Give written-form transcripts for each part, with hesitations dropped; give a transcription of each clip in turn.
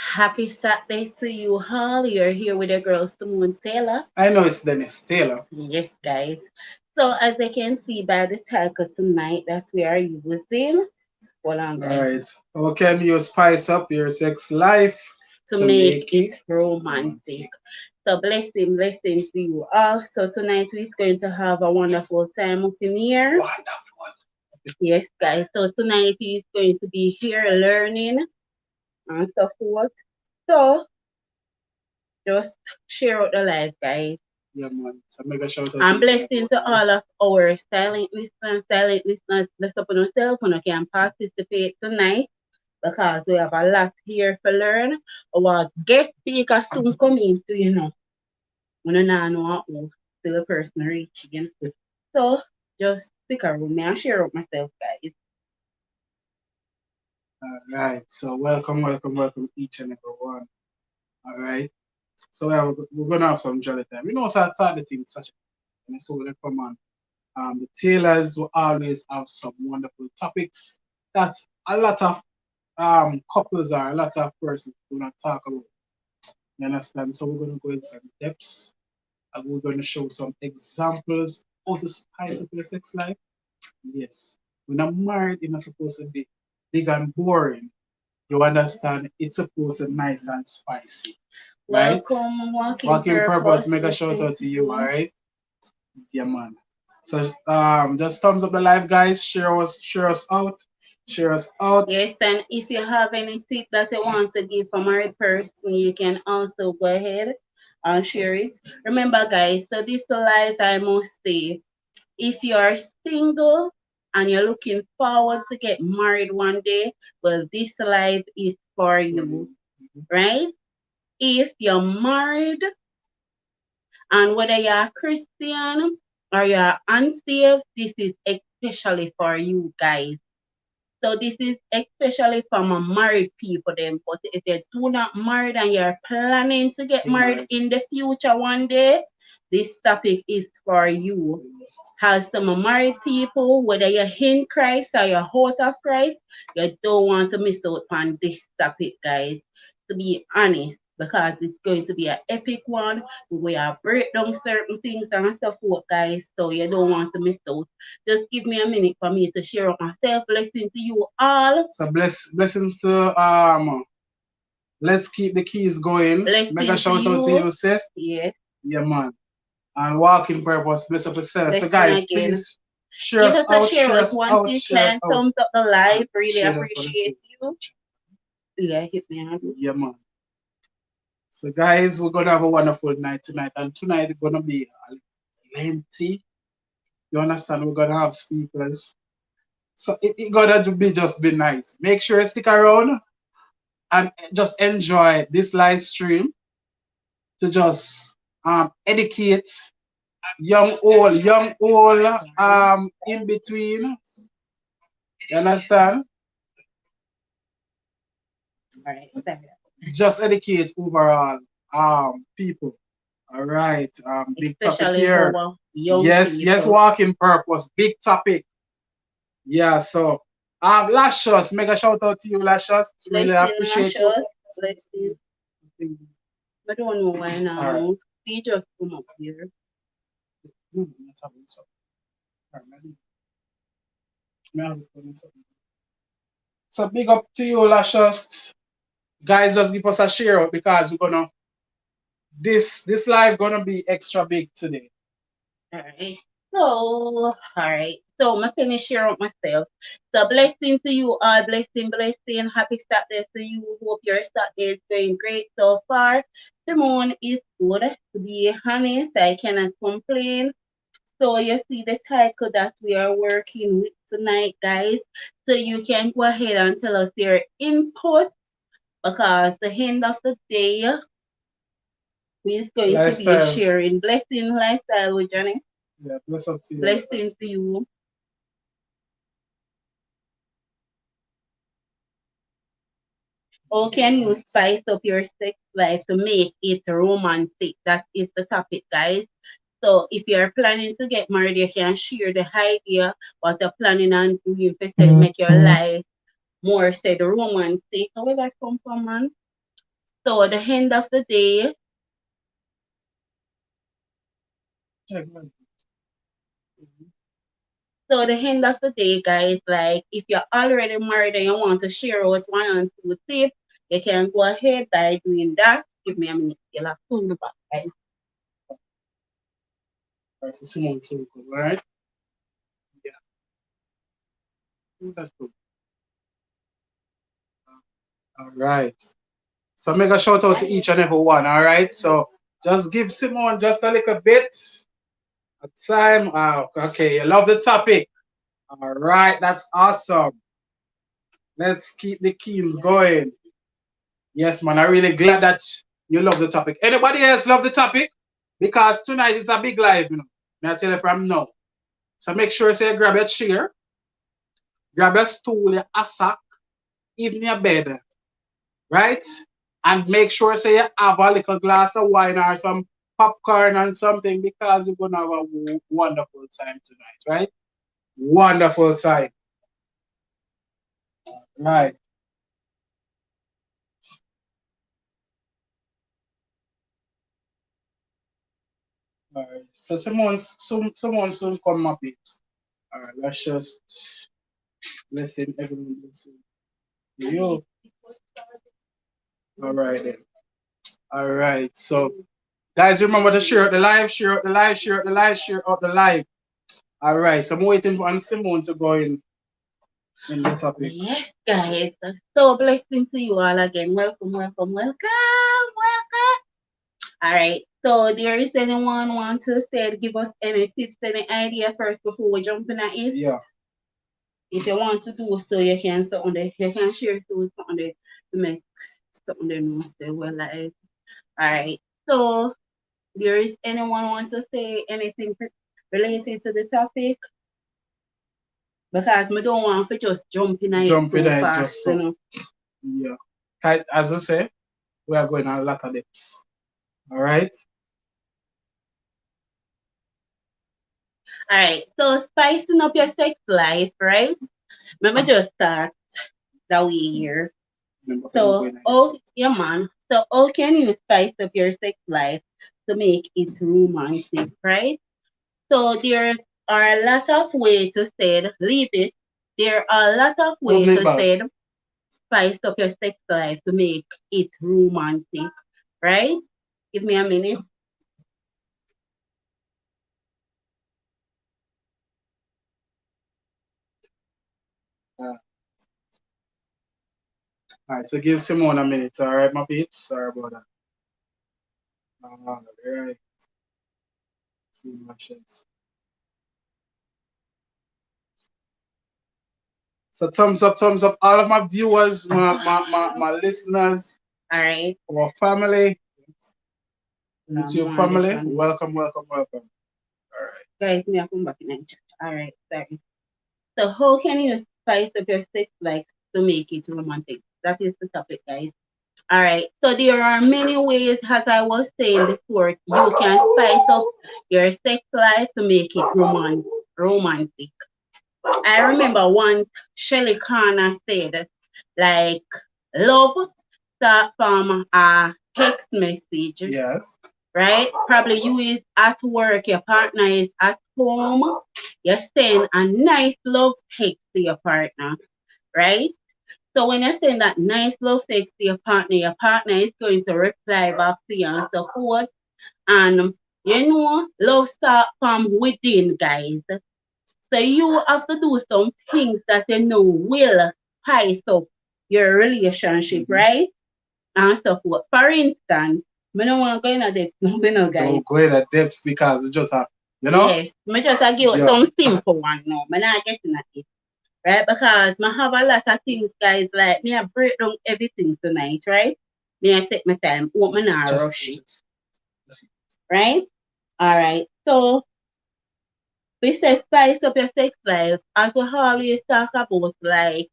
Happy Saturday to you all. You're here with your girl Simone Taylor. I know it's Dennis Taylor. Yes, guys. So as you can see by the title tonight that we are using, hold on, All guys, right. How can you spice up your sex life to to make make it it romantic. romantic? So blessing to you all. So tonight we're going to have a wonderful time up in here. Wonderful. Yes, guys. So tonight is going to be here learning and so forth. So just share out the life, guys. Yeah, man. So mega shout out to And each and every blessing one to of you. all of our silent listeners, let's open ourselves and can participate tonight because we have a lot here to learn. Our guest speaker soon coming to, we don't know who till the person reaching. So just stick around me and share up myself, guys. All right. So welcome each and every one. All right. So we're gonna have some jolly time. So I thought the thing is such a and so we'll come on. The tailors will always have some wonderful topics that a lot of couples or a lot of persons do not talk about. You understand? So we're gonna go into some depths and we're gonna show some examples how to spice up your sex life. Yes. When I'm married, it's not supposed to be big and boring. You understand? It's supposed to be nice and spicy. Right? Welcome, Walking Working Purpose. purpose, mega shout Blessing out to to you, you. alright? Yeah, man. So just thumbs up the live, guys. Share us out. Yes, and if you have any tip that you want to give for married person, you can also go ahead and share it. Remember, guys, so this life I must say, if you are single and you're looking forward to get married one day, well, this life is for you, right? If you're married and whether you're Christian or you're unsaved, this is especially for you guys. So this is especially for my married people then. But if you do not married and you're planning to get married in the future one day, this topic is for you. As some married people, whether you're in Christ or you're out of Christ, you don't want to miss out on this topic, guys. To be honest, because it's going to be an epic one. We will break down certain things and so forth, guys. So you don't want to miss out. Just give me a minute for me to share up myself. Blessing to you all. So blessings to let's keep the keys going. Mega Blessing to shout out to you. you, sis. Yes. Yeah, man. And walking purpose, bless up yourself. So Blessing guys, again. please share Give us us a out, share share out us once out, you share us can. out. Thumbs up the live. Really Share that for the appreciate you. Yeah, hit me on. Yeah, man. So guys, we're gonna have a wonderful night tonight, and tonight it's gonna be lengthy. You understand? We're gonna have speakers. So it gotta be just be nice. Make sure you stick around and just enjoy this live stream to just educate young old in between. You understand? All right. Just educate overall people. All right. Big topic Especially here. our young Yes, people. walking purpose. Big topic. Yeah, so Lashos, mega shout out to you, Lashos. Really Blessing appreciate you. Lashos. Blessing. I don't know why now. All right. He just come up here. Let's have this up. All right, so big up to you, Lashos. Guys, just give us a share out because we're gonna this live gonna be extra big today. All right. So, all right. So, I finish share up myself. So, blessing to you all. Blessing. Happy Saturday to you. Hope your Saturday is going great so far. The moon is good. To be honest, I cannot complain. So, you see the title that we are working with tonight, guys. So, you can go ahead and tell us your input because the end of the day, we're going to be Lifestyle. sharing blessing lifestyle with Johnny. Yeah, bless up to you. Blessings to you. How can you spice up your sex life to make it romantic? That is the topic, guys. So if you're planning to get married, you can share the idea what you're planning on doing to make your life more said romantic. Where that come from, man? So at the end of the day, Yeah, go ahead. so the end of the day, guys, like if you're already married and you want to share out one and two tips, you can go ahead by doing that. Give me a minute, you'll have to the back, guys. Alright, so Simone Soko, right? Yeah, that's good. All right. So make a shout out to each and every one. All right. So just give Simone just a little bit of time. Okay, you love the topic. All right, that's awesome. Let's keep the keys going. Yes, man. I'm really glad that you love the topic. Anybody else love the topic? Because tonight is a big live, you know. May I tell you from now. So make sure say grab your chair, grab your stool, your hassock, even your bed, right? And make sure say you have a little glass of wine or some popcorn and something because we're gonna have a wonderful time tonight, right? Wonderful time. Right. All right. So someone soon come up here. All right, let's just listen, everyone listen. You. All right then. All right. So guys, remember to share out the live, share out the live, share out the live, share out the live. All right. So I'm waiting for Simone to go in the topic. Yes, guys. So blessing to you all again. Welcome, welcome, welcome, welcome. All right. So there is anyone want to say give us any tips, any idea first before we jump in at it? Yeah. If you want to do so, you can something there. You can share to something there to make something there know say well like. All right. So there is anyone want to say anything related to the topic? Because we don't want to just jump in it Jump in too it fast, just you so. know. Yeah. As we say, we are going on a lot of depths. All right. All right. So spicing up your sex life, right? Let me just start that way here. Remember, I'm So, going on oh, it. yeah, man. So, how can you spice up your sex life to make it romantic, right? So, there are a lot of ways to say it. Leave it. There are a lot of Don't ways play to back. say it, spice up your sex life to make it romantic, right? Give me a minute. All right. So give Simone a minute. All right, my peeps. Sorry about that. All right. See much else. So thumbs up, all of my viewers, my listeners, All right. our family, YouTube More family. different. Welcome, welcome, welcome. All right. Guys, me I come back in the chat. All right, sorry. So how can you spice up your sex life to make it romantic? That is the topic, guys. All right. So there are many ways, as I was saying before, you can spice up your sex life to make it romantic. I remember once Shelly Connor said, like, love start from a text message, Yes. right? Probably you is at work, your partner is at home, you send a nice love text to your partner, right? So when you send that nice love text to your partner is going to reply back to you and so forth. And you know, love start from within, guys. So you have to do some things that you know will spice up your relationship, right? And so forth. For instance, I don't want to go into this, no, guys. Don't go in at depths because it just happen. You know? Yes, I just give you Yeah. some simple one now. I'm not getting at it. Right? Because I have a lot of things, guys, like me I break down everything tonight, right? Me I take my time, what me not rush it. Right? Alright. So we say spice up your sex life as we always talk about like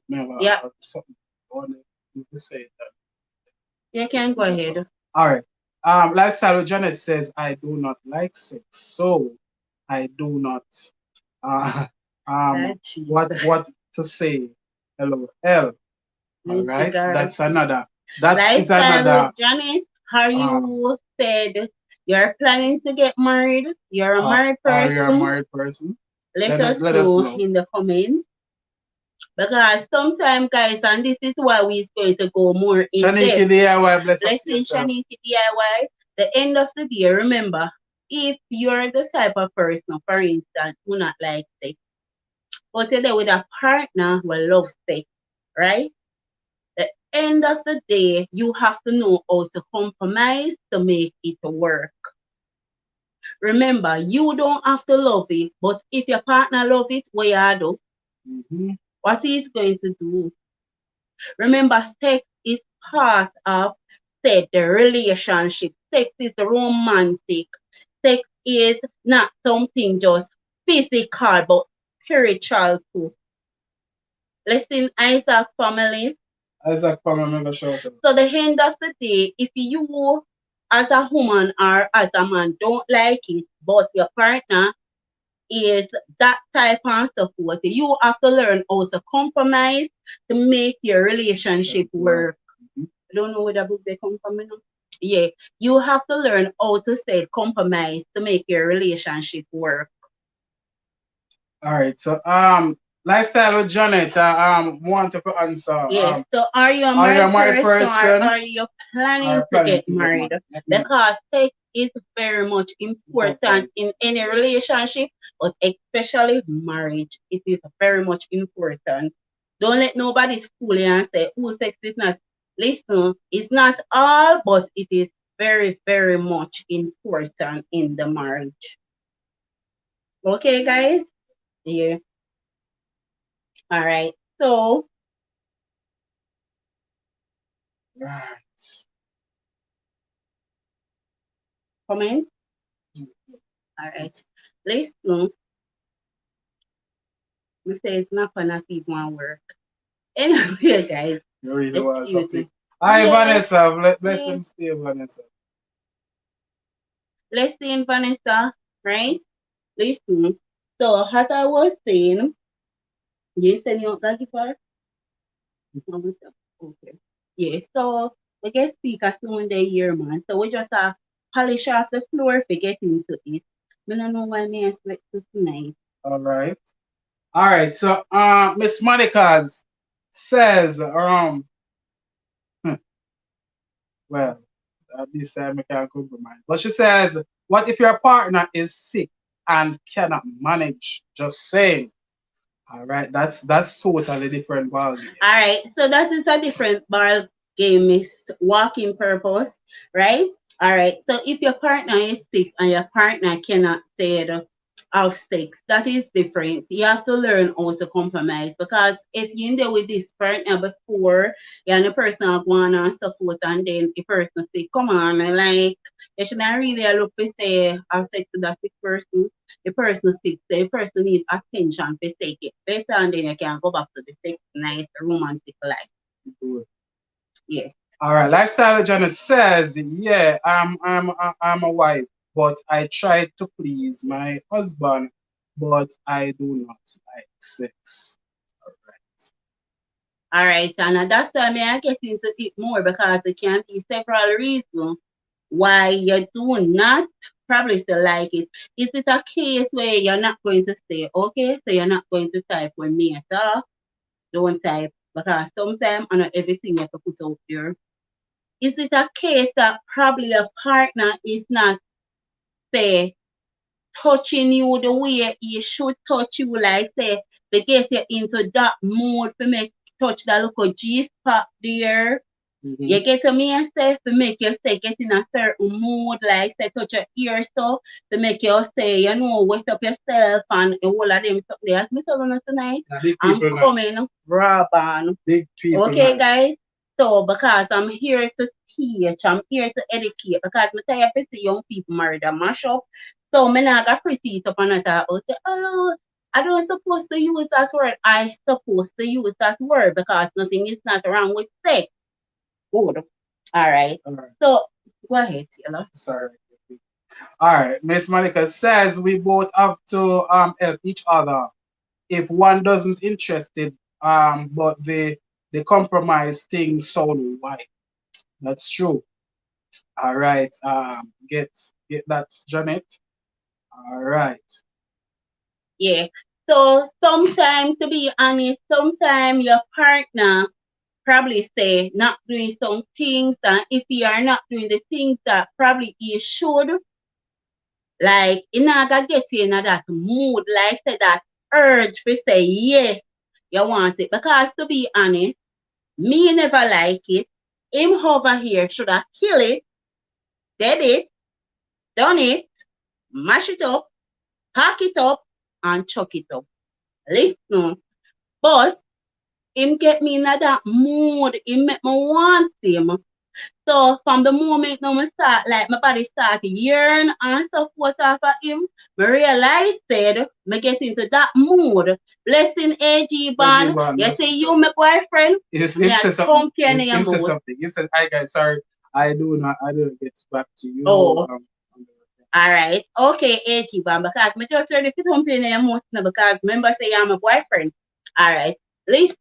yeah. Something I want to say that. You can go ahead. All right. Lifestyle with Janet says, I do not like sex, so I do not. Uh, what to say? Hello, L. All right, that's another. That is Lifestyle another with Janet, are um you said you're planning to get married? You're a married or you're a person? married person. Let us Let us know know. in the comments. Because sometimes, guys, and this is why we're going to go more in Shaniki depth. DIY, bless up Let's to say yourself. Shaniti DIY. The end of the day, remember, if you're the type of person, for instance, who not like sex, but you're there with a partner who loves sex, right? The end of the day, you have to know how to compromise to make it work. Remember, you don't have to love it, but if your partner love it, what you do? Mm-hmm. What he's going to do? Remember, sex is part of said the relationship. Sex is romantic. Sex is not something just physical, but spiritual too. Listen, Isaac family. Isaac Palmer, remember shout out. So the end of the day, if you as a woman or as a man don't like it, but your partner is that type of support, you have to learn how to compromise to make your relationship work. Mhm. I don't know where the book they come from, you know? Yeah, you have to learn how to say compromise to make your relationship work. All right. So lifestyle with Janet, want to answer. Yes. So are you a Are you a married married person or person are you planning or to planning get to get married? married? Let me know. Because sex is very much important Important. in any relationship, but especially marriage. It is very much important. Don't let nobody fool you and say, oh, sex is not. Listen, it's not all, but it is very, very much important in the marriage. Okay, guys? Yeah. All right. So, Right. comment. All right. Listen, we say it's not gonna even work. Anyway, guys, You really want excuse something. me. Hi, Yes, Vanessa. yes. Blessings to you, Vanessa. Listen, Vanessa, right? Listen. So, as I was saying, you said you don't got it for? Okay. Yeah, so we get speakers soon day here, man. So we just polish off the floor for get into it. I don't know why me expect to tonight. All right. All right. So Miss Monica's says well, at this time I can't compromise. But she says, what if your partner is sick and cannot manage? Just saying. All right, that's totally different ballgame. All right, so that is a different ball game, Miss Walking Purpose, right? All right, so if your partner is sick and your partner cannot say it of sex, that is different. You have to learn how to compromise because if you're in there with this partner before, you and the person are going on stuff with, and then the person say, come on, like, you shouldn't really look to say, have sex with that sick person. The person sick, so the person needs attention to take it better, and then you can go back to the sex, nice, romantic life. Good. Yes. All right, lifestyle Janet says, yeah, I'm a wife, but I tried to please my husband, but I do not like sex. All right. All right, and that's why I get into it more because there can be several reasons why you do not probably still like it. Is it a case where you're not going to say, okay, so you're not going to type with me at all? Don't type because sometimes I know everything you have to put out there. Is it a case that probably your partner is not, say, touching you the way he should touch you, like, say, to get you into that mood to make touch that little G spot there? Mm-hmm. You get to me and say to make you say get in a certain mood, like say touch your ear stuff to make you say, you know, wake up yourself and all of them stuff there. As me telling you tonight, Big I'm people now. coming raw on. Big people Okay, now. guys. So because I'm here to teach, I'm here to educate because me tired of see young people married and mash up. So me not got pretty it up and I thought, say, oh, I don't supposed to use that word. I supposed to use that word because nothing is not wrong with sex. Good. All right. All right. So go ahead, Taylor. Sorry. All right, Miss Monica says we both have to help each other. If one doesn't interested, but the compromise thing sound why. That's true. All right. Get that, Janet. All right. Yeah. So sometimes, to be honest, sometimes your partner probably say not doing some things, and if you are not doing the things that probably you should, like you not gonna get in that mood, like say that urge to say yes, you want it. Because to be honest, me never like it. Him over here should have kill it, dead it, done it, mash it up, pack it up, and chuck it up. Listen, but him get me in that mood. Him make me want him. So from the moment now me start like my body start to yearn and stuff what off of him, me realize said me get into that mood. Blessing AG AG Ban, Ban, you that's say what's you up. my boyfriend, Him me a said something. thump you in your Him said mood. something. He said, "Hi guys, sorry, I don't get back to you." Oh, alright. Okay, AG Ban, because me just ready to thump you in your mood now because remember say I'm a boyfriend. Alright. Listen.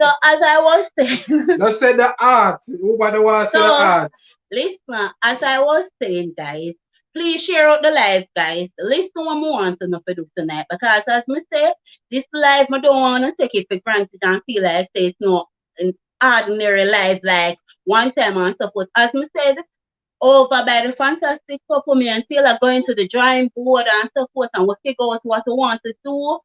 So as I was saying, Let's say the art. Nobody wants to say the so art. listen, as I was saying, guys, please share out the live, guys. Listen what I want to know for do tonight. Because as me say, this live, I don't want to take it for granted and feel like say it's not an ordinary life like one time and so forth. As me said, over by the fantastic couple, me and Taylor going to the drawing board and so forth, and we figure out what we want to do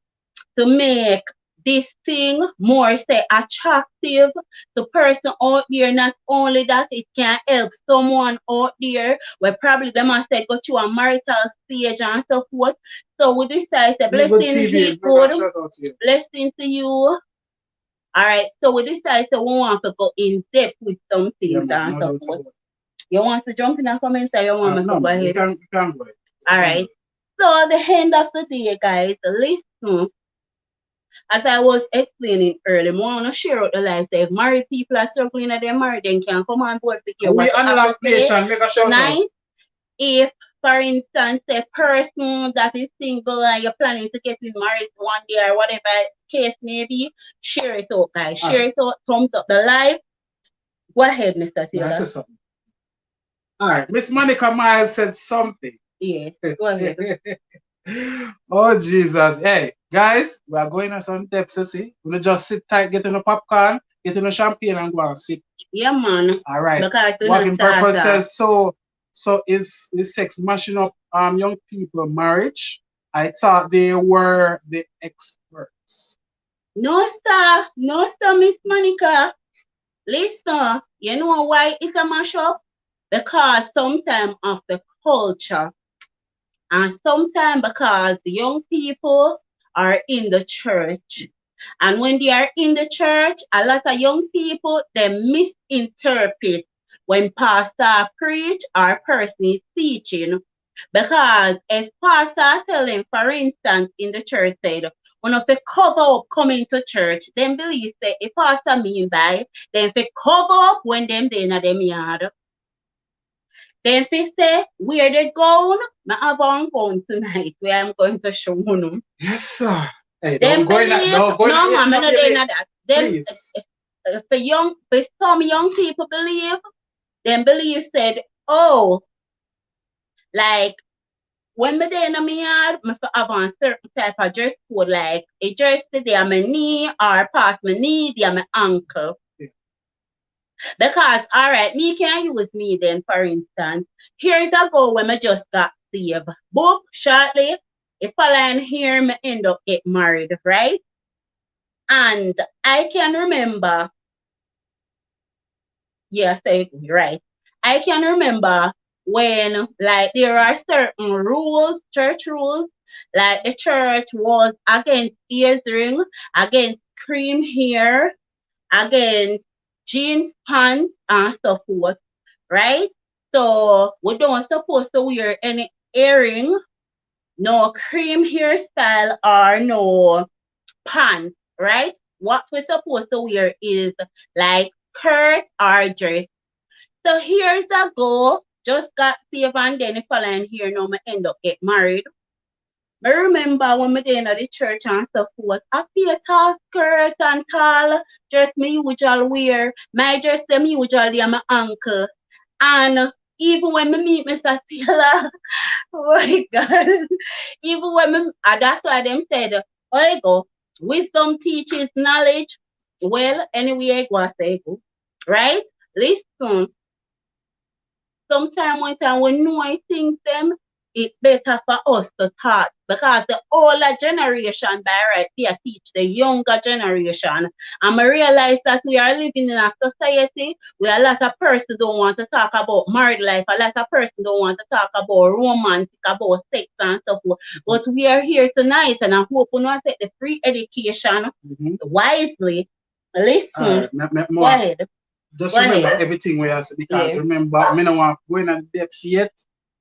to make this thing more say attractive to person out there. Not only that, it can help someone out there where probably they must say go through a marital stage and so forth. So we decide to Really good blessing TV. he Make a good, shout out to you. blessing to you. All right, so we decide to we want to go in depth with some Yeah, things man. and No so doubt forth. about it. You want to jump in a comment or you want me No, to go man. ahead? You can go ahead. All right. So at the end of the day, guys, listen. As I was explaining earlier, more on to share out the lives that if married people are struggling at their marriage, then can come on board to hear We what I have to unlock say nation. Make a shout out. tonight. If, for instance, a person that is single and you're planning to get married one day or whatever case may be, share it out, guys. Share it out, thumbs up the live. Go ahead, Mr. Yeah, I Taylor. said something. All right. Miss Monica Miles said something. Yes, go ahead. Oh, Jesus. Hey, guys, we are going on some depths, you see. We'll just sit tight, get in the popcorn, get in the champagne, and go and sip. Yeah, man. All right. Because we Wagging not start Purpose off. says, so is sex mashing up young people marriage? I thought they were the experts. No, sir. No, sir, Miss Monica. Listen, you know why it's a mashup? Because sometimes of the culture and sometimes because the young people are in the church. And when they are in the church, a lot of young people they misinterpret when pastor preach or person is teaching. Because if pastor tell them, for instance, in the church said, one of the cover up coming to church, then believe say if pastor mean by then if cover up when them they in them yard. Then fi say where they going, I have one going tonight where I'm going to show you. Yes, sir. Hey, Them don't go in that. believe Don't go in no that. man, Yet, I not not yet, doing yet. that. Them Please. for some young people believe, them believe said, oh, like when me there in my yard, me for have on certain type of dress code, like a dress today on my knee or past my knee, they are my ankle. Yeah. Because alright, me can use me then for instance. Here's a go when I just got saved. Boop, shortly, if I here, me end up get married, right? And I can remember, yes, right. I can remember when like there are certain rules, church rules, like the church was against earring, against cream hair, against jeans pants and so forth, right? So we don't supposed to wear any earring, no cream hairstyle or no pants, right? What we're supposed to wear is like skirt or dress. So here's a go. Just got saved and then the following year now I end up get married. I remember when me dey in the church and so forth, I feel tall skirt and tall dress me usual wear. My dress them usually are my uncle. And even when me meet Mr. Taylor, oh my God, even when me, that's why them said, oh, you go, wisdom teaches knowledge. Well, anyway, I go say go, right? Listen, sometimes when time we know things them, it better for us to talk because the older generation by right they teach the younger generation. And I realize that we are living in a society where a lot of persons don't want to talk about married life, a lot of persons don't want to talk about romantic, about sex and stuff. But we are here tonight and I hope we not take the free education wisely. Listen, go ahead. Just remember everything we ask because remember, I don't want to go in the depths yet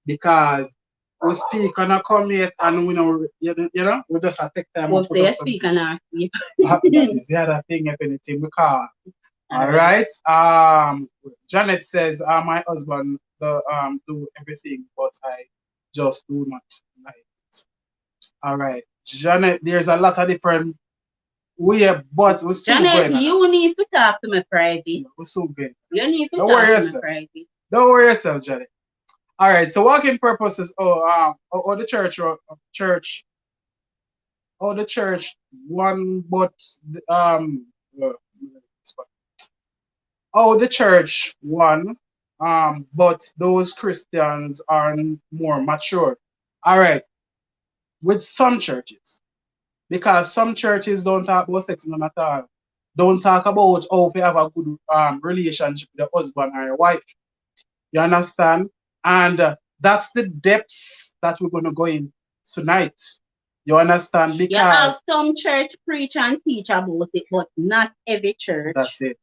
because we speak and I come yet and we know, we just have to take time. We'll say speak and I speak. That is the other thing, if anything, because, all right. Janet says, my husband do everything, but I just do not like it. All right. Janet, there's a lot of different but we're still Janet, you need to talk to me private. We're so good. You need to talk to me private. Don't worry yourself, Janet. All right. So walking purposes. The church one, but the church one, but those Christians are more mature. All right. With some churches. Because some churches don't talk about sex none at all. Don't talk about how if you have a good relationship with your husband or your wife. You understand? And that's the depths that we're going to go in tonight. You understand? Because you have some church preach and teach about it, but not every church. That's it.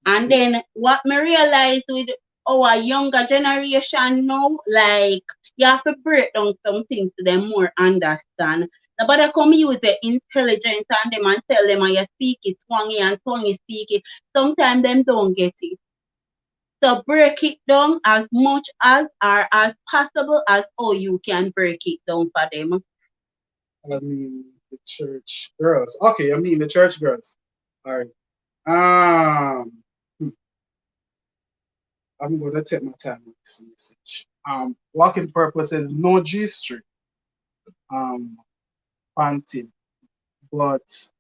And then what me realize with our younger generation now, like you have to break down some things to them more understand. Nobody come use the intelligence and them and tell them and you speak it twangy and twangy speak it. Sometimes them don't get it. So break it down as much as or as possible as how you can break it down for them. I mean the church girls. Okay, I mean the church girls. All right. I'm gonna take my time with this message. Walking purpose is no G-string. Panting, but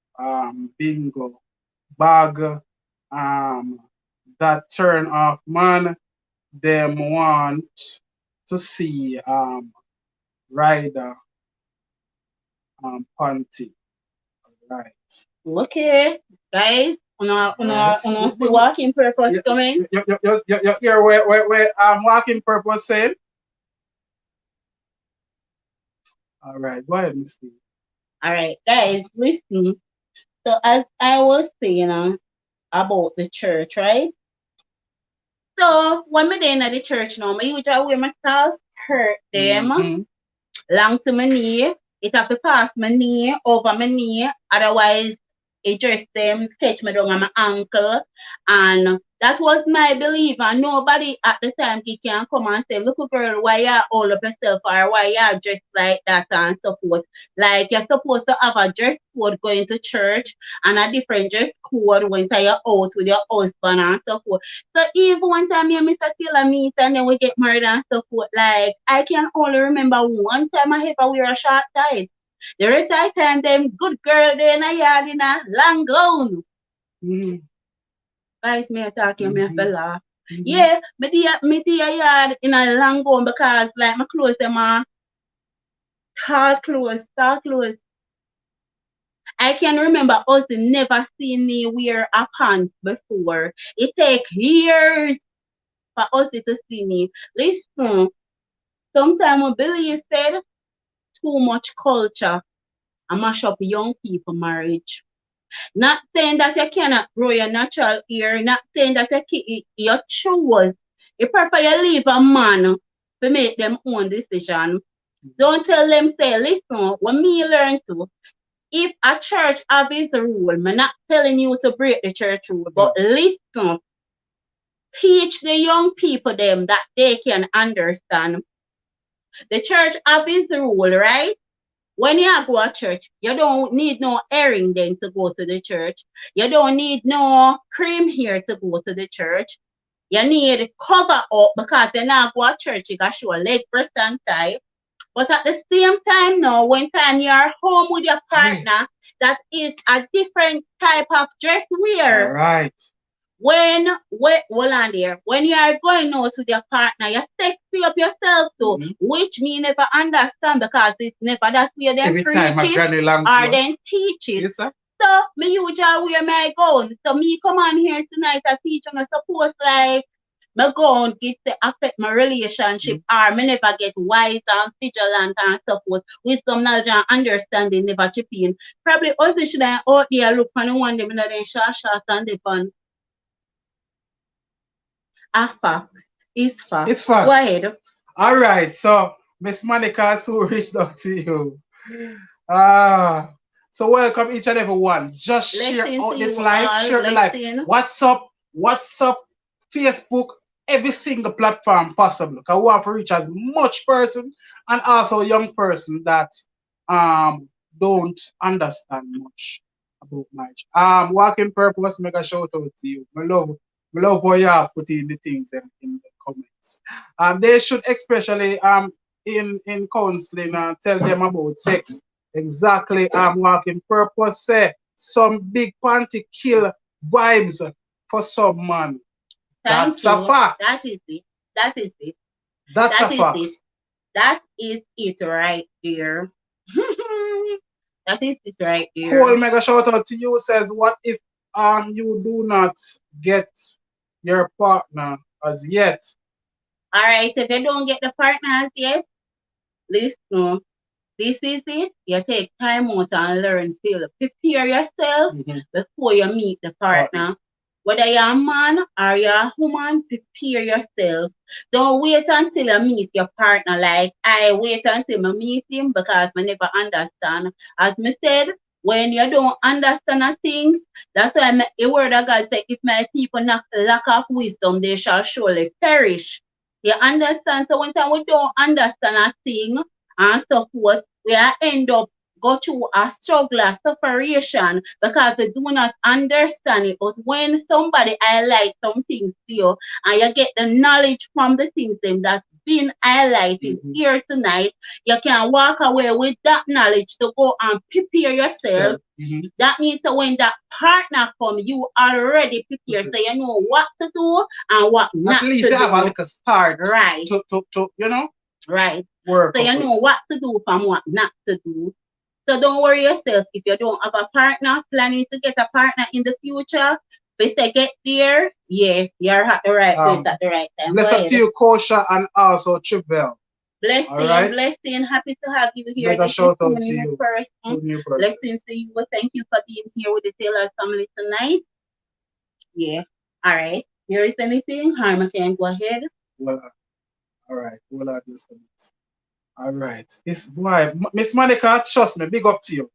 bingo, bag, that turn off man, them want to see rider panting. Right. Okay, guys. See walking purpose coming. You hear where walking purpose saying? All right, go ahead, Miss Steve. All right, guys, listen. So as I was saying about the church, right? So when me in the church now, me usually wear myself hurt them long to my knee. It have to pass my knee over my knee. Otherwise, it just them catch me down on my ankle. And that was my belief. And nobody at the time can come and say, look, girl, why you all up yourself or why you dressed like that and so forth. Like you're supposed to have a dress code going to church and a different dress code when you're out with your husband and so forth. So even one time me and Mr. Taylor meet and then we get married and so forth, like I can only remember one time I ever wear a short tight. The rest of the time, them good girl they in a yard in a long gown. Guys, me a talking, me a fella. Yeah, me do a yard in a long gown because like my clothes them are tall clothes. I can remember us never seen me wear a pants before. It take years for us to see me. Listen, sometimes Billy said too much culture and mash up young people marriage. Not saying that you cannot grow your natural hair, not saying that you choose. You prefer you leave a man to make them own decision. Don't tell them, say, listen, what me learn to, if a church have its rule, I'm not telling you to break the church rule, but listen, teach the young people them that they can understand. The church have its rule, right? when you go to church, you don't need no earring then to go to the church. You don't need no cream here to go to the church. You need cover up because you're not go to church, you got show leg, breast, and thigh. But at the same time now, when time you're home with your partner, that is a different type of dress wear. Right. Hold on there. When you are going out with your partner, you sexy up yourself too, which me never understand because it's never that way they Every preach time a it granny long or clothes. then teach it. Yes, sir. So me usually wear my gown. So me come on here tonight I teach and I suppose like my gown get to affect my relationship or me never get wise and vigilant and support with some knowledge and understanding never chip in. Probably also should I out there look on the one them in the short and the fun. A fact. It's fact. It's fact. Go ahead. All right. So Miss Monica, who reached out to you. So welcome each and every one. Just share out this live, share the live. WhatsApp, Facebook, every single platform possible. Because we want to reach as much person and also young person that don't understand much about marriage. Working purpose, make a shout out to you. I love how you have put in the things in the comments. They should especially in counseling tell them about sex. Exactly, working purpose say some big panty kill vibes for some man. That's a fact. That is it. That is it. That's a fact. That is it right there. That is it right there. Cool, mega shout out to you says, what if you do not get your partner as yet? Alright, if you don't get the partner as yet, listen. This is it. You take time out and learn to prepare yourself before you meet the partner. Whether you're a man or you're a woman, prepare yourself. Don't wait until you meet your partner. Like I wait until I meet him because I never understand. As I said, when you don't understand a thing, that's why the word of God says, if my people lack of wisdom, they shall surely perish. You understand? So when we don't understand a thing and so forth, we end up go through a struggle, a separation because they do not understand it. But when somebody highlights some things to you and you get the knowledge from the things that's been highlighted here tonight, you can walk away with that knowledge to go and prepare yourself. That means that when that partner comes, you already prepared, so you know what to do and what not to do. At least you have a little start, right? To you know, right. Work so you know what to do from what not to do. So don't worry yourself if you don't have a partner, planning to get a partner in the future. If you get there, yeah, you're at the right place at the right time. Bless up to you, Kosha, and also Chibel. Blessing. Happy to have you here. Make a shout out to you. Blessings to you. Thank you for being here with the Taylor family tonight. Yeah. All right. There is anything? Harma can go ahead. Well, all right. Well, all right. This boy, Miss Monica, trust me, big up to you.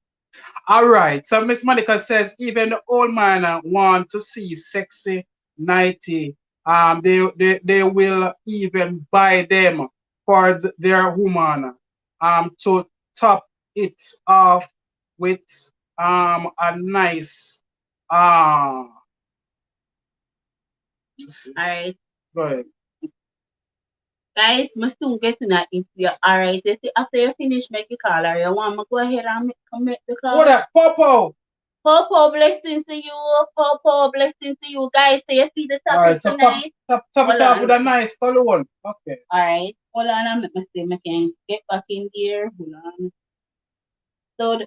All right. So Miss Monica says even the old man want to see sexy 90. They will even buy them for their woman to top it off with a nice all right. Go ahead. Guys, must soon get in that interview. All right. After you finish, make a call. Or you want me to go ahead and make the call? What up, Popo? Popo, blessing to you. Popo, blessing to you. Guys, so you see the topic tonight? Top it off with a nice color one. Okay. All right. Hold on. I'm going to I can get back in here. Hold on. So,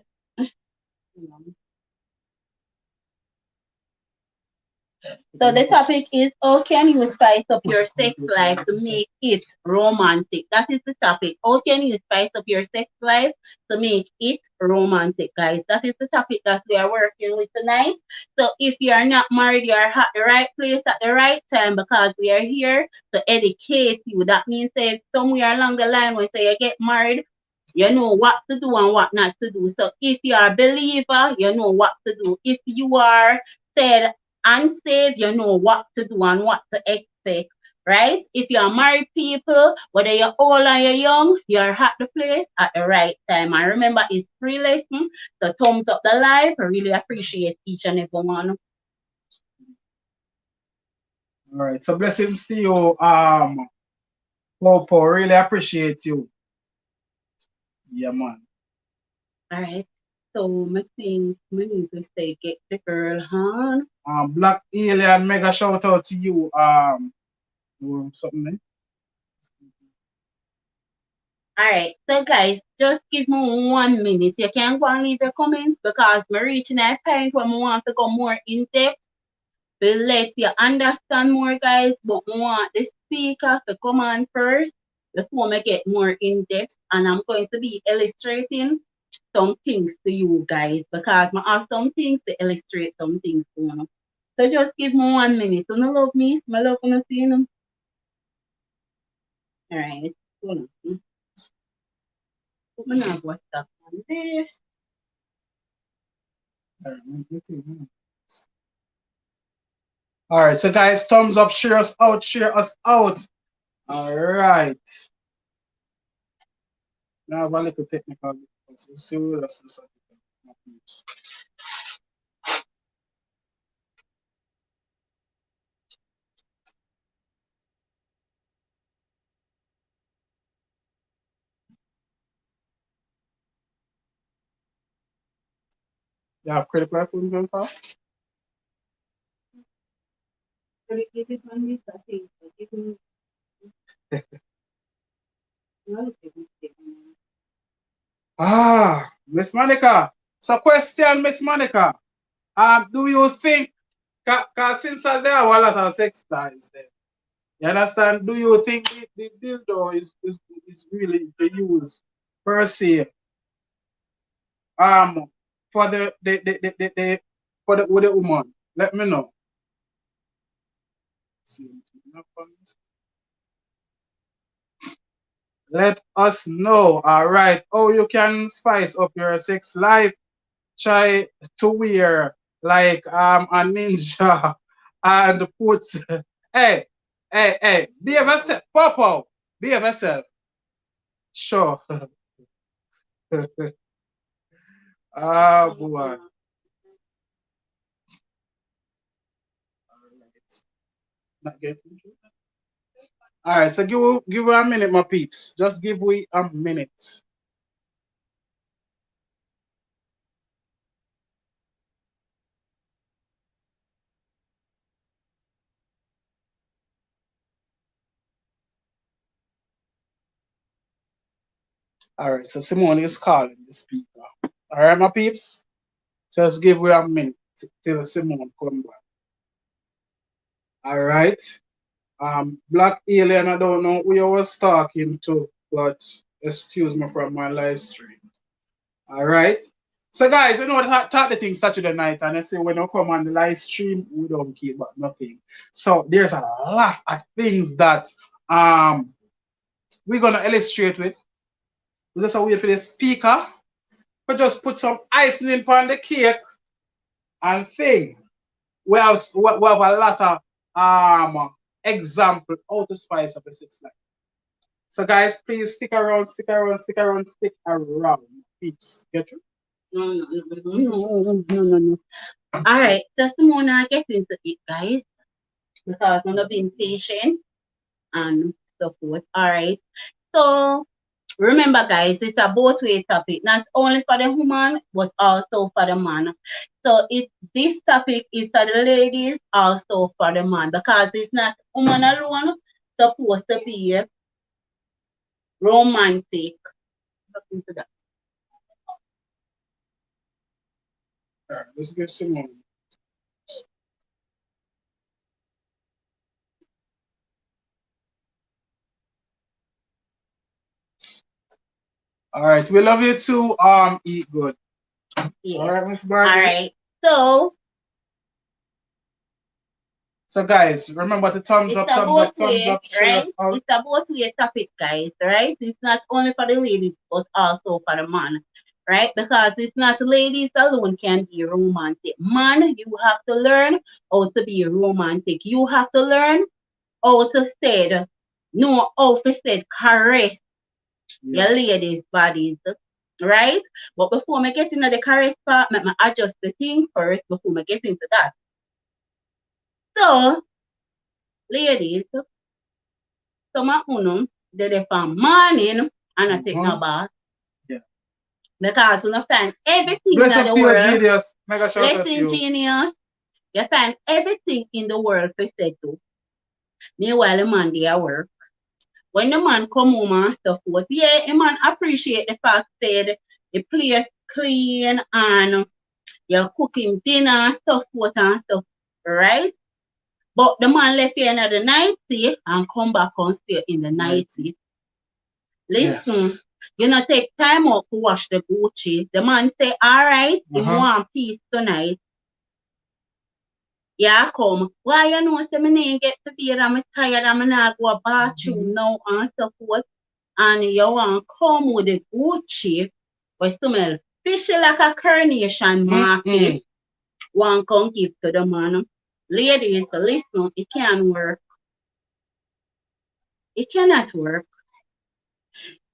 So the topic is how can you spice up your sex life to make it romantic? That is the topic. How can you spice up your sex life to make it romantic, guys? That is the topic that we are working with tonight. So if you are not married, you are at the right place at the right time because we are here to educate you. That means that somewhere along the line when you get married, you know what to do and what not to do. So if you are a believer, you know what to do. If you are said unsaved, you know what to do and what to expect. right? If you're married people, whether you're old or you're young, you're at the place at the right time. And remember, it's free lesson. So thumbs up the live. I really appreciate each and every one. All right. So blessings to you, Popo. Really appreciate you. Yeah, man. All right. So I think we need to say get the girl on. Black Alien, mega shout out to you. Something there. All right. So guys, just give me 1 minute. You can go and leave a comment because I'm reaching a point where I want to go more in depth to let you understand more, guys. But I want the speaker to come on first before I get more in depth. And I'm going to be illustrating some things to you guys because I have some things to illustrate some things to you. So just give me 1 minute. You know love me? My love you see you. All right. Hold on. Put my now what's up on this. All right, so guys, thumbs up, share us out, share us out. All right. Now have a little technical. So see what else is happening. You have credit card for me, pal? Give it one this, I think. Give me. Miss Monica. So question, Miss Monica. Do you think, cause since there are a lot of sex toys there, you understand? Do you think the dildo is really the use per se um for the for the with the woman? Let me know. Let us know. All right. Oh, you can spice up your sex life. Try to wear like a ninja and put hey, hey, be yourself. Popo, be yourself. Sure. Ah boy. Not getting through. All right, so give her a minute, my peeps. Just give we a minute. All right, so Simone is calling the speaker. All right, my peeps. So just give we a minute till Simone come back. All right. Black Alien, I don't know who you was talking to, but excuse me from my live stream. All right. So guys, you know talk the thing Saturday night, and I say when you come on the live stream, we don't keep but nothing. So there's a lot of things that we're gonna illustrate with. We just wait for the speaker. We just put some icing on the cake and thing. We have a lot of example how to spice up a six life. So guys, please stick around, stick around, stick around, stick around. Peeps. Get you? No. All right, just the more I get into it, guys, because I'm not being patient and so forth. All right. So remember, guys, it's a both way topic, not only for the woman, but also for the man. So this topic is for the ladies, also for the man, because it's not woman alone supposed to be romantic. Look into that. All right, let's get some more. All right, we love you too. Eat good. Yes. All right, Miss All Barbie. right. So guys, remember to thumbs up, thumbs up, thumbs up, share us out. It's a both way topic, guys, right? It's not only for the ladies, but also for the man, right? Because it's not ladies alone can be romantic. Man, you have to learn how to be romantic. You have to learn how to say, know how to say caress your Yeah. ladies' bodies, right? But before me get into the caress part, me adjust the thing first before me get into that. So, ladies, some of you, they from morning and I take no Uh-huh. bath Yeah. because you find everything in Bless up the to you, world. Genius. Mega shout out to Listen, you. genius, you find everything in the world for say to. Meanwhile, the man they at work. When the man come home and stuff forth, yeah, the man appreciate the fact that the place clean and you cook him dinner and stuff forth and stuff, right? But the man left here another night see and come back and stay in the night see. Listen, Yes. you know, take time out to wash the Gucci. The man say, all right, he Uh-huh. want peace tonight. Yeah, come. Why you know say me need get to bed, I'm tired, I'm not go to bathroom now and so forth. And you want come with the Gucci, but smell fishy like a carnation market. Mm-mm. Want come give to the man. Ladies, listen, it can't work. It cannot work.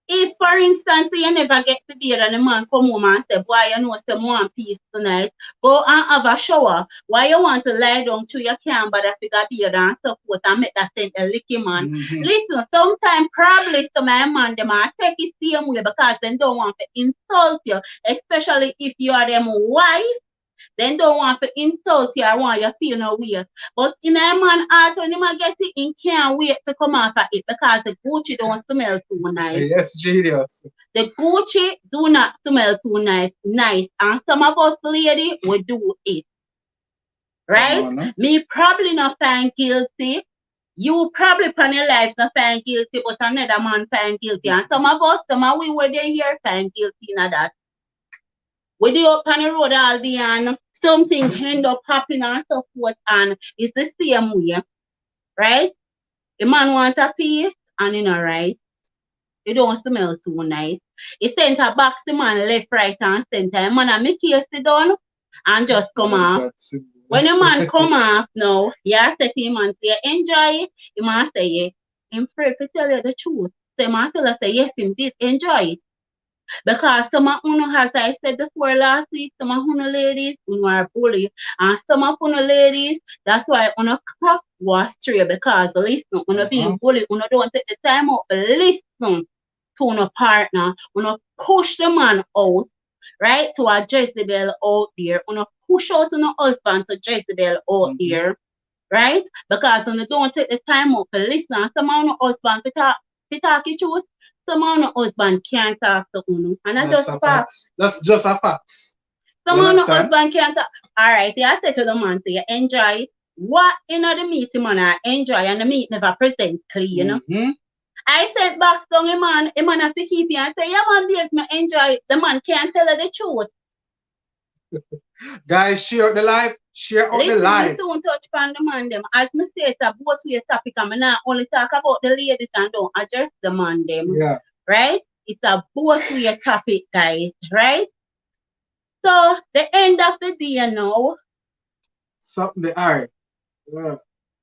If, for instance, you never get to bed and the man come home and say, boy, you know, some want peace tonight, go and have a shower. Why you want to lie down to your can't bother figure bed and so forth and make that send a licky man. Mm-hmm. Listen, sometimes probably some my man them are take it same way because they don't want to insult you, especially if you are them wife. Then don't want to insult you or want you feel no way. But in a man heart when him a get it, he can't wait to come off of it because the Gucci don't smell too nice. Yes, Genius. The Gucci do not smell too nice. And some of us lady will do it. Right? No. Me probably not find guilty. You probably upon your life not find guilty, but another man find guilty. And some of us, some of we were there here find guilty in that. We dey up on the road all day and something end up happening and so forth and it's the same way, right? The man want a piece and you know right. It don't smell too nice. He sent a box the man left, right and center. Man and me case it down and just come off. When the man come off now, you say to him and say, enjoy it. The man say, yeah. I'm afraid to tell you the truth. So the man tell us say, yes, him did enjoy it. Because some of you, as I said before last week, some of you ladies, you are bully. And some of you ladies, that's why you cock was straight because listen, you being bullied, you don't take the time out to listen to your partner, you push the man out, right, to a Jezebel out there, you push out your husband to Jezebel out there, right? Because you don't take the time out to listen. And some of your husband, to talk the truth, some of your husband can't talk to you. And that's just facts. That's just a fact. Some of your husband can't talk. Alright, I said to the man, say, enjoy it. What in the meeting, man, I enjoy, and the meat never present clean. I said back to the man have to keep you and say, yeah, man, babe, me enjoy it. The man can't tell her the truth. Guys, share the life. Share out the life. Listen, don't touch upon the man them. As me say, it's a both way topic. I'm not only talk about the ladies and don't address the man them. Yeah. Right? It's a both way topic, guys. Right? So, the end of the day now. Something, all right.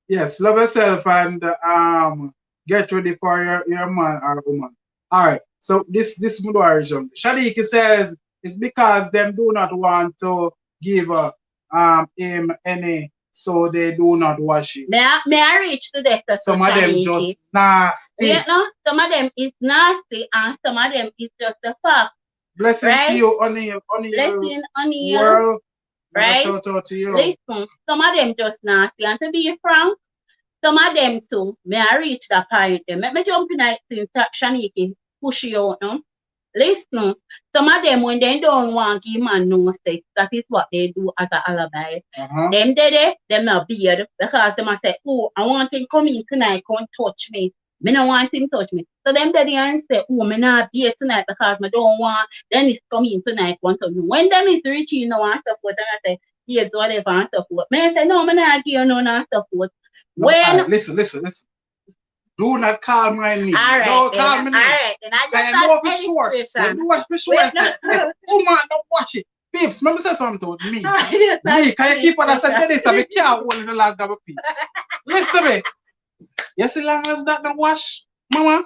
Yes, love yourself and get ready for your man or woman. All right. So this version, Shadiki says it's because them do not want to give him any, so they do not wash it. May I reach to this? Some of them just nasty. You know, some of them is nasty and some of them is just a fact. Blessing right? to you, O'Neal. Blessing O'Neal. World. Right? Shout out to you. Listen, some of them just nasty. And to be frank, some of them too, may I reach that point. Let me jump in and since Shaniki push you out now. Listen, some of them when they don't want to give man no sex, that is what they do as an alibi. Them them not beard because they must say, oh, I want him come in tonight, come touch me. Me don't want him touch me. So them there and say, oh, me not beard tonight because me don't want Dennis come in tonight, want to me. When Dennis reach you know and stuff forth, and I say, here's whatever and stuff forth. Me say, no, me not give you no and stuff forth. No, when listen. Do not call my name. Alright, don't call me name. Alright, then I know for sure. When you watch for sure, I say, oh man, don't watch it. Peeps, let me say something to me. Me, can you keep on saying this? I can't hold in the lag of a piece. Listen to me. Yes, as long as that don't wash, mama.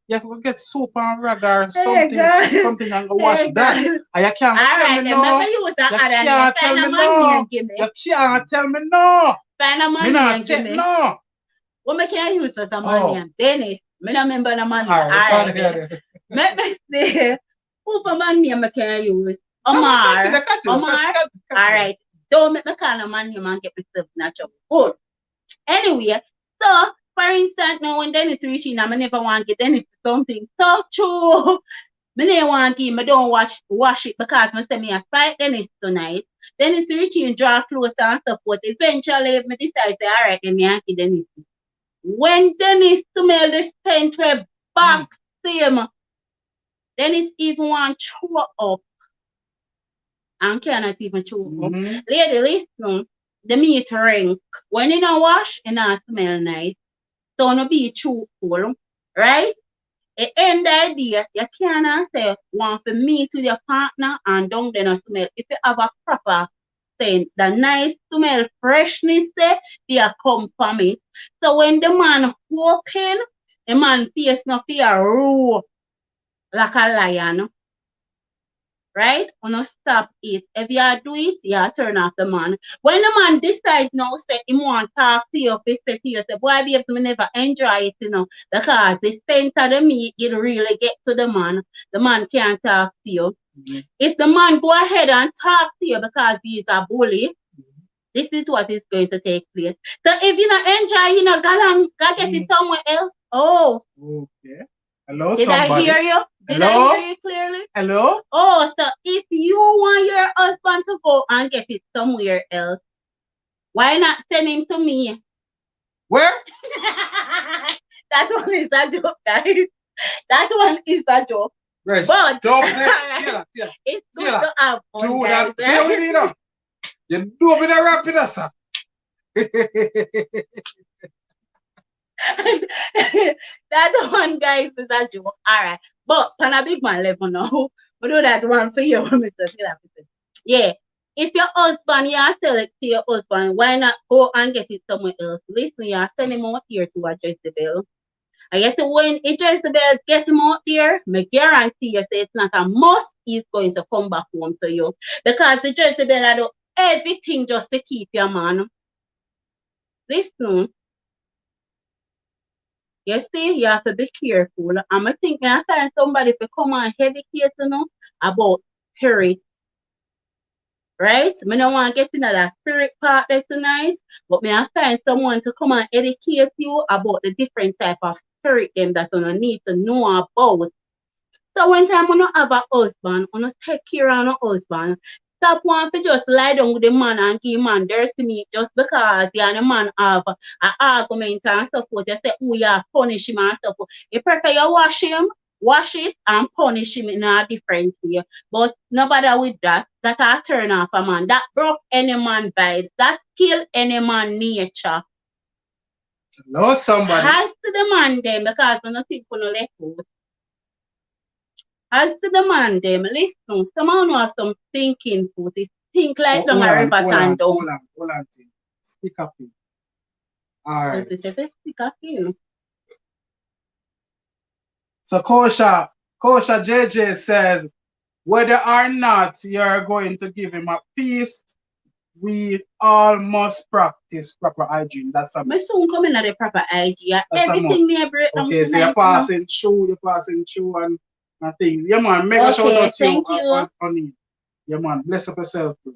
You have to get soap and rag or Hey something, God. something and go wash Hey that. God. And you can't All tell right, me then maybe no. use that You other name. can't tell Find a me man name, no. give me. You can't tell me no. Find a Me man name not and give take me. no. What me can use as a man Oh. name? Dennis. Me not remember the man name. Alright, All got right, it. then. Let me see. Who for man name I can use? Come on, Omar. cut it. Omar. All right. Don't make me call a man name and get myself in a trouble. Good. Anyway, so for instance, now when Dennis reaching, I never want to get Dennis something so true. Me never want him, I don't wash it because I say me a fight Dennis tonight. Dennis reaching, draw close and so forth. Eventually, me decide to alright, let me ask Dennis. When Dennis smell the scent we back same, Dennis even want to throw up and cannot even throw up. Lady, listen, the meat ring. When you don't wash, it not smell nice. So no be truthful, right? At the end of the day, you cannot say want to meet with your partner and don't then smell. If you have a proper scent, the nice smell, freshness there, they come from it. So when the man open, the man face no fear roar like a lion. Right? You no stop it. If you do it, you turn off the man. When the man decides now, say he want to talk to you, he say to you, say, boy, babes, me never enjoy it, because the scent of the meat, it really get to the man. The man can't talk to you. If the man go ahead and talk to you because he is a bully, this is what is going to take place. So if you not enjoy, go get it somewhere else. Oh. Okay. Hello, Did somebody. I hear you? Did Hello? I hear you clearly? Hello? Oh, so if you want your husband to go and get it somewhere else, why not send him to me? Where? That one is a joke, guys. That one is a joke. Right. But right. It's good to have fun, do guys. that. Right? You know. You do me the rap in us. That one, guys, is a joke. All right. But on a big man level now, we do that one for you, Mr. Yeah. If your husband, you tell it to your husband, why not go and get it somewhere else? Listen, you send him out here to a Jezebel. And yet when a Jezebel get him out there, I guarantee you say it's not a must, he's going to come back home to you. Because the Jezebel do everything just to keep your man. Listen. You see, you have to be careful. I think I find somebody to come and educate about spirit. Right? I don't want to get into that spirit part there tonight, but I find someone to come and educate you about the different type of spirit them that you need to know about. So when time you have a husband, you take care of your husband. Stop wanting to just lie down with the man and give man dirty meat just because you and the man have an argument and so forth. You say, oh, you punish him and so forth. You prefer you wash it and punish him in a different way. But nobody with that. That a turn off a man. That broke any man vibes. That kill any man nature. No, somebody. Has to the man them because I don't think you no let go. As to the man them, listen, some of have some thinking food. It think like down a river and down. Hold on. Stick up in. Alright. Stick up in. So Kosha JJ says, whether or not you're going to give him a feast, we all must practice proper hygiene. That's a must. Soon coming at the proper hygiene. Everything me break down. Okay, so you're passing through and things. Yeah, man, make a shout out to you on it. Yeah, man, bless up yourself, bro.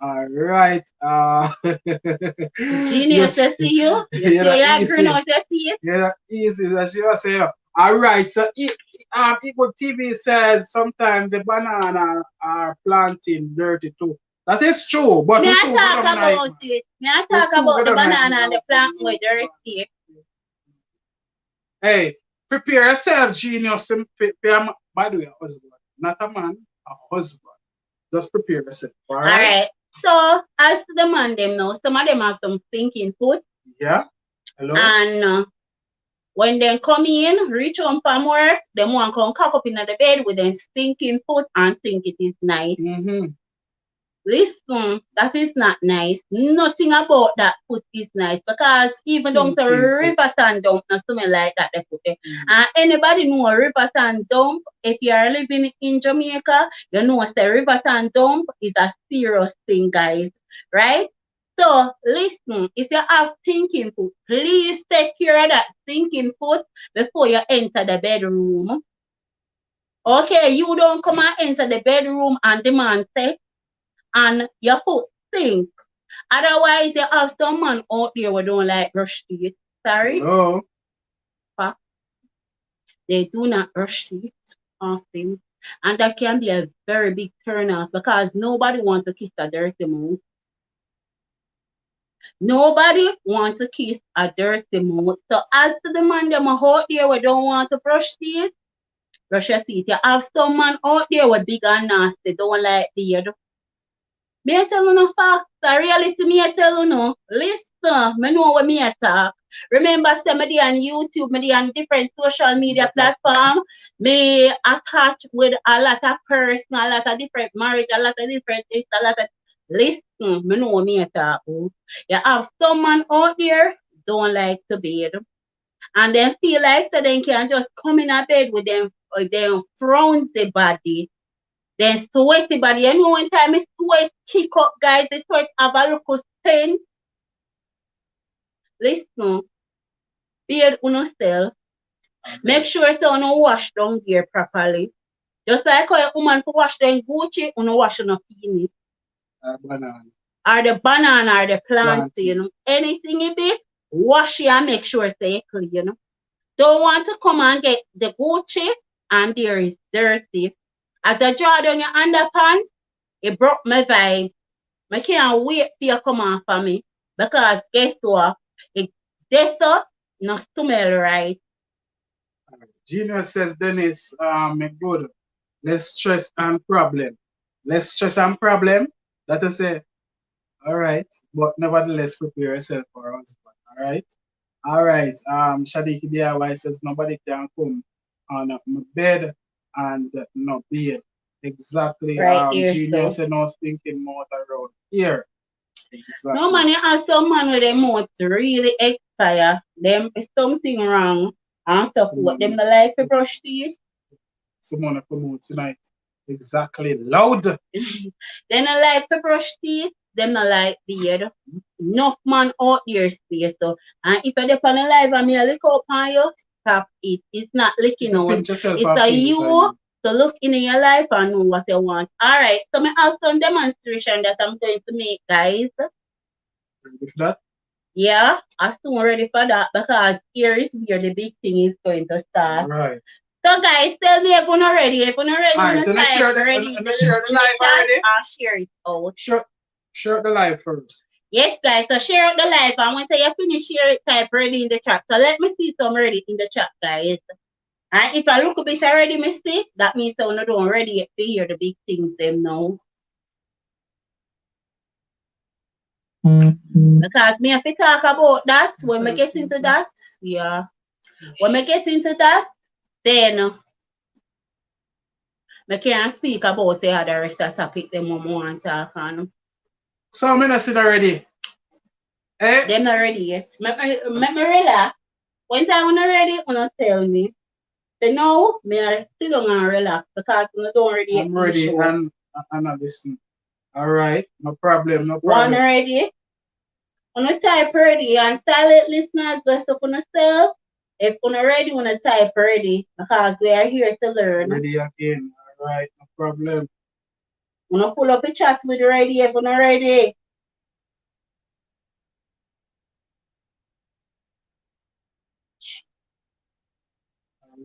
All right. Genius, I see you. You grin out your face. Yeah, easy. That's what I say. All right. So, Eagle TV says sometimes the banana are planting dirty too. That is true. But me I talk about it. Me I talk about the banana and the plant with dirty. Hey, prepare yourself, genius. By the way, a husband, not a man, a husband. Just prepare yourself. All right. So, as to the man them now, some of them have some stinking food. Yeah. Hello. And when they come in, reach home from work, them want to come cock up in the bed with them stinking food and think it is nice. Listen, that is not nice. Nothing about that food is nice because even down to Stinking food. Riverton dump, not something like that they put there. Mm. And anybody know a Riverton dump? If you are living in Jamaica, you know say Riverton dump is a serious thing, guys. Right? So listen, if you have thinking food, please take care of that thinking food before you enter the bedroom. Okay, you don't come and enter the bedroom and demand sex and your foot stink. Otherwise, you have some man out there who don't like brush teeth. Sorry, No. but they do not brush teeth often. And that can be a very big turn off because nobody wants to kiss a dirty mouth. Nobody wants to kiss a dirty mouth. So as to the man them out there who don't want to brush your teeth. You have some man out there who big and nasty, don't like beard. Me I tell you no facts. The reality me I tell you no. Listen, me know what me I talk. Remember, say me dey on YouTube, me dey on different social media platform. Me attach with a lot of person, a lot of different marriage, a lot of different this, a lot of listen, me know what me I talk. Oh. You have some man out there don't like to bed. And then feel like so they can just come in a bed with them frownsy body then sweaty body. You know one time I sweat kick up, guys, the sweat have a little stain. Listen, beard uno self. Make sure so uno wash down here properly. Just like how a woman to wash them Gucci, uno wash on penis. Banana. Or the banana or the plant, Planting. you know. Anything it be, wash it and make sure say clean, you know. Don't want to come and get the Gucci and there is dirty. As I draw down your underpants, it broke my vibe. I can't wait for you to come on for me. Because guess what? It this up not smell right. Genius says, Dennis, good. Less stress and problem. Less stress and problem. That is say, all right. But nevertheless, prepare yourself for a husband. All right. All right. Shadiki DIY says nobody can come on my bed and no bed. Exactly. Right there Genius so. and us thinking more around here. No Exactly. man, you have some man with them mouth really expire. Them is something wrong. And stuff what them the like to brush teeth. Someone come out tonight. Exactly. Loud. They not like to brush teeth. Them not like beard. Enough man out there stay so. And if you're on the live and me a lick up on you, stop it. It's not licking out. Pinch yourself It's and a feel it on you to look in your life and know what you want. Alright, so I have some demonstration that I'm going to make, guys. With that, Yeah, I'm soon ready for that because here is where the big thing is going to start. right. So guys, tell me if you're not ready. If you're not ready, Alright, I'm then gonna share type the ready share the live already. I'll share it out. Share the live first. Yes, guys, so share out the live and once you finish share it, type ready in the chat. So let me see some ready in the chat, guys. And if I look a bit already, me see, that means I'm not ready yet to hear the big things them now. Because me have to talk about that when we get into that. Yeah. When we get into that, then I can't speak about the other rest of the topic them we want to talk on. So I'm not sit already. Eh? Them not ready yet. Make me relax. When I'm not ready, you tell me. So now, me are still gonna relax because you don't ready yet. I'm ready and I listen. Alright, no problem, no One problem. ready? Wanna type ready and silent listeners best up on yourself. If you're not ready, wanna type ready because we are here to learn. Ready again. Alright, no problem. Wanna pull up a chat with ready if you're not ready.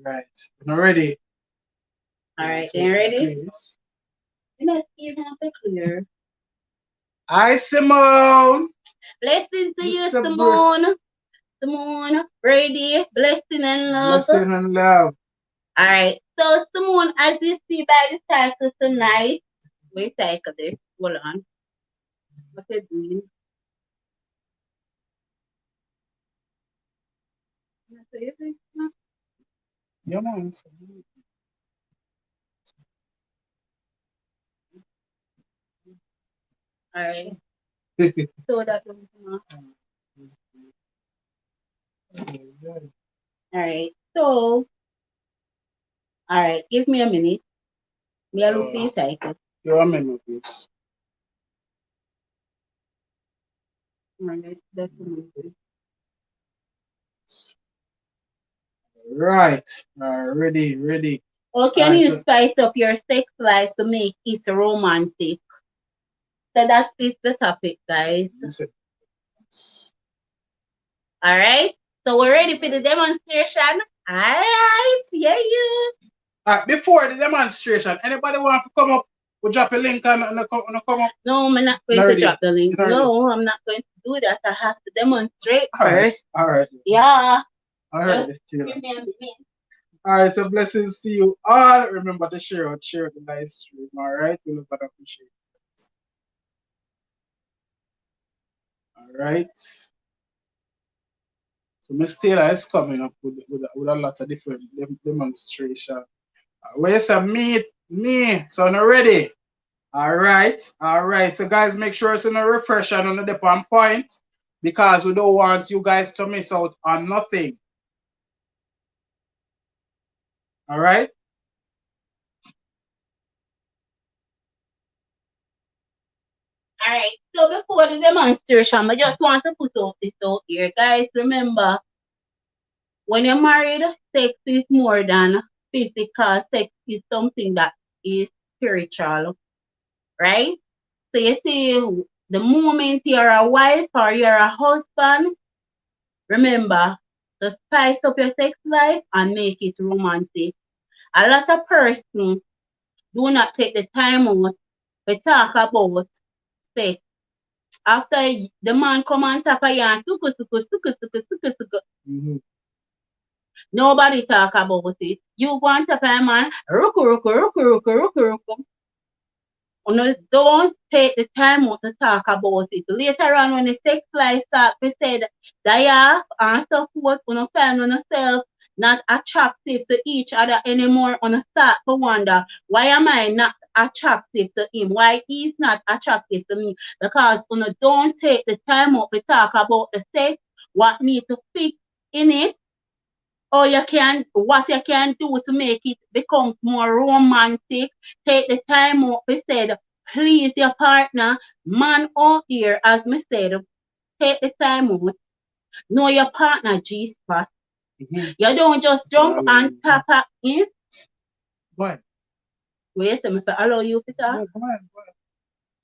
Alright, not ready. Alright, then ready? Please. Let's even have it clear. Hi Simone. Blessing to you, Mr. Simone. Simone, ready, blessing and love. Blessing and love. Alright, so Simone, as you see by the title tonight, we title this. Hold on. What you doing? Yeah, man. Alright. So that alright. So alright, give me a minute. Me a look for the title. Your memo groups. Right. Ready. Or can you spice up your sex life to make it romantic? So that is the topic, guys. Alright. So we're ready for the demonstration. Alright. Yeah. Alright, before the demonstration, anybody want to come up? We'll drop a link and come up. No, I'm not going to drop the link. No, I'm not going to do that. I have to demonstrate first. Alright. Yeah. Alright. Give me a minute. Alright, so blessings to you all. Remember to share the live stream. Alright, we look at appreciate it. Alright. So Miss Taylor is coming up with a lot of different demonstration. Where you say me, so now ready. Alright. So guys, make sure it's on a refresh and on the dip on point because we don't want you guys to miss out on nothing. Alright. Alright, so before the demonstration, I just want to put out this out here. Guys, remember, when you're married, sex is more than physical. Sex is something that is spiritual, right? So you see, the moment you're a wife or you're a husband, remember to spice up your sex life and make it romantic. A lot of persons do not take the time out to talk about sex. After the man come on top of you and suku. Nobody talk about it. You go on top of a man, ruku. Don't take the time out to talk about it. Later on when the sex life start, we said die off and so forth, you find yourself not attractive to each other anymore. You start to wonder, why am I not attractive to him? Why he's not attractive to me? Because you don't take the time out to talk about the sex, what need to fix in it, or what you can do to make it become more romantic. Take the time out, we said, please your partner, man out here, as me said, take the time out, know your partner G-spot. You don't just jump on top of him. What? Wait a minute, allow you to talk. Come on.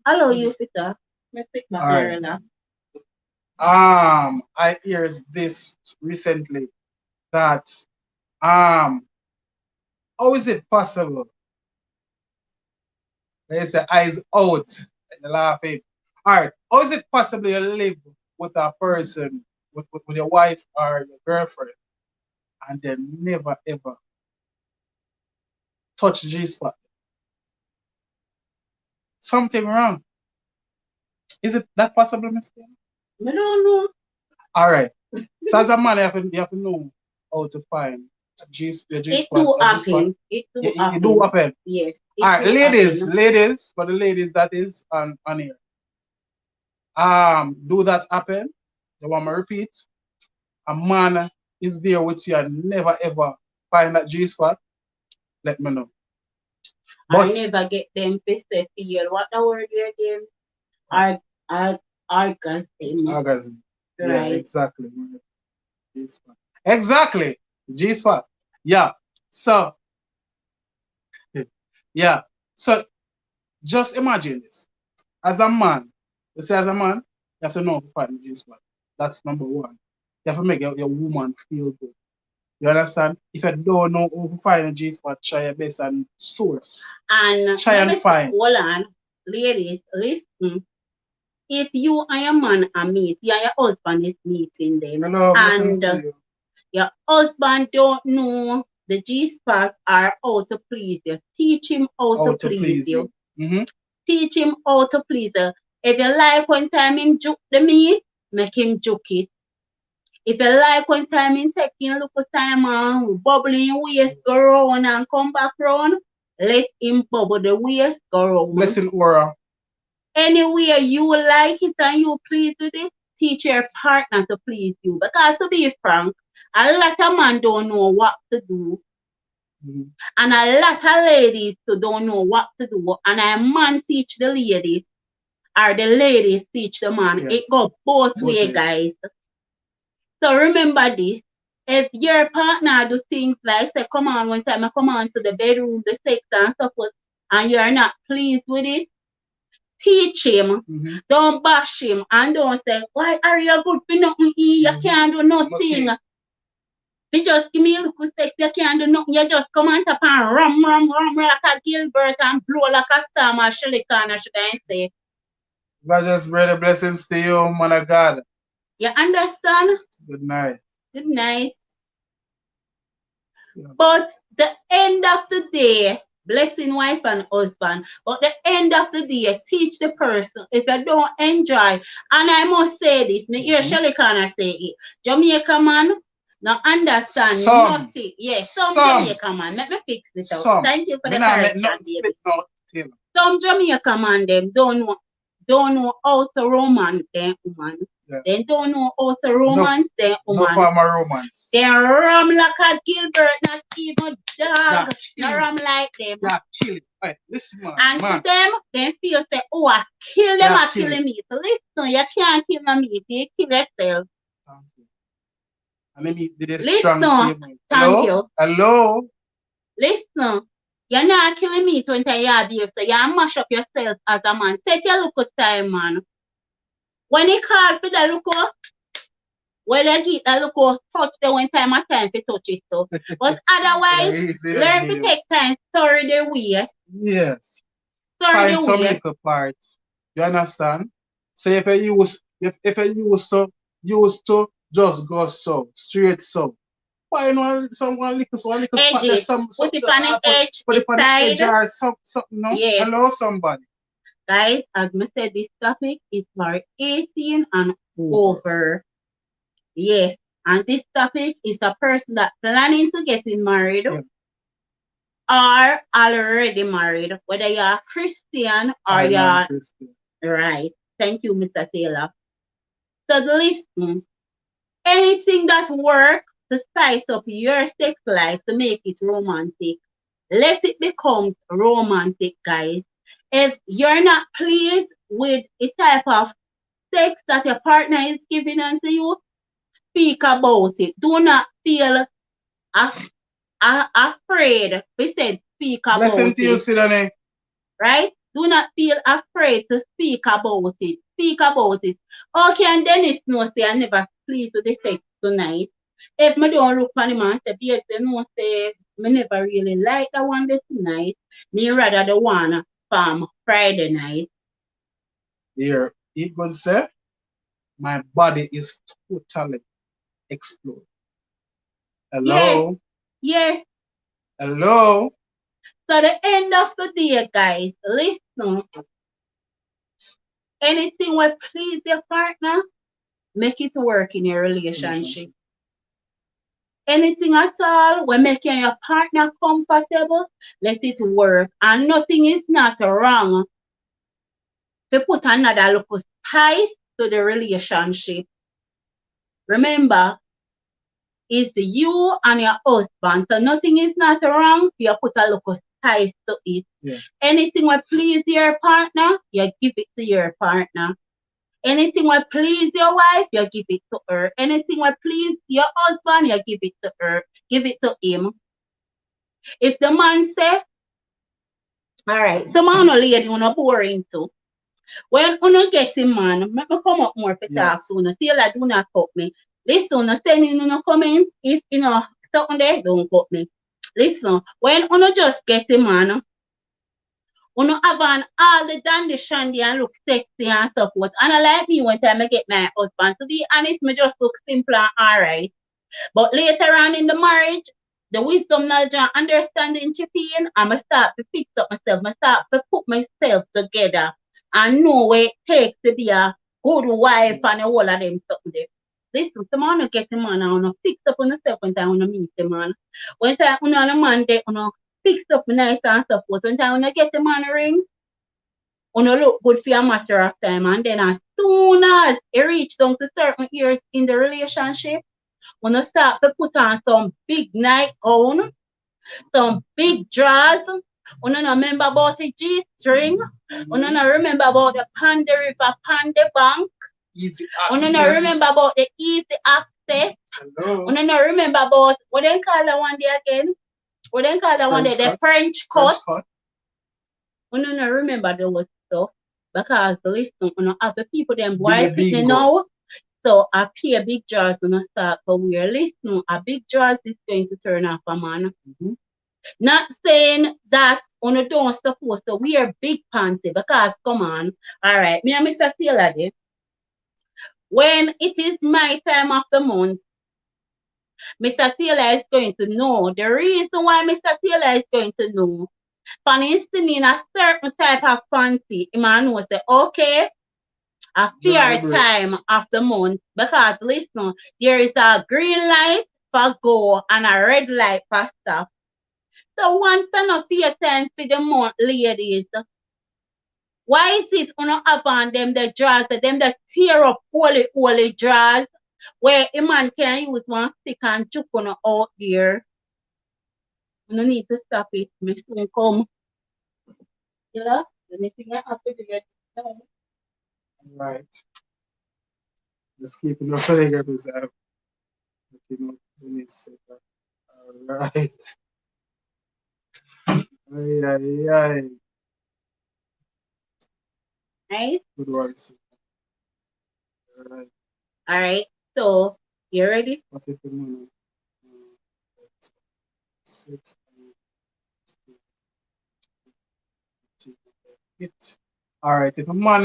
Allow you to talk. Let's take my hair now. I heard this recently that how is it possible? They say eyes out and you're laughing. Alright, how is it possible you live with a person, with your wife or your girlfriend, and then never ever touch the G-spot? Something wrong. Is it that possible, Mr.? I don't know. Alright. So as a man, you have to know how to find a G-spot. It do happen. It do happen. Yes. Alright, ladies, for the ladies that is on here. Do that happen? You want me to repeat? A man is there with you and never ever find that G-spot? Let me know. But I never get them pissed feel. What the word again? Orgasm. Orgasm. Right. Yeah, exactly. G-spot. Exactly. G-spot. Yeah. So just imagine this. As a man, you say as a man, you have to know how to find the G-spot. That's number one. You have to make your woman feel good. You understand? If you don't know how to find a G-spot, try your best and source. And try and find. Hold on, ladies, listen. If you and your man are meeting, you and your husband is meeting them, and your husband don't know the G-spot or how to please you, teach him how to please you. Teach him how to please you. If you like one time him juke the meat, make him juke it. If you like one time him taking a little time and bubbling waist go round and come back round, let him bubble the waist go round. Blessing aura. Anywhere you like it and you pleased with it, teach your partner to please you. Because to be frank, a lot of men don't know what to do. Mhm. And a lot of ladies too don't know what to do. And a man teach the lady or the ladies teach the man. It Yes. go both Both way, ways. guys. So remember this. If your partner do things like say, come on, one time I come on to the bedroom, the sex and so forth, and you're not pleased with it, teach him. Mhm. Don't bash him and don't say, why are you good for nothing? You Mhm. can't do nothing. Nothing. You just give me a little sex, you can't do nothing. You just come on top and rum like a Gilbert and blow like a storm or Shilikana, should I say. God just spread the blessings to you, man of God. You understand? Good night. Good night. Yeah. But the end of the day, blessing wife and husband, but the end of the day, teach the person if you don't enjoy. And I must say this, me hear Mhm. Shelly Connor say it. Jamaica man, no understand Some. nothing. Yes, some Some. Jamaica man, let me fix this out. Some. Thank you for Me the not make correction, nothing baby. slip now, Taylor. Some Jamaica man them don't know how to romance them woman. Yeah. They don't know how to No, romance them no woman. form of romance. They rum like a Gilbert, not even Yeah, dog. No chill. rum like them. Yeah, chill. Hey, listen, man. And Man. to them, they feel say, oh, I kill them, Yeah, I chill. kill me. So listen, you can't kill no meat, you kill yourself. Thank you. And let me do this strong Listen, statement. thank Hello? you. Hello? Listen, you're not killing meat when you behave, so you mash up yourself as a man. Take your look at time, man. When he call for the look out, well, you get the look out, touch the one time a time for touch it so. But otherwise, Yeah, easy learn as to nails. take time, sorry the way. Yes. Sorry Find the some way. little parts. You understand? So if I use to just go so straight so. Why not someone little so one little spot Edge there's it. some Put something it just on the edge, put it this on the edge side. or something no? Yeah. Hello somebody. Guys, as I said, this topic is for 18 and Over. over. Yes. And this topic is a person that planning to getting married Yeah. or already married, whether you're Christian or I you're am Christian. right. Thank you, Mr. Taylor. So listen, anything that works to spice up your sex life to make it romantic, let it become romantic, guys. If you're not pleased with the type of sex that your partner is giving unto you, speak about it. Do not feel afraid. We said speak Blessing about to you, it, Sidney. right? Do not feel afraid to speak about it. Speak about it. Okay, and Dennis know say I never pleased with the sex tonight. If me don't look for him and say, yes, they know say me never really like that one day tonight. Me rather the one from Friday night. Here, he could say, my body is totally exploded. Yes, Hello? yes. Hello? So the end of the day, guys, listen. Anything will please your partner, make it work in your relationship. Anything at all will make your partner comfortable, let it work. And nothing is not wrong to put another little spice to the relationship. Remember, it's you and your husband. So nothing is not wrong. You put a little spice to it. Yeah. Anything will please your partner, you give it to your partner. Anything will please your wife, you give it to her. Anything will please your husband, you give it to her. Give it to him. If the man say, all right, some man or lady wanna boring too. When you get him man, make me come up more to talk Yes. to you. Say like do not cut me. Listen, send in no comment. If you know something there, don't cut me. Listen, when you just get him man, you have on all the dandy shandy and look sexy and so forth. And I like me when time I get my husband. To be honest, me just look simple and alright. But later on in the marriage, the wisdom, knowledge, and understanding chip in, I start to fix up myself. I start to put myself together and know what it takes to be a good wife and all of them something there. Listen, some man get the man and fix up on yourself when time when meet the man. When time on a man there, fix up nice and so forth. When time when you get the man ring, Uno look good for a matter of time, and then as soon as it reach down to certain years in the relationship, uno start to put on some big night gown, some big drawers. Uno no remember about the G-string. Uno no remember about the Panda River, Panda Bank. Easy Uno no access. remember about the easy access. Hello. Uno no remember about, what they call that one day again? What they call that one day? The French cut. Uno no remember those stuff. Because listen, uno have the people them boy picking now. So I pay a big jaws on a start for wear. Listen, a big jaws is going to turn off a man. Not saying that uno don't supposed to wear big panty because come on. Alright, me and Mr. Taylor there. When it is my time of the month, Mr. Taylor is going to know. The reason why Mr. Taylor is going to know, for instance, in a certain type of panty, a man will say, okay, a fair time of the month, because listen, there is a green light for go and a red light for stop. So once enough fair time for the month, ladies, why is it you have on them the drawers, them that tear up holy drawers, where a man can use one stick and chuck on out there? You need to stop it. Me soon come. You know? Anything I have to do, you know? Right. Just keeping the figure reserve. You know, when it's all right. Ay. Right? Good one. All right. So, you ready? What if the money? 6, 8. All right. If a man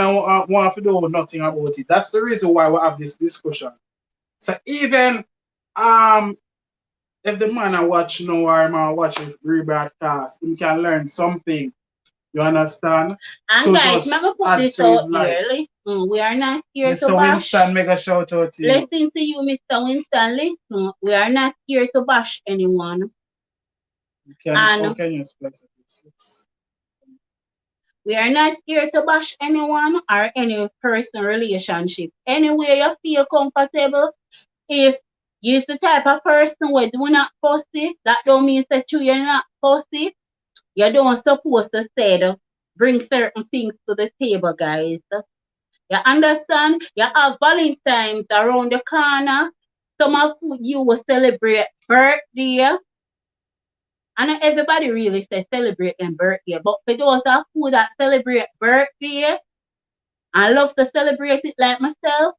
want to do nothing about it, that's the reason why we have this discussion. So even if the man are watching or man watching rebroadcast, he can learn something. You understand? And so guys, I'm going to put this out here. Listen, we are not here to bash. Mr. Winston, make a shout out to you. Listen to you, Mr. Winston. Listen, we are not here to bash anyone. How can you explain this? We are not here to bash anyone or any personal relationship. Anywhere you feel comfortable, if you're the type of person who do not fussy, that don't mean that you're not fussy. You don't supposed to say bring certain things to the table, guys. You understand? You have Valentine's around the corner. Some of you will celebrate birthday. And not everybody really say celebrate their birthday. But for those who that celebrate birthday and love to celebrate it like myself,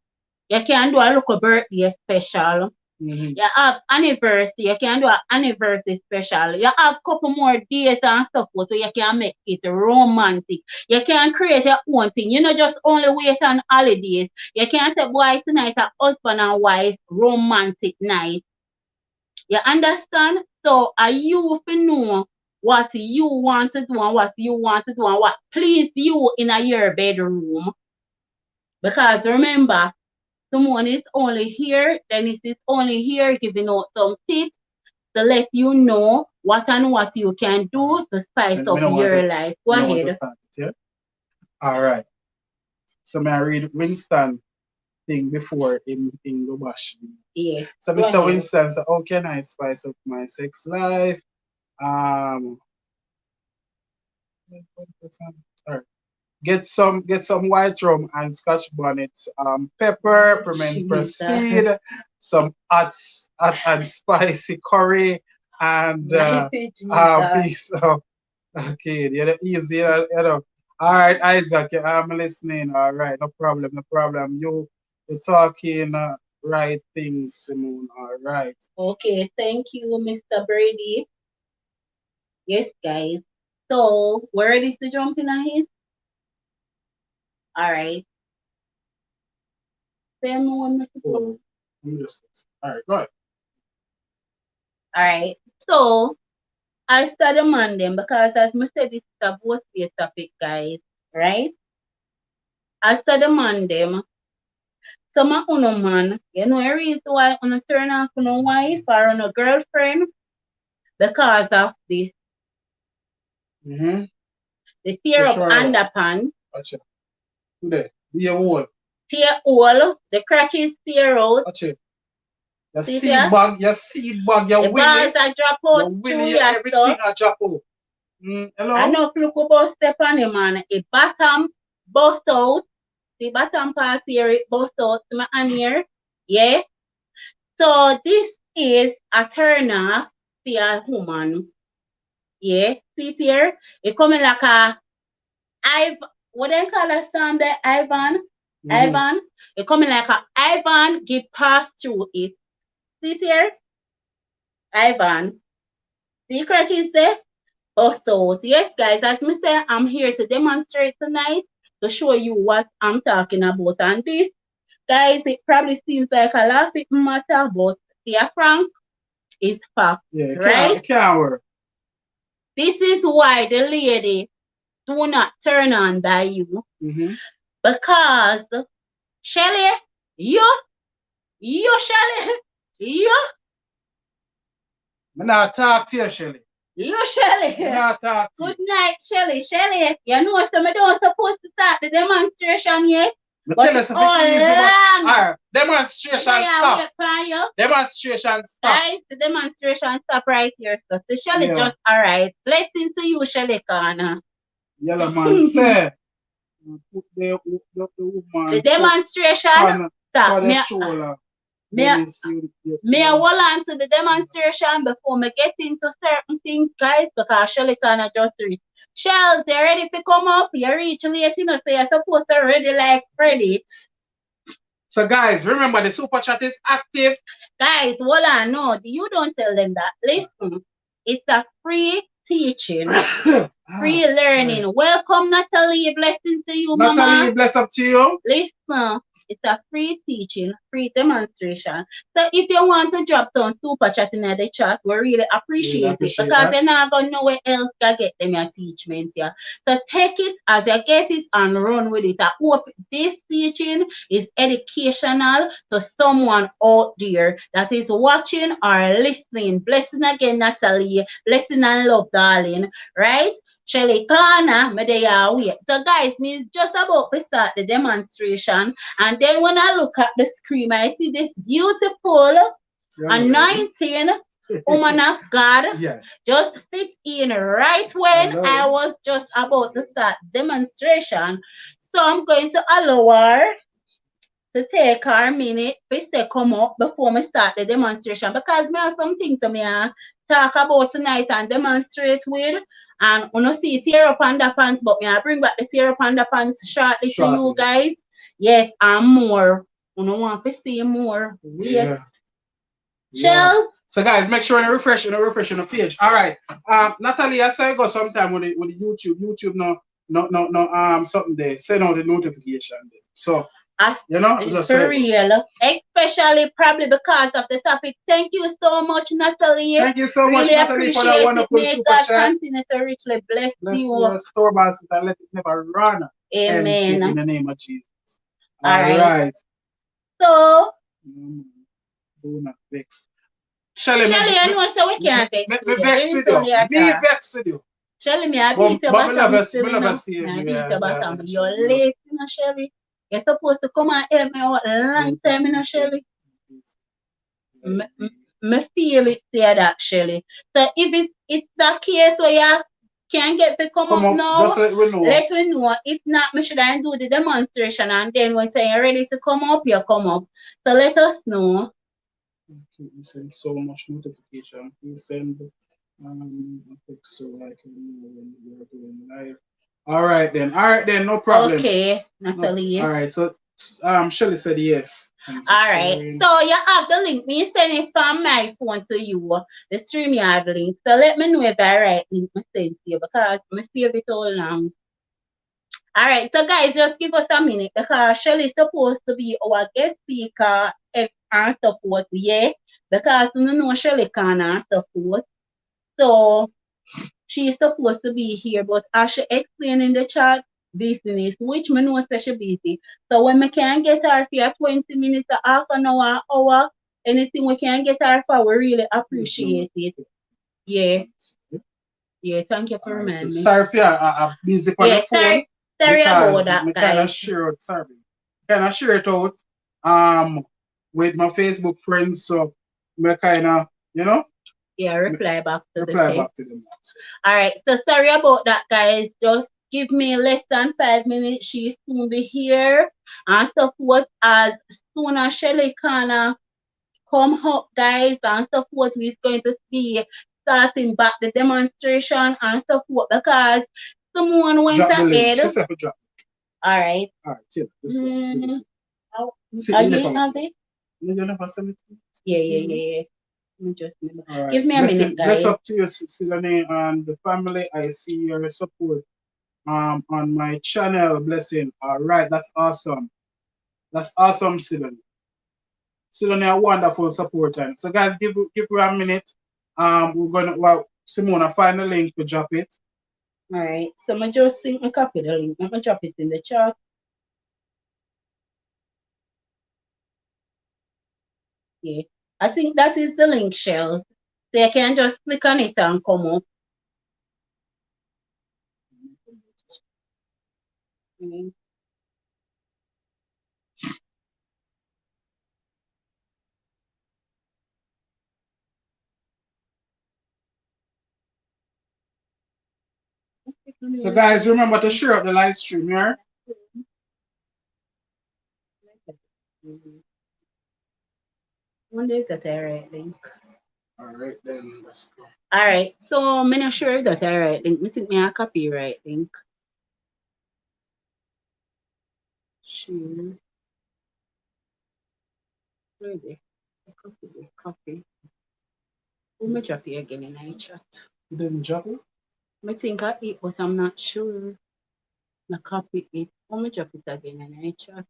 you can do a little birthday special. You have anniversary, you can do an anniversary special. You have couple more days and stuff so you can make it romantic. You can create your own thing. You know, just only wait on holidays. You can say, boy, tonight a husband and wife romantic night. You understand? So are you to know what you want to do and what you want to do and what please you in your bedroom. Because remember, someone is only here, Dennis is only here giving out some tips to let you know what and what you can do to spice up your life. Go ahead. All right. So may I read Winston thing before in the bash? Yes. So Mr. Winston, so how can I spice up my sex life? All right. Get some white rum and scotch bonnets, pepper, pimento seed, some hot and spicy curry, and piece of okay, yeah, easy, you know. All right, Isaac, I'm listening. All right, no problem. You're talking right things, Simone. All right. Okay, thank you, Mr. Brady. Yes, guys. So, we're ready to jump in ahead? All right. All right, go ahead. All right. So, I started Monday because, as I said, it's a both topic, guys. Right? I started Monday. Some of uno man, you know the reason why uno turn off uno wife or uno girlfriend? Because of this. The tear up underpants. Watch it. Today. Be a wall. Tear all, the crutches tear out. Watch it. Your See seed there? bag, your The balls are drop your out through willy, your everything stuff. a drop out. Hello? I know look about step on him, man. A bottom bust out. The bottom part here, it bust out to my hand here. Yeah. So this is a turn off for a woman. Yeah. See it here? It coming like a what they call a song there? Ivan. Ivan. It coming like a Ivan get passed through it. See it here? Ivan. See crutches there? Bust out. Yes, guys, as me say, I'm here to demonstrate tonight to show you what I'm talking about. And this, guys, it probably seems like a lot of matter, but yeah, Frank, is fact, Yeah, right? it can't work. This is why the lady do not turn on by you. Because, Shelly, you, Shelly, you. I'm not talk to you, Shelly. You, Shelly. I'm not talk to Good night, Shelly. Shelly, you know so I don't supposed to start the demonstration yet. But But tell us it's if all it's easy, long. Alright, demonstration stop. Wait for you. Demonstration stop. Guys, the demonstration stop right here. So Shelly Yeah. just alright. Blessing to you, Shelly Kana. Yellow man say. Put the woman. The demonstration stop. Me hold on to the demonstration before me get into certain things, guys, because Shelly Kana just reach. Shells, you ready to come up? You reach late, you know, so you're supposed to ready like Reddit. So guys, remember the super chat is active. Guys, hold on, no, you don't tell them that. Listen, it's a free teaching, free learning. Sorry. Welcome, Natalie. Blessing to you, Natalie, Mama. Natalie, bless up to you. Listen, it's a free teaching, free demonstration. So if you want to drop some super chat in the chat, we really appreciate it because they're not going to know where else to get them your teachment. Yeah. So take it as you get it and run with it. I hope this teaching is educational to someone out there that is watching or listening. Blessing again, Natalie. Blessing and love, darling. Right? Shelly Kana, me they are wait. So guys, me just about to start the demonstration, and then when I look at the screen, I see this beautiful anointing woman of God just fit in right when I was just about to start demonstration. So I'm going to allow her to take her a minute to come up before me start the demonstration because me have something to me talk about tonight and demonstrate with. And you know, see tear up underpants, but me I bring back the tear up underpants shortly to you guys. Yes, and more. You know, want to see more. Yes. Shell. So guys, make sure you refresh the page. All right. Natalie, I say go sometime with the YouTube. YouTube no something there. Send out the notification there. So you know, it's for real. Especially probably because of the topic. Thank you so much, Natalie. Thank you so much, Natalie, for that wonderful super God chat. Continue to richly bless you. Your store basket and let it never run. Amen. In the name of Jesus. All right. So do not vex. Shelly, I know so we can't vex. Me vex with you. Me vex with you. Shelly, me I beat your bottom still, you know. I beat your bottom. You're late, you know, Shelly. You're supposed to come and help me out a long time, you know, Shelly. Me feel it there that, Shelly. So if it's the case where you can't get to come up now, just let me know. Let me know. If not, me should I do the demonstration and then when you're ready to come up, you come up. So let us know. You send so much notification. Please send a text so I can know when you're doing live. All right then, no problem. Okay, Natalie. All right, so Shelly said yes. All right, so you have the link. Me send it from my phone to you, the StreamYard link. So let me know if I right link me send to you because I save it all long. All right, so guys, just give us a minute because Shelly's supposed to be our guest speaker and support, yeah, because you know Shelly can't support. So she's supposed to be here, but as she explained in the chat, business, which me know that she busy. So when we can get her for 20 minutes, half an hour, anything we can get her for, we really appreciate it. Yeah. Yeah, thank you for reminding me. Sorry for I'm busy on the phone. Sorry about because that, me kind of guys. share it, sorry, kind of share it out with my Facebook friends, so me kind of, you know, Yeah, reply back to the reply text. back to them. All right. So sorry about that, guys. Just give me less than 5 minutes. She soon be here. And support as soon as Shelly Kana come up, guys, and support is going to be starting back the demonstration and support because someone went Drop the link. ahead. She said to drop. All right. All right, chill. Just Mm, see, are you you never, have it? you never send it to me? Yeah. Let me just All right. give me a minute, Bless guys. up to you, Silani, and the family. I see your support on my channel. Blessing. All right, that's awesome. That's awesome, Silani. Silani, a wonderful supporter. So guys, give her a minute. Simona, find the link to drop it. All right. So I just think I copy the link. I'm gonna drop it in the chat. Yeah. I think that is the link, Shell. So you can just click on it and come up. Mm. So guys, remember to share up the live stream here. Wonder if that's the right link. All right, then let's go. All right. So I'm not sure if that's the right link. I think me a copyright link. Sure. Where they? Copy. Who me drop it again in the chat? You didn't drop it? I think I it, but I'm not sure. I copy it. Who me drop it again in the chat?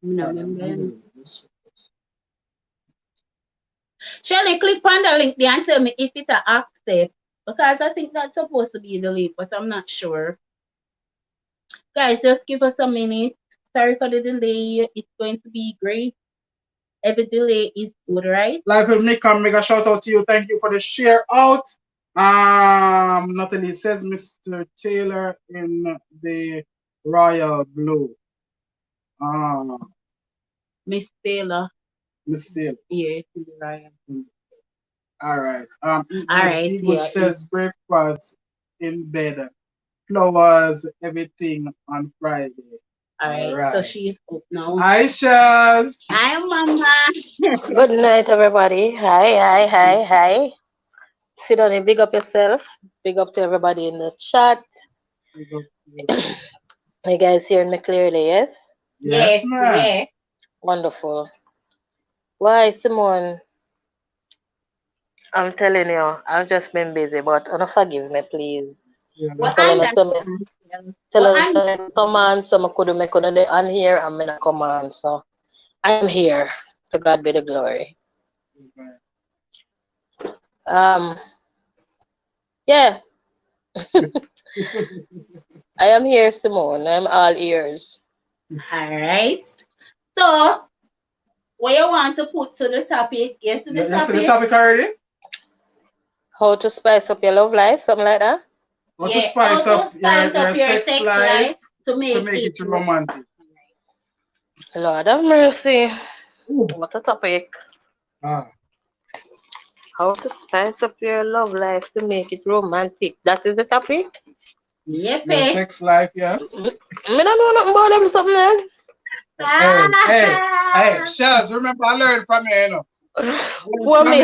No, remember. Shelly, click on the link there and tell me if it's a accept. Because I think that's supposed to be the link, but I'm not sure. Guys, just give us a minute. Sorry for the delay. It's going to be great. Every delay is good, right? Live will make a shout out to you. Thank you for the share out. Natalie says Mr. Taylor in the royal blue. Miss Taylor. Miss Taylor. Yeah, in the royal. All right. All right. Eagle says breakfast in bed, flowers, everything on Friday. All right. So she's up now. Hi, Shaz. Hi, Mama. Good night, everybody. Hi. Sit down and big up yourself. Big up to everybody in the chat. You guys hearing me clearly, yes? Yes, ma'am. Yeah. Wonderful. Why, Simone? I'm telling you, I've just been busy, but forgive me, please. Tell us come on, so I couldn't make on here, I'm gonna come on. So I am here. To God be the glory. Yeah. I am here, Simone. I'm all ears. All right. So, what you want to put to the topic? Yes, to the topic. The topic already? How to spice up your love life, something like that? How to spice up your sex life to make it romantic. Lord have mercy. What a topic. How to spice up your love life to make it romantic. That is the topic? Yes, your sex life, yes. I don't know nothing about them something else. Hey, Shaz, remember I learned from you, you know. What me?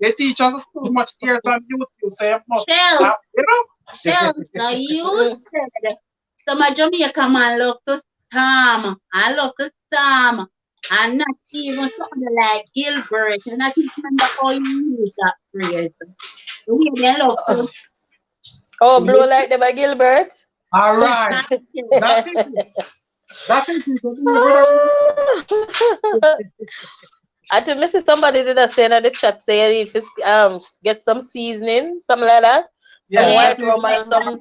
They teach us so much here on YouTube, so you must, Shell, you know? Shell, now you said some of Jamaica man love to storm. I love to storm. And not even something like Gilbert. And I think remember how you use that phrase. The way they love to. Oh, blow like them by Gilbert? All right. That's it. That's it. I think Mrs. Somebody did a say in the chat say if get some seasoning, something like that. Some white rum and some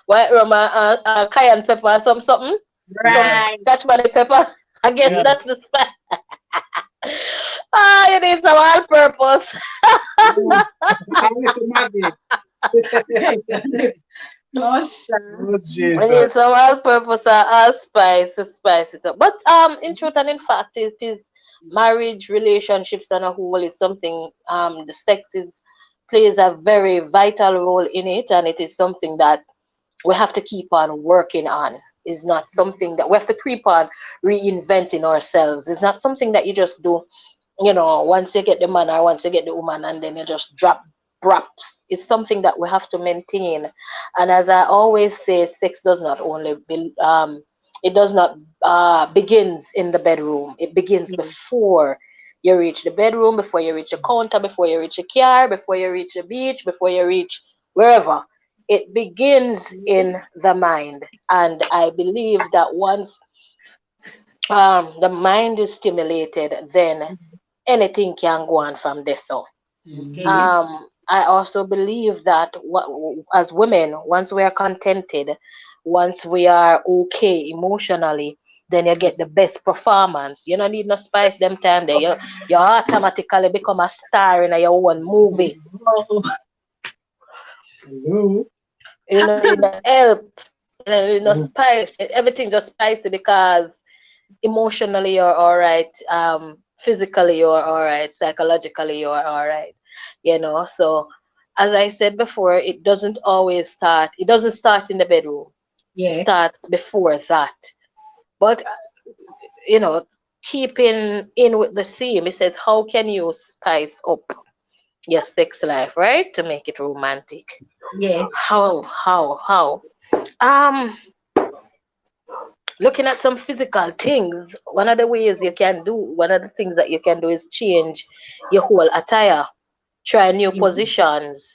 white rum and cayenne pepper or something. Right. Some Scotch bonnet pepper. I guess that's the spice. You need some all purpose. I'm little Maggie. No, sir. Oh, We Jesus. need some all-purpose or allspice to spice it up. But in truth and in fact, it is marriage, relationships, and a whole is something. The sex is plays a very vital role in it, and it is something that we have to keep on working on. It's not something that we have to keep on reinventing ourselves. It's not something that you just do, once you get the man or once you get the woman and then you just drop props. It's something that we have to maintain. And as I always say, sex does not only it does not begins in the bedroom. It begins before you reach the bedroom, before you reach the counter, before you reach a car, before you reach the beach, before you reach wherever. It begins in the mind. And I believe that once the mind is stimulated, then anything can go on from there. So, Okay. I also believe that as women, once we are contented, once we are okay emotionally, then you get the best performance. You don't need no spice them time there. You automatically become a star in your own movie. Oh, Hello. You know, you know help, you know spice. Everything just spicy because emotionally you're all right, physically you're all right, psychologically you're all right, so as I said before, it doesn't start in the bedroom. It yeah. starts before that. But you know keeping in with the theme, it says how can you spice up your sex life, right, to make it romantic? Yeah. How um looking at some physical things, one of the things that you can do is change your whole attire, try new positions,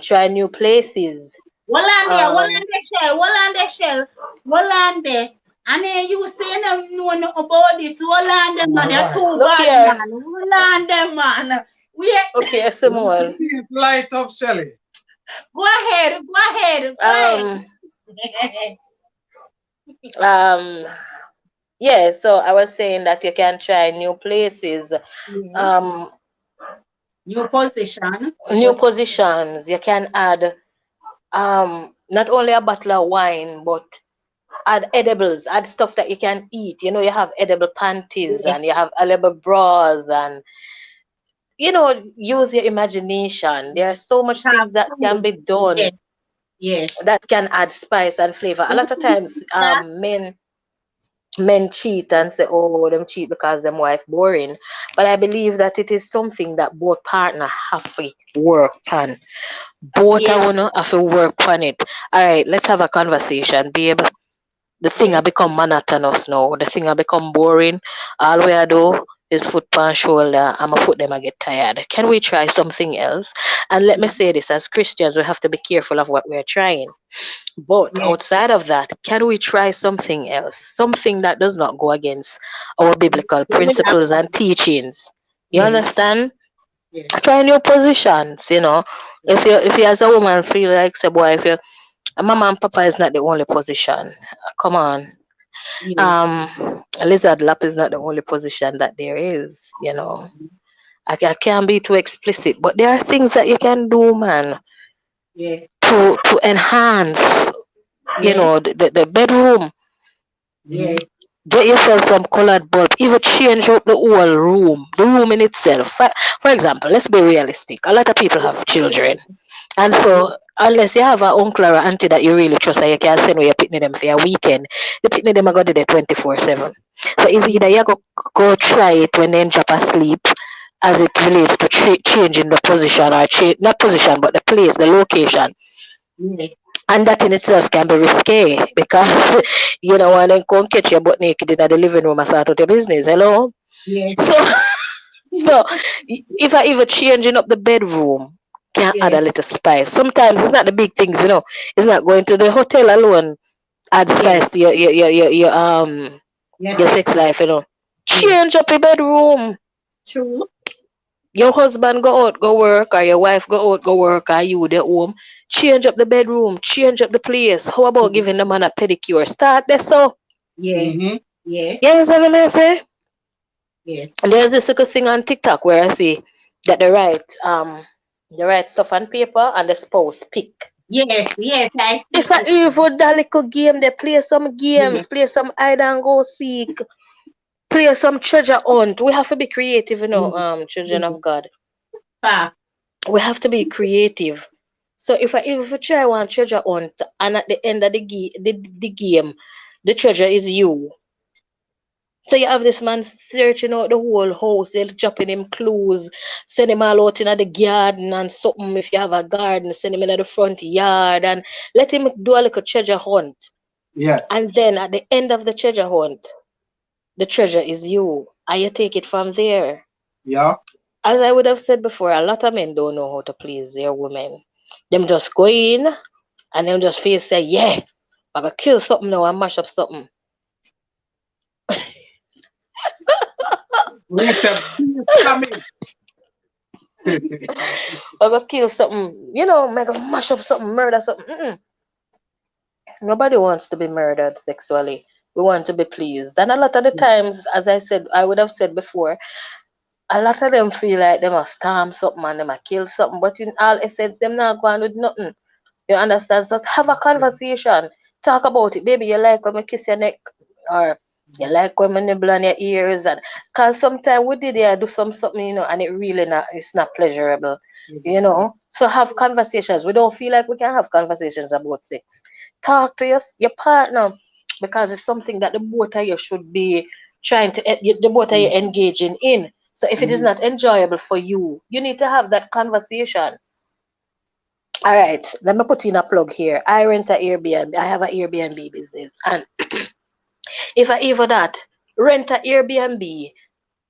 try new places. Walande, Um, Walande shell, Walande shell, Walande. And then you say no know about this. Walande man, they're Right. too look bad here, man. Walande man. We okay, Simone. Please light up, Shelly. go ahead, go ahead, go ahead. Um, um, yeah. So I was saying that you can try new places, Yes. um, New position. new positions. You can add not only a bottle of wine, but add edibles, add stuff that you can eat. You have edible panties Yes. and you have edible bras, and use your imagination. There are so much Have things that can food. be done Yes, yes. that can add spice and flavor. A lot of times, That, men cheat and say, oh, them cheat because them wife boring. But I believe that it is something that both partner have to work on. Both yes, are gonna have to work on it. All right, let's have a conversation, babe. The thing yes. I become monotonous now. The thing I become boring. All we I do is foot pan shoulder. I'm a foot them I get tired. Can we try something else? And let me say this: as Christians, we have to be careful of what we're trying. But Yes. outside of that, can we try something else? Something that does not go against our biblical We will have principles and teachings. You yes, understand? yes, Try new positions. yes, If you as a woman feel like say boy, if you mama and papa is not the only position. Come on. yes, Lizard lap is not the only position that there is. I can't be too explicit, but there are things that you can do, man, yes, to enhance, yes, the bedroom. Mm-hmm. yes, Get yourself some colored bulb. Even change out the whole room, the room in itself. For example, let's be realistic. A lot of people have children, and yes, so unless you have an uncle or an auntie that you really trust and you can send where you picnic them for a weekend, the picnic them are going to do there 24/7. So it's either you go try it when they drop asleep, as it relates to changing the position or not position but the place, the location. yes, And that in itself can be risky because you don't want to go and catch your butt naked in the living room and start out your business. Hello? yes, So, so if I even changing up the bedroom can add yes, a little spice. Sometimes it's not the big things. It's not going to the hotel alone add yes, spice to yes, your sex sex life. life. Yes, Change up your bedroom. true. Your husband go out, go work, or your wife go out, go work, or you there home. Change up the bedroom, change up the place. How about Yes, giving the man a pedicure? Start there, so. yes, Mm-hmm. yes, You understand what I say? yes, And there's this little thing on TikTok where I see get the right stuff on paper and the spouse pick. Yes, yes, I see If I it. even that little game, they play some Yeah. games, play some hide and go seek, play some treasure hunt. We have to be creative, Mm, children mm, of God. Fact. We have to be creative. So if I try one treasure hunt and at the end of the game, the treasure is you. So you have this man searching out the whole house, they're dropping him clues, send him all out in the garden and something. If you have a garden, send him in the front yard and let him do a little treasure hunt. yes. And then at the end of the treasure hunt, the treasure is you. And you take it from there. Yeah. As I would have said before, a lot of men don't know how to please their women. Them just go in and them just feel say, yeah, I gotta kill something now and mash up something. Wait a minute, coming. I gotta kill something, make a mash up something, murder something. Mm-mm. Nobody wants to be murdered sexually. We want to be pleased. And a lot of the times, as I said, I would have said before, a lot of them feel like they must storm something and they must kill something, but in all essence, them not going with nothing. You understand? So have a conversation. Talk about it. Baby, you like when I kiss your neck? Or you like when I nibble on your ears? And because sometimes we did do something, and it really it's not pleasurable. So have conversations. We don't feel like we can have conversations about sex. Talk to your partner because it's something that the both of you should be trying to the both of you engaging in. So if it is Mhm. not enjoyable for you, you need to have that conversation. All right, let me put in a plug here. I rent a Airbnb. I have an Airbnb business, and if I even that rent a Airbnb,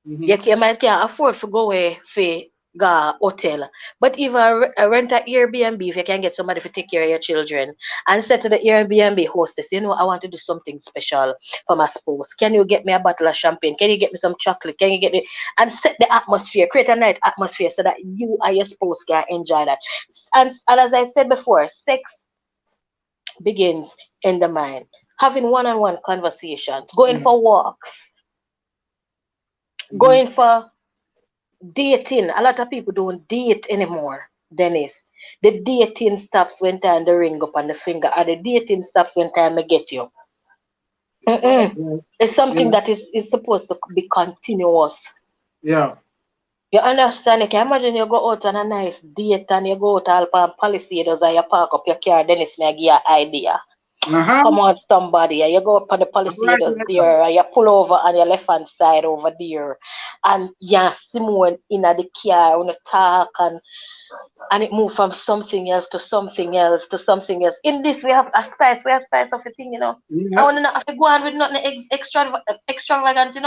Mhm. you might can't afford to go away for go hotel. But if I rent a Airbnb, if you can get somebody to take care of your children and say to the Airbnb hostess, I want to do something special for my spouse. Can you get me a bottle of champagne? Can you get me some chocolate? Can you get me and set the atmosphere, create a night atmosphere so that you and your spouse can enjoy that. And as I said before, sex begins in the mind. Having one-on-one conversations, going Mhm. for walks, Mhm. going for dating. A lot of people don't date anymore, Dennis. The dating stops when time the ring up on the finger, or the dating stops when time I get you. Mm-mm. Yeah. It's something Yeah. that is supposed to be continuous. Yeah. You understand? You can imagine you go out on a nice date and you go out all on Palisades and you park up your car, Dennis may give you an idea. Uh-huh. Come on, somebody, and you go up on the I'm right Palisades there. there, and you pull over on your left hand side over there, and you see Simone in the car on the talk, and it moved from something else to something else to something else. In this, we have spice of a thing. I want to Yes. not have to go on with nothing extravagant.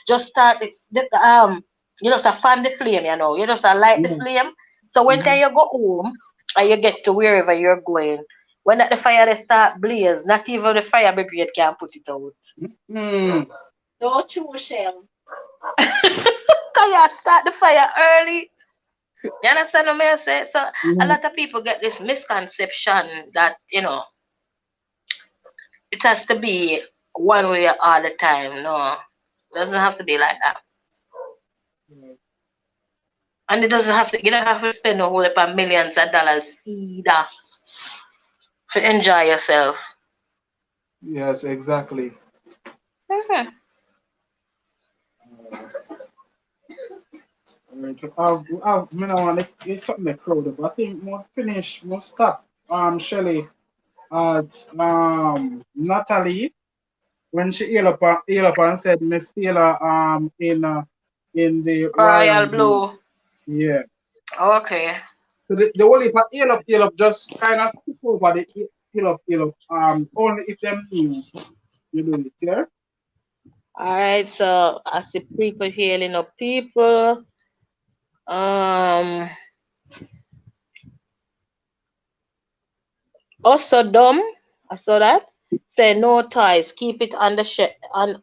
Just start so fan the flame. You just light the Yeah. flame. So when Mhm. time you go home and you get to wherever you're going, when the fire they start blaze, not even the fire brigade can put it out. Mm. Don't chew shell. Can you start the fire early? You understand what I say? So a Yeah. lot of people get this misconception that it has to be one way all the time. No, it doesn't have to be like that. And it doesn't have to. You don't have to spend a whole heap of millions of dollars either to enjoy yourself. Yes, exactly. Hmm. Alright, I don't want to, it's something that crowded, but I think we'll finish, we'll stop. Shelly, Natalie, when she heal up and said Miss Taylor, in the Royal Royal Blue. blue. Yeah. Okay. So the only part heal up, just kind of skip over the heal up, only if them knew you do it, yeah? All right. So I see people healing up people. Um. Also, dumb. I saw that. Say no ties. Keep it on the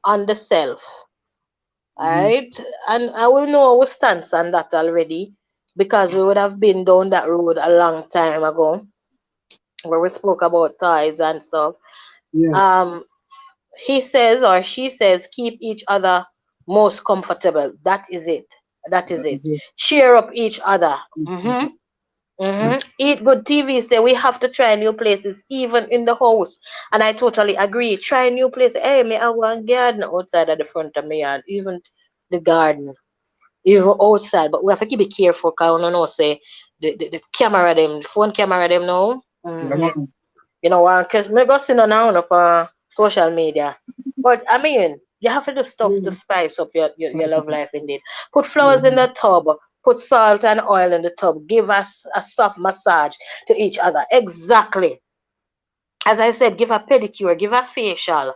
on the self. Mm-hmm. Alright, and I will know our stance on that already because we would have been down that road a long time ago where we spoke about ties and stuff. Yes. Um, he says or she says, keep each other most comfortable. That is it. That is it. Mhm. Cheer up each other. Eat good TV. Say we have to try new places, even in the house. And I totally agree. Try new places. Hey, me, I want garden outside at the front of my yard, even the garden, even outside. But we have to keep it careful, cause you know, say the camera them, phone camera them now. Yeah, man. You know, cause me go see no now on social media. But I mean, you have to do stuff to spice up your love life indeed. Put flowers in the tub, put salt and oil in the tub, give us a soft massage to each other. Exactly. As I said, give a pedicure, give a facial.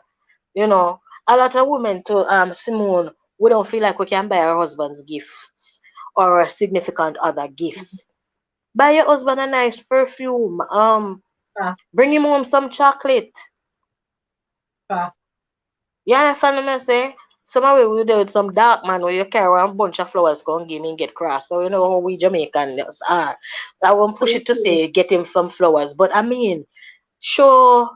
You know, a lot of women to Simone, we don't feel like we can buy our husband's gifts or a significant other gifts. Buy your husband a nice perfume. Bring him home some chocolate. You understand what I say? Some of we do with some dark man where you carry around a bunch of flowers go and give me and get cross. So you know how we Jamaicans are. I won't push it to say get him some flowers. But I mean, show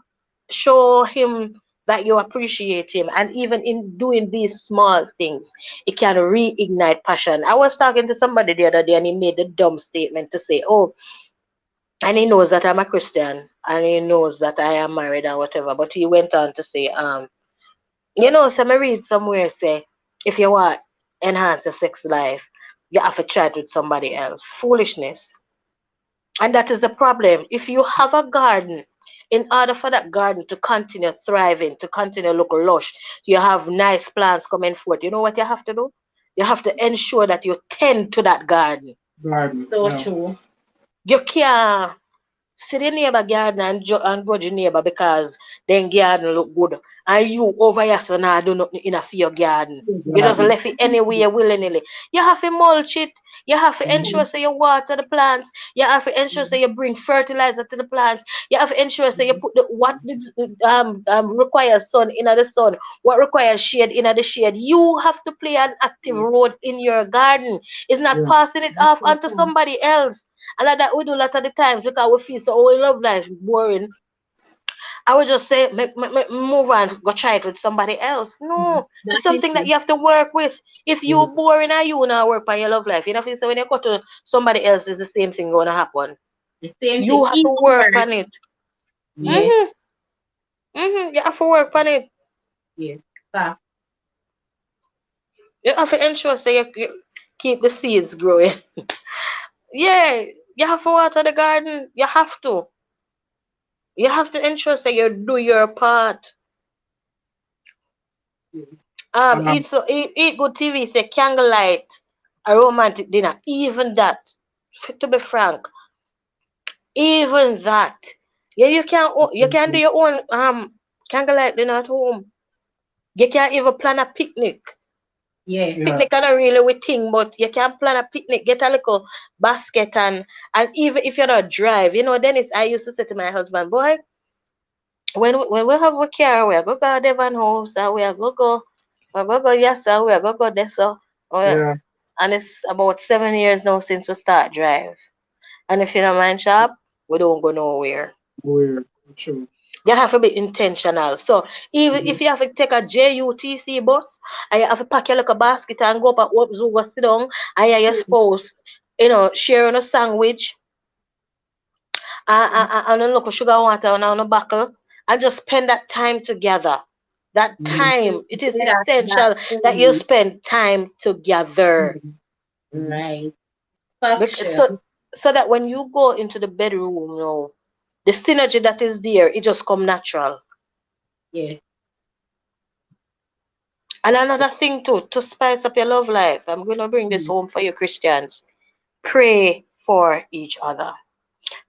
him that you appreciate him, and even in doing these small things it can reignite passion. I was talking to somebody the other day and he made the dumb statement to say, oh, and he knows that I'm a Christian and he knows that I am married and whatever, but he went on to say, you know, some I read somewhere say if you want enhance your sex life you have to try it with somebody else. Foolishness. And that is the problem. If you have a garden, in order for that garden to continue thriving, to continue look lush, you have nice plants coming forth. You know what you have to do? You have to ensure that you tend to that garden. Garden. So Yeah. true. You can't see the neighbor garden and grudge your neighbor because then garden look good. And you over here so now do nothing in a for your garden. You just Garden. left it anywhere willy-nilly. You have to mulch it. You have to ensure Mhm. so you water the plants. You have to ensure so you bring fertilizer to the plants. You have to ensure so you put requires sun in the sun. What requires shade in the shade. You have to play an active role in your garden. It's not Yeah. passing it off onto somebody else. And like that we do a lot of the times because we feel so oh, we love life boring. I would just say move on, go try it with somebody else. No, That it's is something that it. you have to work with. If Yeah. you boring and you now work on your love life, you know, so when you go to somebody else, is the same thing gonna happen. The same You thing. have to Even work work. on it. Yes, Mhm. Mhm, you have to work on it. yes. Fact. You have to ensure so you keep the seeds growing. Yeah, you have to water the garden. You have to. You have to ensure so you do your part. Um, Eat good TV, say candlelight, a romantic dinner. Even that, to be frank, even that. Yeah, you can do your own candlelight dinner at home. You can even plan a picnic. Yes. yeah. Picnic are not really we thing, but you can plan a picnic, get a little basket and even if you're not drive, you know, Dennis, I used to say to my husband, boy, when we have a car, we are go to Devon house, and we are go yes, sir, we are go there, so. Yeah. And it's about 7 years now since we start drive. And if you don't mind shop, we don't go nowhere. Weird. True. You have to be intentional. So even Mhm. if you have to take a JUTC bus and you have to pack your little basket and go up at what zoo, go sit down and you're supposed, you know, sharing a sandwich and a little sugar water on a buckle and just spend that time together. That Mhm. time, it is That essential that you early. spend time together. Mhm. Mhm. Right. Because Faction. so that when you go into the bedroom, you know, the synergy that is there, it just come natural. Yes. And another thing too, to spice up your love life, I'm gonna bring this Mhm. home for you Christians. Pray for each other.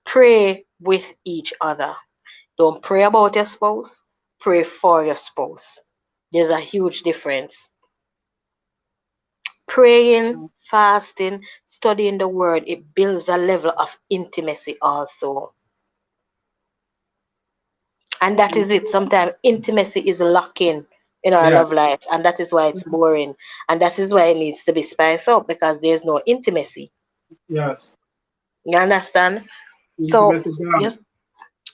Pray with each other. Don't pray about your spouse, pray for your spouse. There's a huge difference. Praying, fasting, studying the word, it builds a level of intimacy also. And that is it. Sometimes intimacy is lacking in our Yeah. love life, and that is why it's boring. And that is why it needs to be spiced up because there's no intimacy. Yes. You understand? So, Intimacy gone. yes,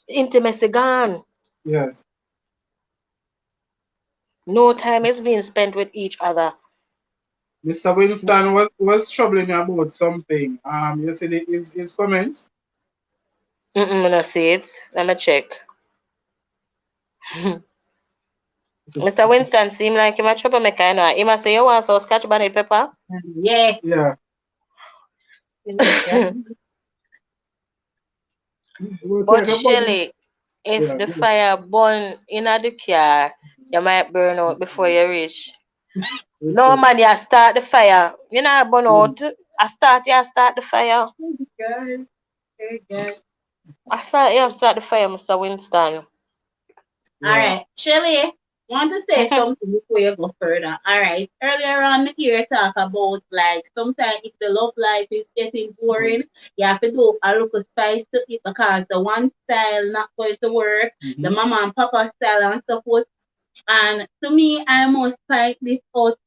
intimacy gone. Yes. No time is being spent with each other. Mr. Winston was troubling me about something. You see his comments? I don't see it. Let me check. Mr. Winston seem like him a troublemaker, you know. He must say, you want some scotch bonnet pepper? Yes. Yeah. We'll But take a bubble. Shelly, if Yeah, the good. fire burn in the car, you might burn out before you reach. No Okay. man, you start the fire. You know burn out. You start the fire. Good. Very good. You start the fire, Mr. Winston. All Yeah. right, Shelly, want to say Mhm. something before you go further. All right, earlier on, me hear you talk about like sometimes if the love life is getting boring, you have to do a little spice to it because the one style not going to work, the Mm-hmm. mama and papa style and so forth. And to me, I must find this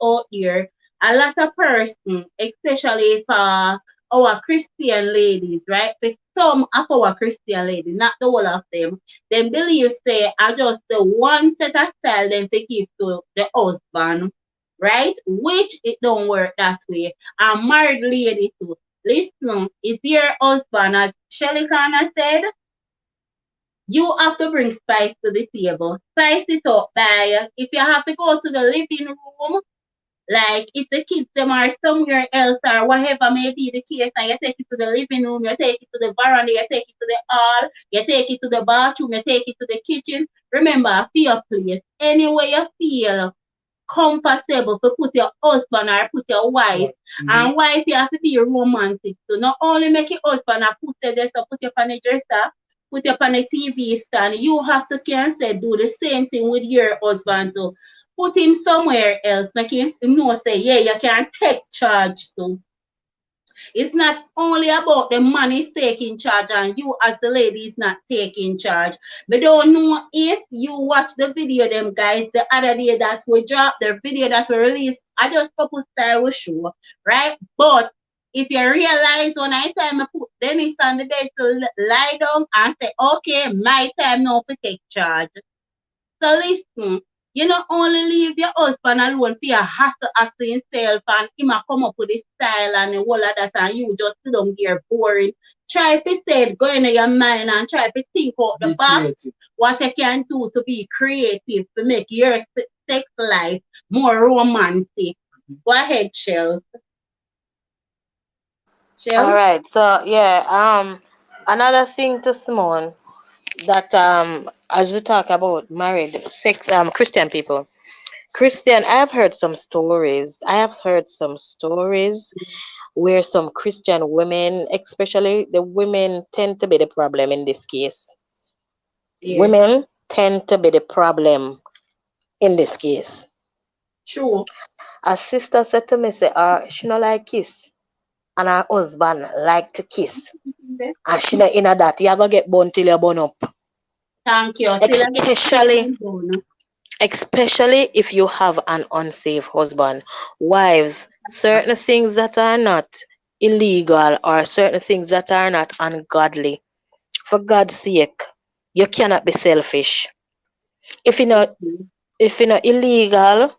out here. A lot of person, especially for our Christian ladies, right? For some of our Christian ladies, not the whole of them believe say I just the one set of style them to give to the husband, right? Which it don't work that way. A married lady too. Listen, is your husband, as Shelly Kana said, you have to bring spice to the table. Spice it up by if you have to go to the living room, like if the kids them are somewhere else or whatever may be the case, and you take it to the living room, you take it to the veranda, you take it to the hall, you take it to the bathroom, you take it to the kitchen. Remember, feel place. Anywhere you feel comfortable to put your husband or put your wife. Mm-hmm. And wife, you have to be romantic. So not only make your husband and put you there, so put you on the dresser, put you on the TV stand. You have to can say do the same thing with your husband too. Put him somewhere else. Make him know say, yeah, you can take charge too. It's not only about the money taking charge and you as the lady is not taking charge. But don't know if you watch the video them guys the other day that we dropped the video that we released. I just couple style was show, right? But if you realize when I time I put Dennis on the bed to lie down and say, okay, my time now to take charge. So listen, you not only leave your husband alone for your hustle himself and him a come up with the style and the whole of that and you just sit down there boring. Try to say go in your mind and try to think out the Be box creative. what you can do to be creative to make your sex life more romantic. Go ahead, Shell. All Shell? right. So yeah, another thing to Simone that as we talk about married sex Christian people. Christian, I have heard some stories where some Christian women, especially the women, tend to be the problem in this case. Yes. Women tend to be the problem in this case. True. A sister said to me, say, she no like kiss, and her husband like to kiss, and she not in that. You gonna get burn till you burn up. Thank you. Till I get Especially, done. especially if you have an unsafe husband. Wives, certain things that are not illegal or certain things that are not ungodly. For God's sake, you cannot be selfish. If you not if you're not illegal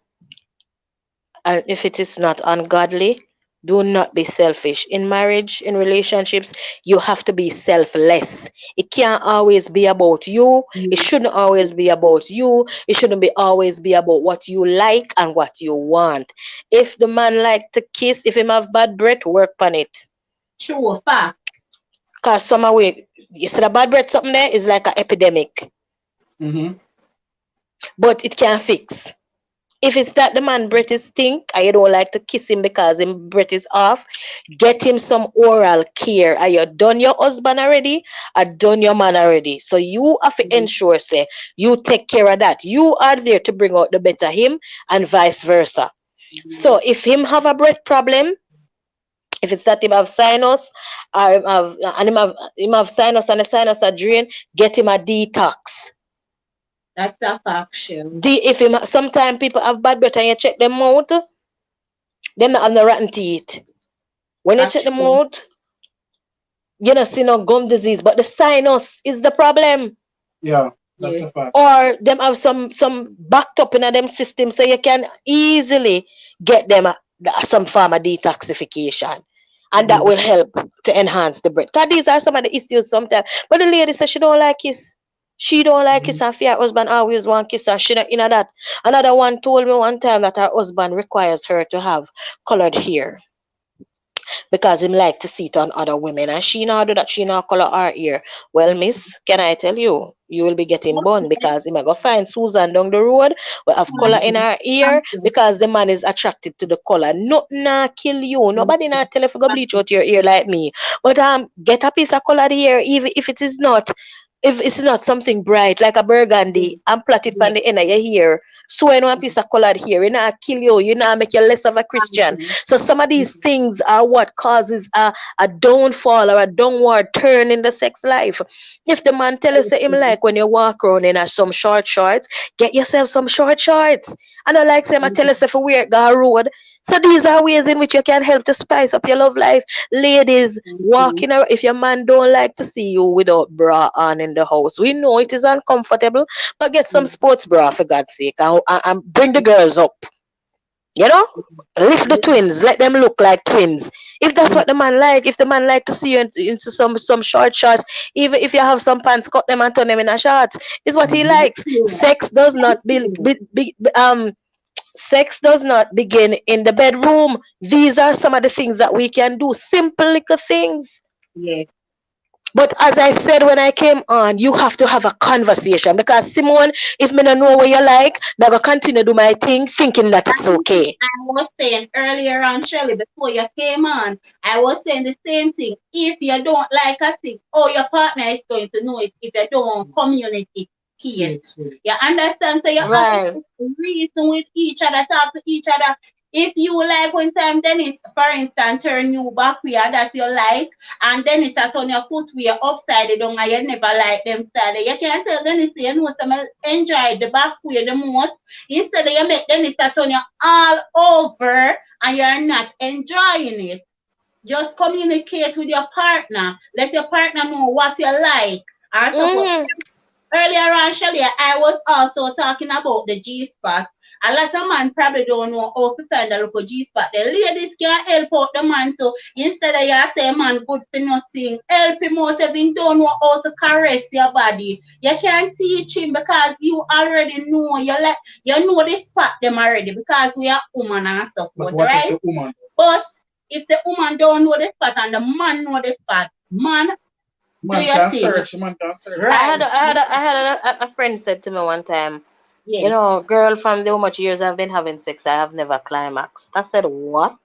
and if it is not ungodly, do not be selfish. In marriage, in relationships, you have to be selfless. It can't always be about you. It shouldn't always be about you. It shouldn't be always be about what you like and what you want. If the man like to kiss, if him have bad breath, work on it. True. Fact. Cause some way you see the bad breath something there is like an epidemic. Mm-hmm. But it can fix. If it's that the man breath is stink and you don't like to kiss him because him breath is off, get him some oral care. Are you done your husband already? Or done your man already? So you have to ensure say you take care of that. You are there to bring out the better him and vice versa. So if him have a breath problem, if it's that him have sinus or him have sinus and the sinus are drain, get him a detox. That's a fact, Shell. If him sometimes people have bad breath and you check them out, them not have no rotten teeth. When you That's check them true. out, you don't see no gum disease, but the sinus is the problem. Yeah, that's Yes. a fact. Or them have some backed up in them system, so you can easily get them some form of detoxification. And that will help to enhance the breath. Because these are some of the issues sometimes. But the lady says she don't like kiss. She don't like kiss and fear her husband always want kiss and she not in that. Another one told me one time that her husband requires her to have colored hair because him like to see it on other women and she now do that, she now color her hair. Well, miss, can I tell you, you will be getting bun because him a go find Susan down the road will have color in her ear because the man is attracted to the color. Nothing nah kill you. Nobody nah tell if you go bleach out your ear like me. But get a piece of colored hair, even if it is not, if it's not something bright like a burgundy, and plot it on the end of your hair. So in one piece of colored hair, you not kill you, you not make you less of a Christian. So some of these things are what causes a downfall or a downward turn in the sex life. If the man tell you say him like when you walk around in some short shorts, get yourself some short shorts. I don't like say I tell you say for wear go road. So these are ways in which you can help to spice up your love life. Ladies, walking around, if your man don't like to see you without bra on in the house, we know it is uncomfortable, but get some sports bra for God's sake and bring the girls up. You know, lift the twins, let them look like twins. If that's what the man like, if the man like to see you into some short shorts, even if you have some pants, cut them and turn them in a shorts, is what he likes. Sex does not sex does not begin in the bedroom. These are some of the things that we can do, simple little things. Yes. But as I said when I came on, you have to have a conversation because Simone, if me don't know what you like, I will continue to do my thing thinking that it's okay. I was saying earlier on, Shirley, before you came on, I was saying the same thing. If you don't like a thing, your partner is going to know it if you don't communicate. You understand? So you have to reason with each other, talk to each other. If you like one time, then it, for instance, turn you back where that you like, and then it has on your foot where upside down and you never like them style. You can't tell them it's you know some enjoy the back where the most. Instead of you make them it on you all over and you're not enjoying it. Just communicate with your partner. Let your partner know what you like. And so earlier on, Shelly, I was also talking about the G spot. A lot of men probably don't know how to find a local G spot. The ladies can help out the man too. Instead of you say man good for nothing, help him out if he don't know how to caress your body. You can teach him because you already know you know the spot them already because we are woman and stuff, right? But if the woman don't know the spot and the man know the spot, man can search. Man can search. I had a friend said to me one time, you know, girl, from the how much years I've been having sex, I have never climaxed. I said, what?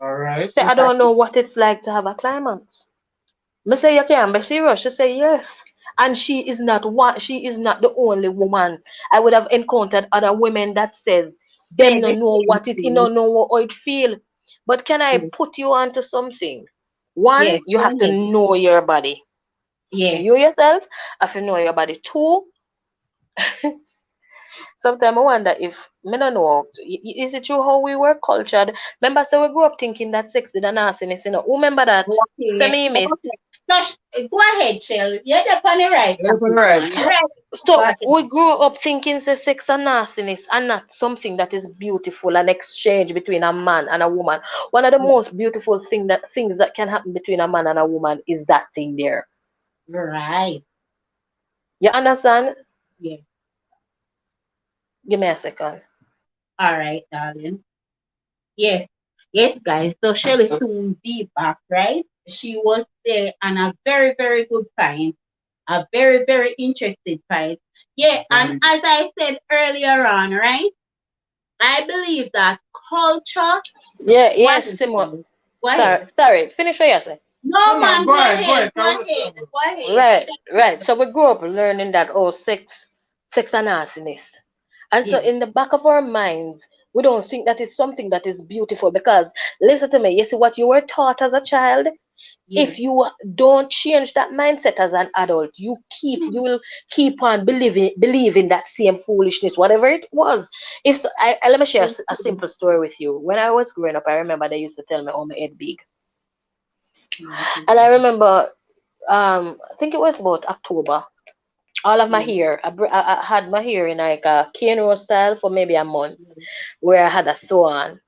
All right. She said, I don't know what it's like to have a climax. I say, you can be serious. She said, yes. And she is not the only woman. I would have encountered other women that says them don't know what it, you don't know how it feel. But can I put you onto something? One, you have to know your body. Yeah. You yourself have to know your body. Two, sometimes I wonder if me don't know. Is it true how we were cultured? Remember, so we grew up thinking that sex is a nastiness. You know, who remember that? Semi miss. Go ahead, Shell. You're the funny right. So we grew up thinking that sex and nastiness and not something that is beautiful, an exchange between a man and a woman. One of the most beautiful things that can happen between a man and a woman is that thing there. Right. You understand? Yeah. Give me a second. All right, darling. Yes, guys. So Shelly soon be back, right? She was there on a very, very good point, a very, very interested point. Yeah, and as I said earlier on, right? I believe that culture. Yeah, yes, Simone. Sorry. Finish what you say. No, man, go ahead. Right. So we grew up learning that sex and nastiness. And so in the back of our minds, we don't think that is something that is beautiful because listen to me, you see what you were taught as a child? If you don't change that mindset as an adult, you will keep on believing that same foolishness, whatever it was. Let me share a simple story with you. When I was growing up, I remember they used to tell me, oh, my head big. And I remember, I think it was about October. All of my hair, I had my hair in like a cane roll style for maybe a month, where I had a sew on.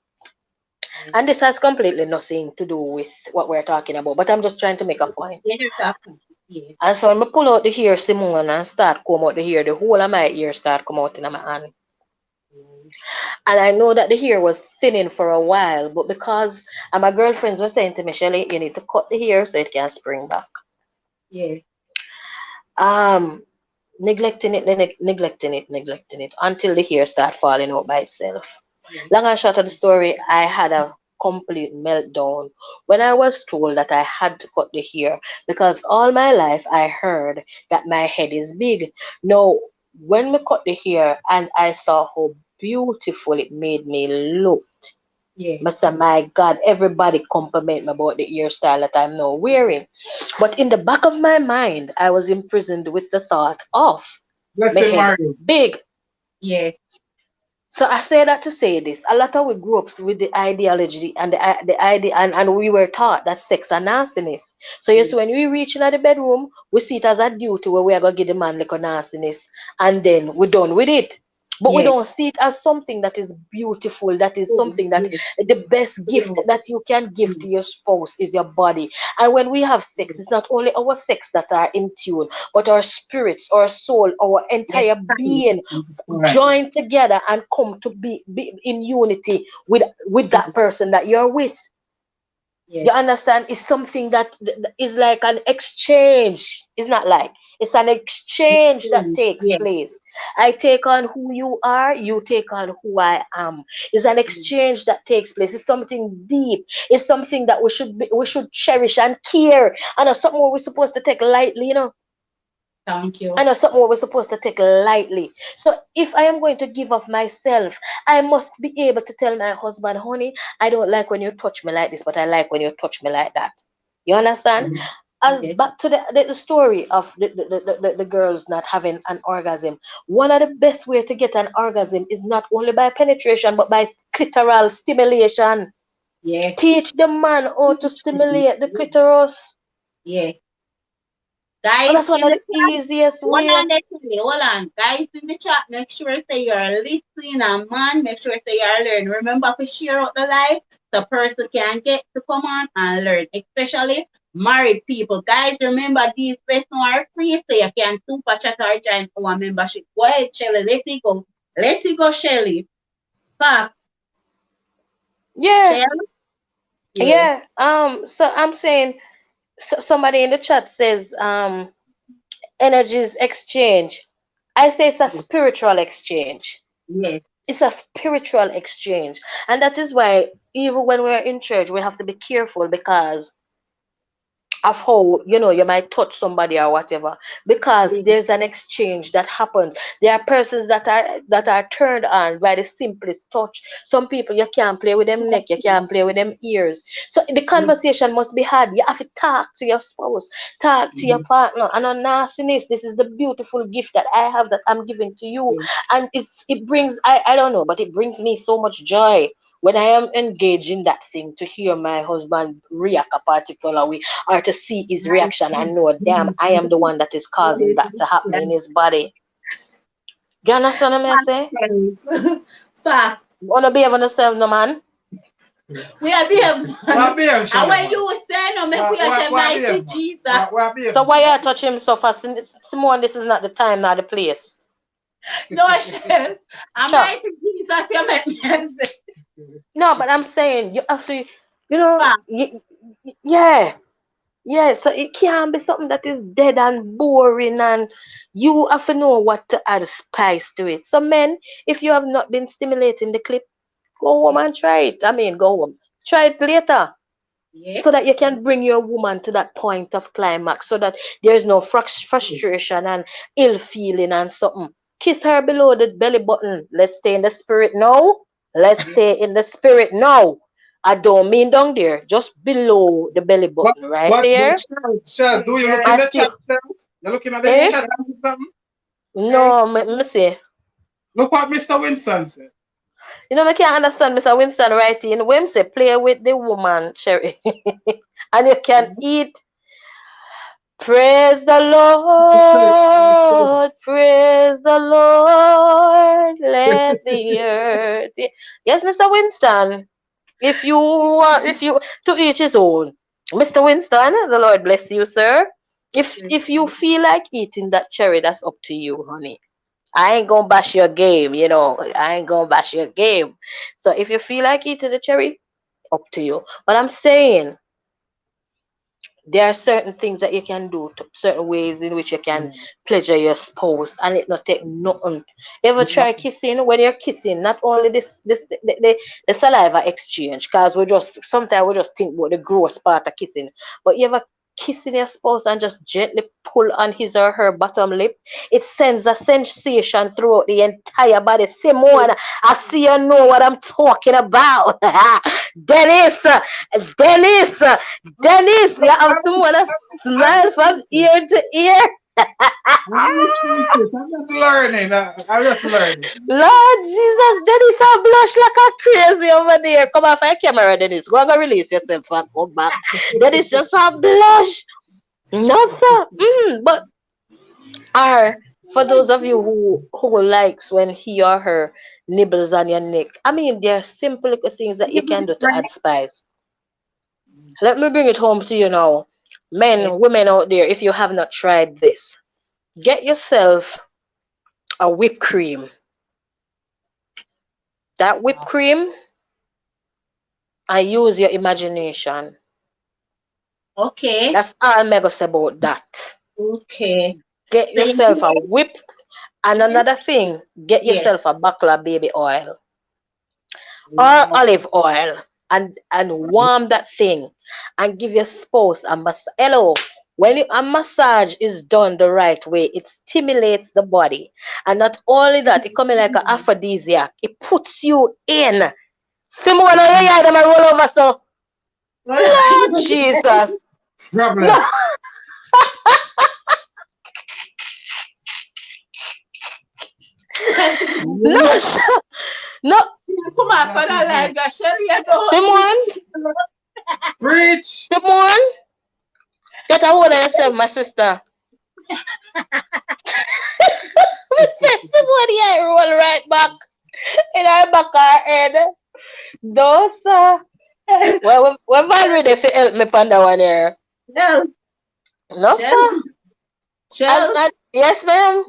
And this has completely nothing to do with what we're talking about, but I'm just trying to make a point. Yeah, exactly. Yeah. And so when I pull out the hair, Simone, and start come out the hair, the whole of my ear start come out in my hand. And I know that the hair was thinning for a while, but because and my girlfriends were saying to me, Shelly, you need to cut the hair so it can spring back. Yeah. Um, neglecting it until the hair start falling out by itself. Yeah. Long and short of the story, I had a complete meltdown when I was told that I had to cut the hair because all my life I heard that my head is big. Now, when we cut the hair and I saw how beautiful it made me look, Yeah. I said, my God, everybody compliment me about the hairstyle that I'm now wearing. But in the back of my mind, I was imprisoned with the thought of my Blessing head Mario. big. Yeah. So I say that to say this. A lot of we grew up with the ideology and the idea, and we were taught that sex and nastiness. So you see, when we reach into the bedroom, we see it as a duty where we are gonna give the man like a nastiness, and then we're done with it. But we Yeah. don't see it as something that is beautiful, that is something that Yeah. the best gift that you can give to your spouse is your body. And when we have sex, it's not only our sex that are in tune, but our spirits, our soul, our entire being Right. join together and come to be in unity with that person that you're with. Yeah. You understand? It's something that is like an exchange. It's not like it's an exchange that takes Yeah. place. I take on who you are, you take on who I am. It's an exchange that takes place. It's something deep. It's something that we should cherish and care. And it's something we're supposed to take lightly, you know. Thank you. And it's something we're supposed to take lightly. So if I am going to give of myself, I must be able to tell my husband, honey, I don't like when you touch me like this, but I like when you touch me like that. You understand? As Yes. back to the story of the girls not having an orgasm. One of the best way to get an orgasm is not only by penetration, but by clitoral stimulation. Yes. Teach the man how to stimulate the clitoris. Yeah. And Guys that's one in of the the chat, easiest hold way. on, Natalie, hold on. Guys in the chat, make sure say you're listening and man, make sure say you're learning. Remember to share out the live so person can get to come on and learn, especially married people. Guys, remember these lessons are free, so you can super chat or join our membership. Go ahead, Shelly. Let it go. Let it go, Shelly. Fuck, Yeah, Shelly? Yeah. yeah. So I'm saying somebody in the chat says energies exchange. I say it's a spiritual exchange. Yes. It's a spiritual exchange. And that is why even when we're in church, we have to be careful because of how you might touch somebody or whatever, because Yes. there's an exchange that happens. There are persons that are turned on by the simplest touch. Some people, you can't play with them neck, you can't play with them ears, so the conversation must be had. You have to talk to your spouse, talk to your partner, and on nastiness, this is the beautiful gift that I have that I'm giving to you. And it brings, I don't know, but it brings me so much joy when I am engaged in that thing, to hear my husband react a particular way or to see his reaction and know, damn, I am the one that is causing that to happen in his body. Do you understand what I say? Fact. Wanna behave on yourself, no man? We are being What be and Shelly, when man? you say no, make we say What be mighty man? Jesus. What be So man? why you touch him so fast? Simone, this is not the time, not the place. No, Shell. I'm Sure. mighty Jesus, you make me say. No, but I'm saying you have to, you know, Fact. yeah. Yeah, so it can't be something that is dead and boring, and you have to know what to add spice to it. So, men, if you have not been stimulating the clip, go home and try it. I mean, go home. Try it later Yeah. so that you can bring your woman to that point of climax so that there's no frustration and ill feeling and something. Kiss her below the belly button. Let's stay in the spirit now. Let's stay in the spirit now. I don't mean down there, just below the belly What button, right what there. Shell, do you look in I the see. chat, Shell? You looking at the Eh? chat and something? No, me see. Look what Mr. Winston said. You know, I can't understand Mr. Winston writing. When say play with the woman, Cherry, and you can eat. Praise the Lord, praise the Lord, let the earth. Yes, Mr. Winston. If you to each his own. Mr. Winston, the Lord bless you, sir. If you feel like eating that cherry, that's up to you, honey. I ain't gonna bash your game, you know. I ain't gonna bash your game. So if you feel like eating the cherry, up to you. But I'm saying there are certain things that you can do, certain ways in which you can pleasure your spouse, and it not take nothing. Ever try kissing? When you're kissing, not only the saliva exchange, because we just sometimes we just think about the gross part of kissing, but you ever kissing your spouse and just gently pull on his or her bottom lip, it sends a sensation throughout the entire body. Simone, I see you know what I'm talking about. Dennis, Dennis, Dennis, you have someone to smile from ear to ear. I'm just learning. I'm just learning. Lord Jesus, Dennis, I blush like a crazy over there. Come off your camera, Dennis. Go and go release yourself and come back. Dennis just a blush. No, sir. But for those of you who likes when he or her nibbles on your neck, I mean, there are simple little things that you can do to add spice. Let me bring it home to you now. Men, women out there, if you have not tried this, get yourself a whipped cream. That whipped cream, I use your imagination. Okay. That's all I'm gonna say about that. Okay. Get yourself a whip. And another thing, get yourself a buckle of baby oil or olive oil and warm that thing and give your spouse a massage. Hello. When a massage is done the right way, it stimulates the body. And not only that, it comes like an aphrodisiac. It puts you in. Simone, you hear them roll over so. Lord Jesus. Problem. No. No, no. Come on, for that live, Shelly. Simone, Preach. Simone, get a hold of yourself, my sister. Simone, I roll right back in our back our head. Those, well, we're Valerie if you help me on that one here. Shell. No, sir. Shell. Yes, ma'am.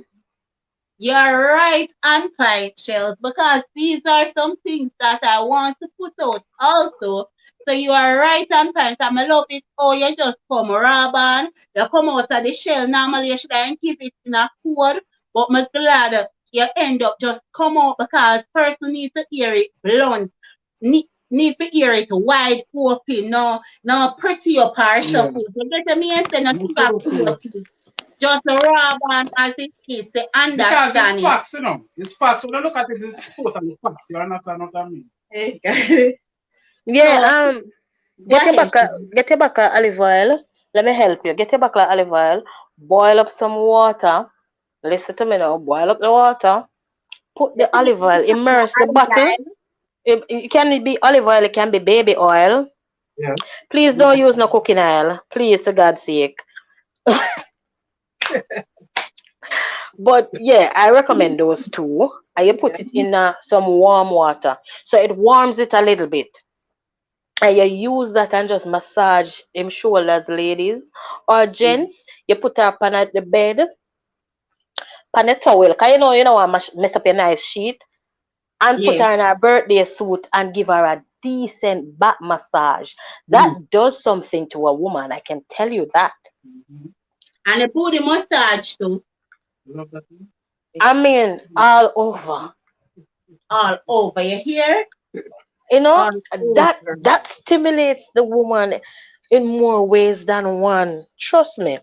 You're right on point, Shells, because these are some things that I want to put out also. So you are right on point. And I love it. Oh, you just come Raban. You come out of the shell. Normally you should have keep it in a code. But I'm glad you end up just come out because person need to hear it blunt. Need to hear it wide open. No pretty up or stuff. You get me and say no sugar coating. Just raw one as it is, the Because it's understanding. facts, you know. It's facts. When you look at it, it's totally facts. You understand what I mean? Yeah, Go ahead. get your back a olive oil. Let me help you. Get your back of olive oil. Boil up some water. Listen to me now. Boil up the water. Put the olive oil. Immerse the bottle. It can be olive oil. It can be baby oil. Yes. Please don't use no cooking oil. Please, for God's sake. But yeah, I recommend those two. And you put it in some warm water. So it warms it a little bit. And you use that and just massage him shoulders, ladies or gents. You put her up on the bed, on a towel. Because you know, I mess up your nice sheet. And put her in her birthday suit and give her a decent back massage. That does something to a woman. I can tell you that. And a booty massage too. Love that. I mean, all over. All over. You hear? You know, that stimulates the woman in more ways than one. Trust me.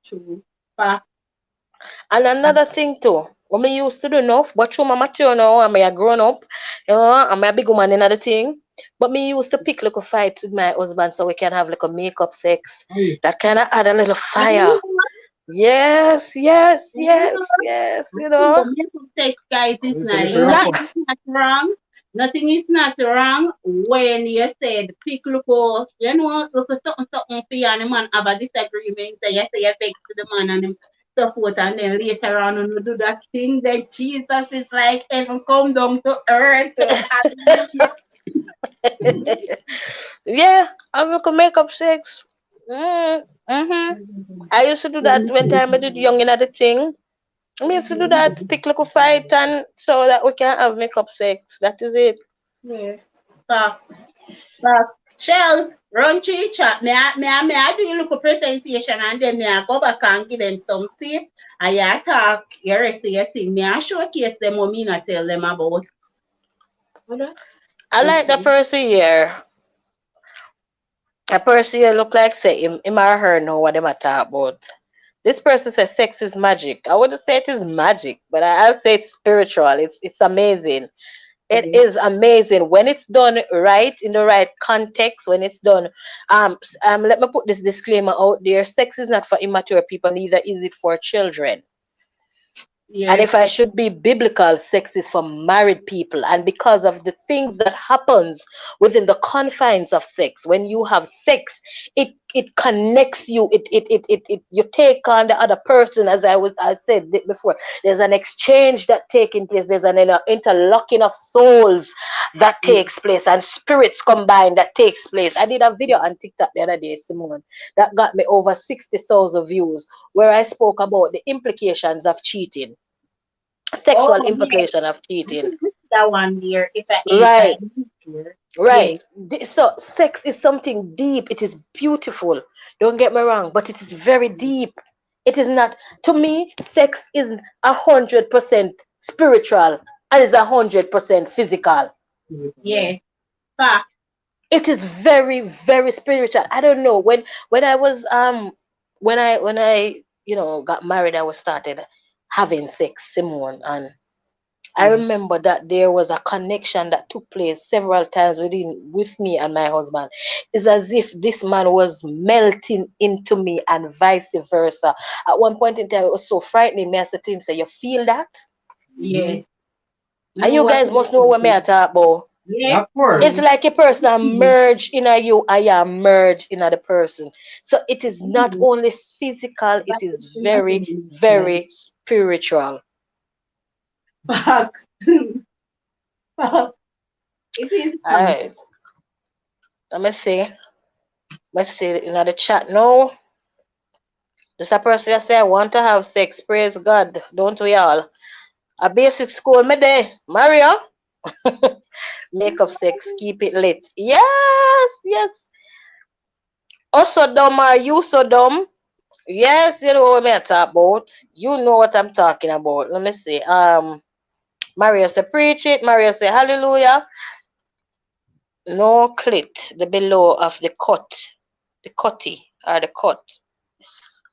True. And another thing too, what me used to do enough, but through my mature now, I'm a grown up, you know, I'm a big woman in another thing. But me used to pick little fights with my husband so we can have like a makeup sex. That kind of add a little fire. Yes, you know. Makeup sex, guys, is not wrong. Nothing is not wrong when you said pick look for something for you and the man have a disagreement and you say you vex to the man and him so forth and then later on when you do that thing that Jesus is like heaven come down to earth. Yeah, I can make up sex. Mm-hmm. I used to do that when time I did young in the thing. I used to do that, pick little fight and so that we can have make up sex. That is it. Yeah. Back, back. Shells, run through chat. May I do a little presentation and then may I go back and give them some tip. And you talk, you rest of your thing. May I showcase them what me not tell them about. Hold I like the Okay. person here. A person here look like say him or her know what them a talk about. This person says sex is magic. I wouldn't say it is magic, but I'll say it's spiritual. It's amazing. It Okay. is amazing when it's done right in the right context. When it's done, let me put this disclaimer out there: sex is not for immature people, neither is it for children. And Yeah. if I should be biblical, sex is for married people. And because of the things that happens within the confines of sex, when you have sex, it connects you. It you take on the other person, as I said before. There's an exchange that taking place. There's an interlocking of souls that Yeah. takes place and spirits combined that takes place. I did a video on TikTok the other day, Simone, that got me over 60,000 views, where I spoke about the implications of cheating, sexual Oh, yeah. implication of I cheating. think that one there. If I ain't, Right, I'm sure. Yeah. right. So sex is something deep. It is beautiful. Don't get me wrong, but it is very deep. It is not, to me, sex is 100% spiritual and is 100% physical. Yeah. Yeah. Fact. It is very, very spiritual. I don't know. When I was when I got married, I was started having sex, Simone, and I Yeah. remember that there was a connection that took place several times with me and my husband. It's as if this man was melting into me and vice versa. At one point in time, it was so frightening. Me, I said to him, "Say, you feel that?" Mm-hmm. Yes. And Know you what guys I'm must know what me I saying. talk about. Yeah. Of course. It's like a person merge in a you, I am merged in a person. So it is not Mm-hmm. only physical; it is very, very spiritual. Fact. Fact. It is All fact. right, let me see. Let's see in the chat now. This a person that say I want to have sex. Praise God, don't we all? A basic school me day, Mario. Make up sex, keep it lit. Yes, yes. Also dumb, are you so dumb? Yes, you know what me talk about. You know what I'm talking about. Let me see. Mario say preach it. Mario say hallelujah. No clit, the below of the cut, the cutty or the cut.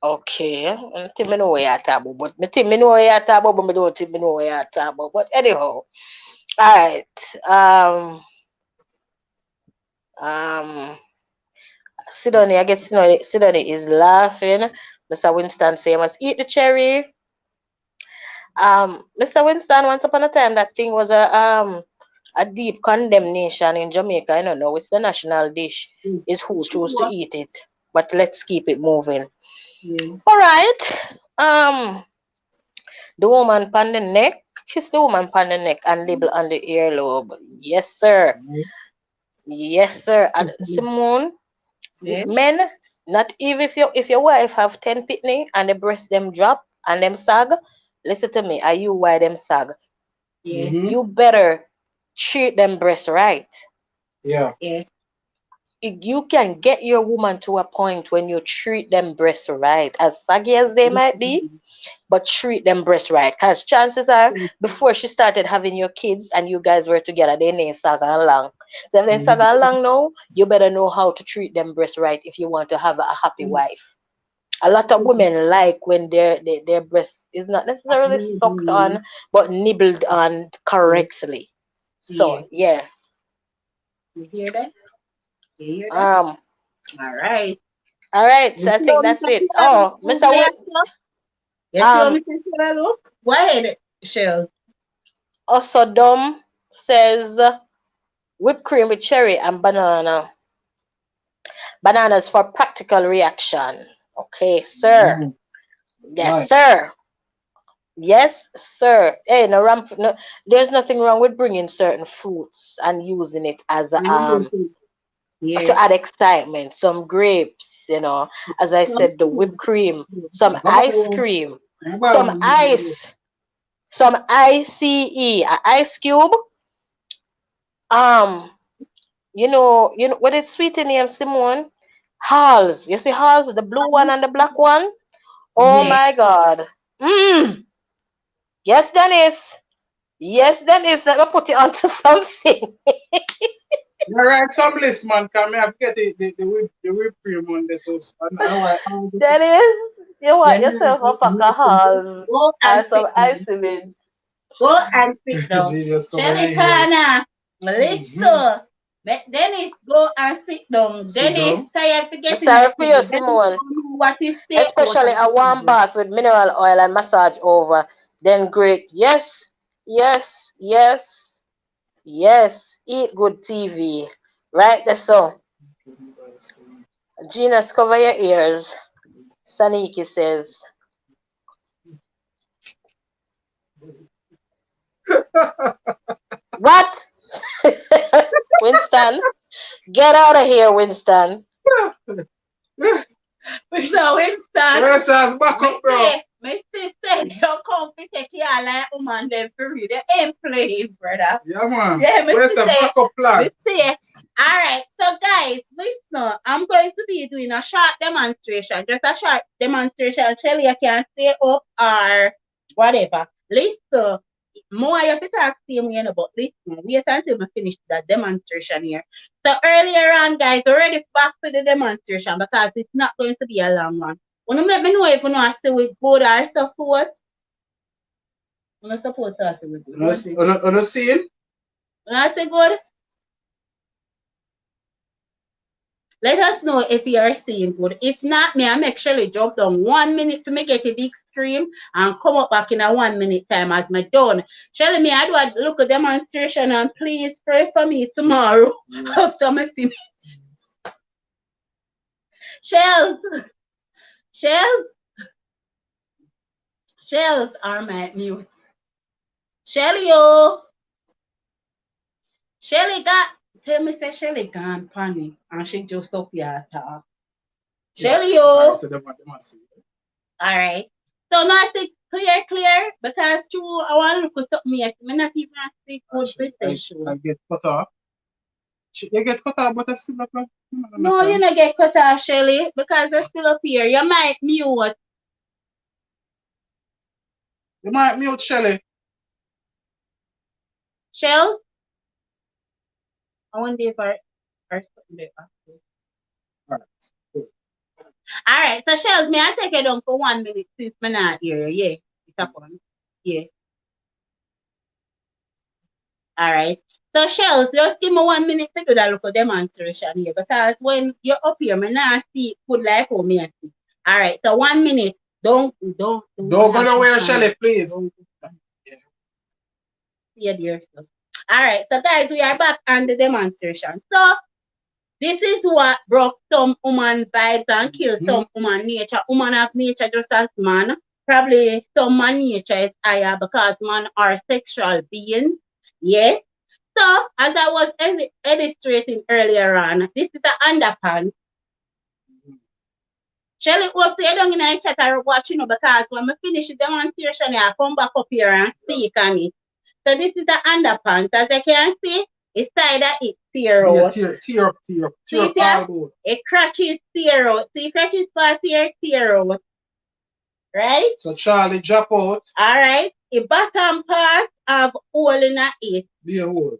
Okay, I think me know what you talk about, but me think me know what you talk about, but me don't think me know what you talk about. But anyhow, all right. Um, Sidonia, I guess Sidonia is laughing. Mr. Winston say, I must eat the cherry. Mr. Winston, once upon a time, that thing was a deep condemnation in Jamaica. I don't know. It's the national dish. Is who choose to Sure. eat it. But let's keep it moving. Yeah. All right. The woman pan the neck. Kiss the woman pan the neck and nibble on the earlobe. Yes, sir. Yes, sir. And Simone, Yeah. men, not even if your wife have 10 pitney and the breast them drop and them sag, listen to me. Are you why them sag? Yeah. Mm-hmm. You better treat them breast right. Yeah. Yeah. You can get your woman to a point when you treat them breast right, as saggy as they might be, but treat them breast right. Because chances are, before she started having your kids and you guys were together, they ain't saga along. So if they Mm-hmm. saga along now, you better know how to treat them breast right if you want to have a happy wife. A lot of women like when their breast is not necessarily sucked on, but nibbled on correctly. Yeah. So yeah. You hear that? You hear that? Um. All right. All right. You So I see how think Mr. that's it. Taylor look Oh, over there? You see how Um. Mr. Taylor look? Go ahead, Shell. Osodom says whipped cream with cherry and banana. Bananas for practical reaction. Okay, sir. Mm-hmm. Yes, Right. sir. Yes, sir. Hey, no, no, there's nothing wrong with bringing certain fruits and using it as a, Yeah. to add excitement. Some grapes, as I Some said, the whipped food. cream, some ice Babaw. cream, some Babaw. ice, some ice, a ice cube. Um, what it's sweet in here, Simone? Halls. You see Halls, the blue one and the black one? Oh Yeah. my God. Mm. Yes, Dennis. Yes, Dennis. Let me put it onto something. You write some list, man, because I have to get the whip cream on the toast. And I just Dennis, you want Then yourself a pack of Halls go or and some sit ice down. mint. Go and sit down. Jesus cover your Shelly ears. Kana, Mm-hmm. listen. Dennis, go and sit down. Sit Dennis, down. tired to I'm get in a sorry for you, TV. Dennis Simone. don't know what is take out Especially of a warm TV. bath with mineral oil and massage over. Then great. Yes, yes, yes, yes. Eat good TV. Right there, so. Genus, cover your ears. Saniki says, what? Winston, get out of here, Winston. So Winston, Yes, that's back up, bro. me say you come to take your like woman them for real. They ain't playing, brother. Yeah, man. Yeah, me Where's the say, backup plan? me say. All right, so guys, listen. I'm going to be doing a short demonstration, just a short demonstration. Shelly, you can stay up or whatever. Listen, more you have to talk same way, but listen, wait until we finish that demonstration here. So earlier on, guys, we're ready back for the demonstration because it's not going to be a long one. Wanna make me know if you know I say we good or support? I'm not supposed to say we good. On the scene? When I say good, let us know if you are seeing good. If not, me, I make Shelly jump down 1 minute to make it a big scream and come up back in a 1 minute time as my done. Shelly, me, I do a look at demonstration and please pray for me tomorrow after my finish. Shells, shells, shells are my mute. Shelly, oh, Shelly got, tell me say Shelly gone panic and she just up here talk. Shelly, oh. All right. So now I think clear, because true, I want to look at something yet. I'm not even see good presentation. I get cut off. You get cut off, but I still not. No, you not get cut off, Shelly, because they're still up here. You might mute. You might mute Shelly. Shell, I wonder if I something there. All right, so Shell, may I take it down for 1 minute since I'm not here? Yeah, it's up on. Yeah. All right. So Shells, just give me 1 minute to do that look demonstration here because when you're up here, me not see good like how me I see. All right. So 1 minute. Don't go nowhere, Shelly, please. Yeah, dear. So. All right. So guys, we are back on the demonstration. So this is what broke some woman vibes and killed some woman nature. Woman have nature just as man. Probably some man nature is higher because man are sexual beings. Yes. So, as I was illustrating earlier on, this is an underpants. Shelly, what's the don't in the chat or watching because when we finish the demonstration, I come back up here and speak on it. So this is the underpants. As you can see, it's side of it tear out. Tear up. It crutches tear out. See, crutches pass here, tear out. Right? So Charlie drop out. Alright. The bottom part have hole in it. Be a hole.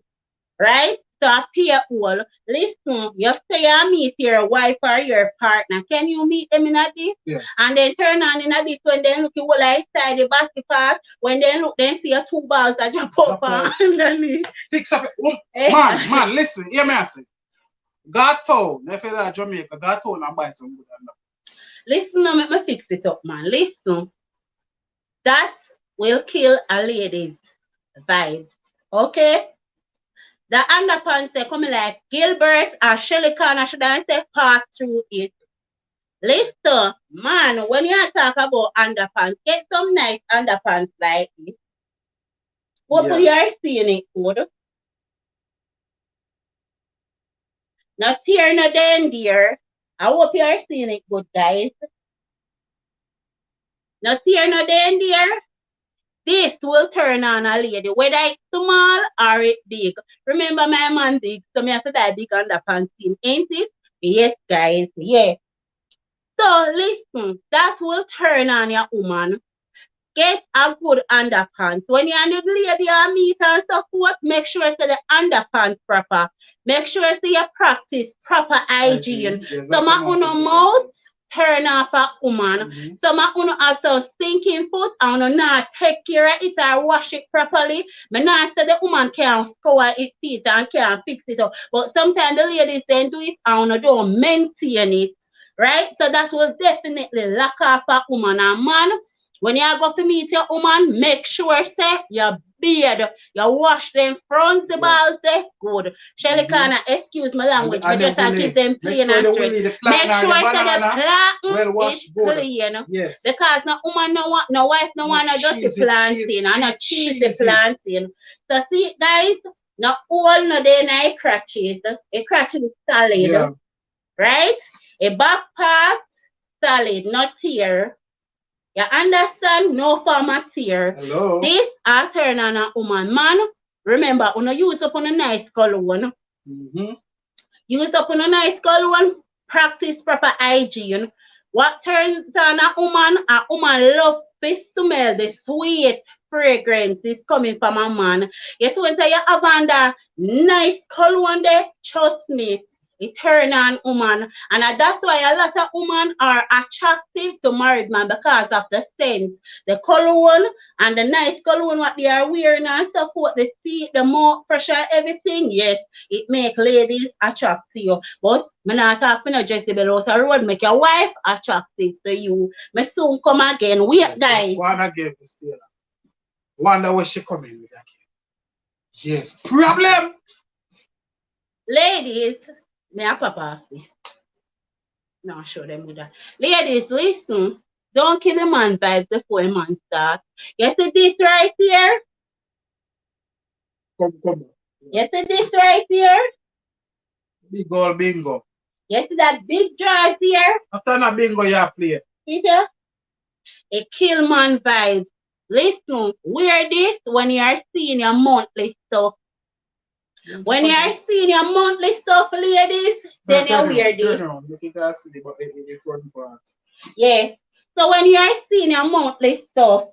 Right? So a peer hole. Listen, you say you meet your wife or your partner. Can you meet them in this? Yes. And then turn on in this when they look you inside the basket part. When they look, they see a 2 balls that jump up underneath. Fix up it. Man, listen, hear me I say. Gato, if you're at Jamaica, Gato and buy some good enough. Listen, now let me fix it up, man. Listen. That will kill a lady's vibe. Okay? The underpants they come like Gilbert or Shelly Connor should I say pass through it. Listen, man, when you talk about underpants, get some nice underpants like this. Hope Yeah. you are seeing it good. Not here, not then, dear. I hope you are seeing it good, guys. Not here, not then, dear. This will turn on a lady, whether it's small or it big. Remember, my man big, so me have to buy big underpants team, ain't it? Yes, guys, yeah. So listen, that will turn on your woman. Get a good underpants. When you're the lady or meet and so forth, make sure say the underpants proper. Make sure say you practice proper hygiene. Yes, Some of uno mouth turn off a woman. Some of uno have some stinking foot and uno not take care of it or wash it properly. Me not say the woman can't scour it feet and can't fix it up. But sometimes the ladies then do it and uno don't maintain it. Right? So that will definitely lock off a woman and man. When you go to meet your woman, make sure say you beard, you wash them front the balls there, good. Shelly Kana, excuse my language, but just I give them plain and straight. Make sure say the platen is clean. Yes. Because no woman no want, no wife no want to just planting and a cheesy planting. So see guys, no all no day na a crutches. A crutch is solid. Yeah. Right? A back part solid, not here. You understand? No format here. Hello. This I turn on a woman. Man, remember, when you use up on a nice cologne. Use up on a nice cologne. Practice proper hygiene. What turns on a woman love to smell the sweet fragrance is coming from a man. Yes, when you have on that nice cologne there, trust me, it turn on woman. And that's why a lot of women are attractive to married man because of the scent, the cologne and the nice cologne what they are wearing and so forth, the seat, the mouth pressure, everything. Yes, it make ladies attractive to you. But me not talking no Jesse below the road, make your wife attractive to you. Me soon come again. Wait, Yes, guys. one again, Miss Taylor. Wonder where she coming with again. Yes, problem. Ladies, me a papa this. No, show them with that. Ladies, listen. Don't kill a man vibes before a man start. You see this right here? Come. You see this right here? Big old bingo. You see that big dress here? After that bingo, you play. See there? A kill man vibes. Listen, wear this when you are seeing your monthly stuff. When you are seeing your monthly stuff, ladies, then you wear this. Yes. So when you are seeing your monthly stuff,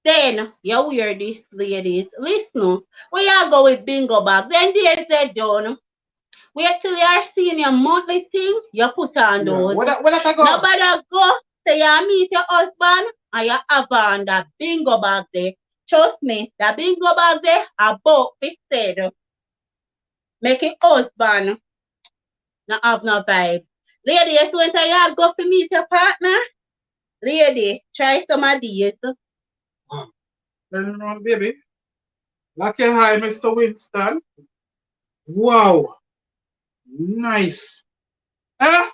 then you wear this, ladies. Listen, when you go with bingo bag, then there's a done. Wait till you are seeing your monthly thing, you put on those. Nobody go say you meet your husband and you have on that bingo bag there. Trust me, that bingo bag there about this said. Make it husband. Not have no vibes. Ladies, when you go to meet your partner, lady, try some of these. Baby. Okay, hi, Mr. Winston. Wow. Nice. Huh?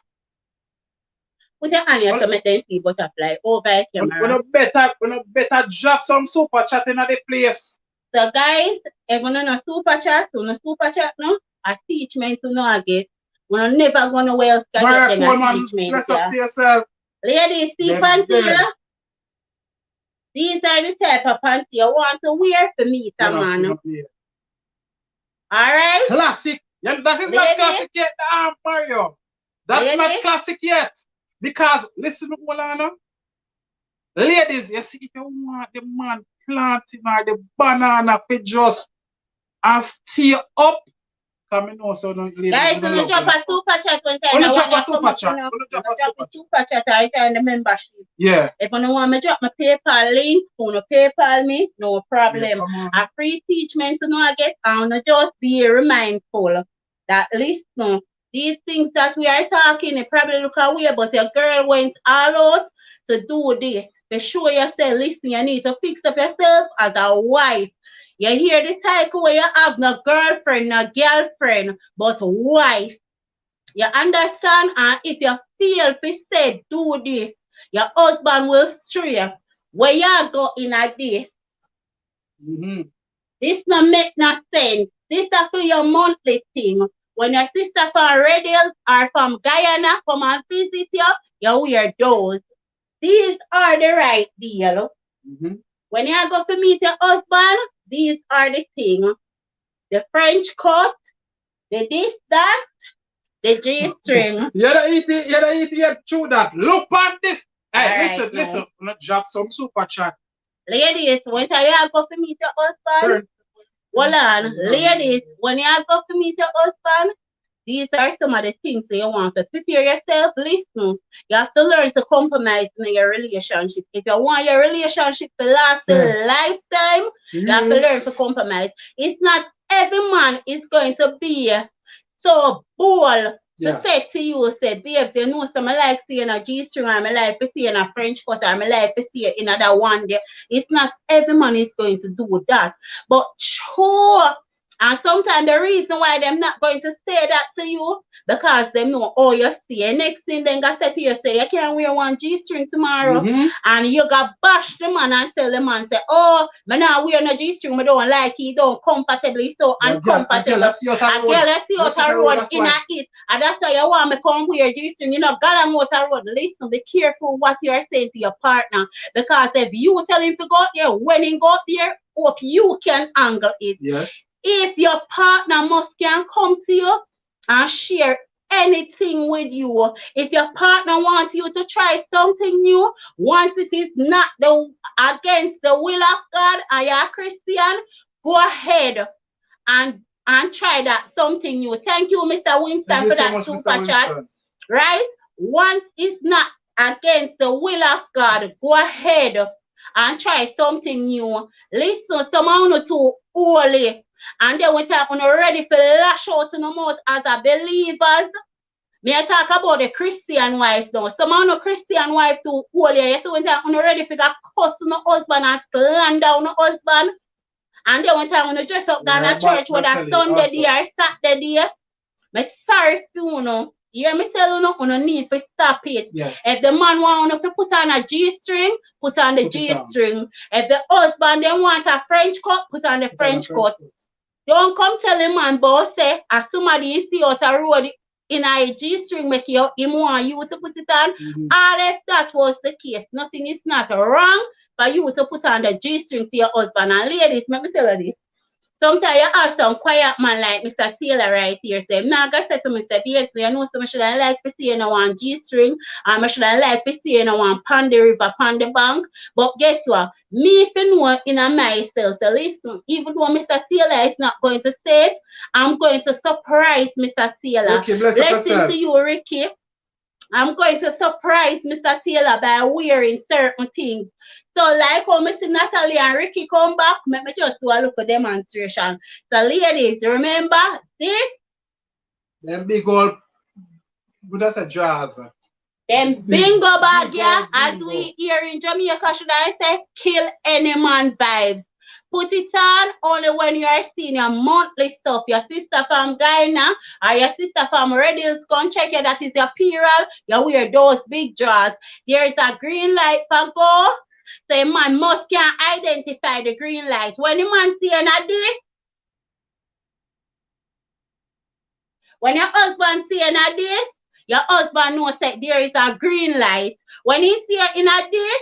Put your hand here to make them see butterfly over camera. We better drop some super chat in the place. So guys, if you no super chat no, a teachment to know again. We're never gonna well get them a teachment. Yourself. Ladies, see panty here. These are the type of panty you want to wear for meet a man. Alright? Classic. Yeah, that is not classic yet, Mario. That's not classic yet. Because, listen to Olana. Ladies, you see, if you want the man planting or the banana for just and stay up, come in also. Guys, you drop a super chat one time. You drop a super chat. Drop a super chat or join the membership. Yeah. If you want me drop my PayPal link, you know PayPal me, no problem. A free teachment to know I get, and just be mindful that listen, these things that we are talking, you probably look away, but your girl went all out to do this. Be sure yourself, listen, you need to fix up yourself as a wife. You hear the title where you have no girlfriend, no girlfriend, but wife. You understand? And if you feel fi say do this, your husband will stray. Where you go in at this? Mm-hmm. This no make no sense. This is for your monthly thing. When your sister from Radials or from Guyana come and visit you, you wear those. These are the right deal. Mm-hmm. When you go to meet your husband, these are the thing. The French cut, the this, that, the G string. You don't eat it, you don't eat it through that. Look at this. Hey, Alright, listen, let's drop some super chat. Ladies, when you go to meet your husband, hold on. Ladies, when you go to meet your husband, these are some of the things that you want to prepare yourself. Listen, you have to learn to compromise in your relationship. If you want your relationship to last a lifetime, you have to learn to compromise. It's not every man is going to be so bold to say to you, say, babe, you know, so I like seeing a G-string, or I like to see in a French cut, or I like to see in another one there. It's not every man is going to do that. But sure, and sometimes the reason why they're not going to say that to you, because they know, oh, you see, next thing they got say to you, say, you can't wear one G-string tomorrow. And you got bash the man and tell the man, say, oh, I not wear no G-string, I don't like it, don't comfortably, so uncomfortable. I girl, I see out a road in a it. And that's why you want me come wear G-string. You know, galang out a road. Listen, be careful what you are saying to your partner. Because if you tell him to go there, when he go there, hope you can angle it. Yes. If your partner must can come to you and share anything with you, if your partner wants you to try something new, once it is not against the will of God and you're a Christian, go ahead and try that something new. Thank you, Mr. Winston, for that super chat. Right? Once it's not against the will of God, go ahead and try something new. Listen, someone not too holy. And then when you're ready for lash out in the mouth as a believers, me I talk about the Christian wife now. Some of the Christian wife too holy. You see when you're ready for cuss on the husband and slander on the husband. And then when you dress up down at church with a Sunday day or Saturday day, I'm sorry for you. Hear me tell you, you need to stop it. Yes. If the man want to put on a G-string, put on the G-string. If the husband then want a French cut, put on the French cut. Don't come tell the man, boss, say, as somebody see out a road in a G-string, make you, him want you to put it on. All if that was the case, nothing is not wrong for you to put on the G-string to your husband. And ladies, let me tell you this. Sometimes you have some quiet man like Mr. Taylor right here. Say, now I say to Mr. Beasley, you know, so I should like to see you in one G-string, and I should like to see you in one Pond River, Pond Bank. But guess what? Me, if you know in myself, so listen, even though Mr. Taylor is not going to say it, I'm going to surprise Mr. Taylor. Ricky, Blessing to you, Ricky. I'm going to surprise Mr. Taylor by wearing certain things. So, like how Mr. Natalie and Ricky come back, let me just do a little demonstration. So, ladies, remember this? Them big old, what that's a jazz. Them bingo bag, yeah, as we here in Jamaica, should I say, kill any man vibes. Put it on only when you are seeing your monthly stuff. Your sister from Guyana or your sister from Radials come check you that is your period. You wear those big drawers. There is a green light for go. So a man must can identify the green light. When the man see this, when your husband see this, your husband knows that there is a green light. When he see you in this,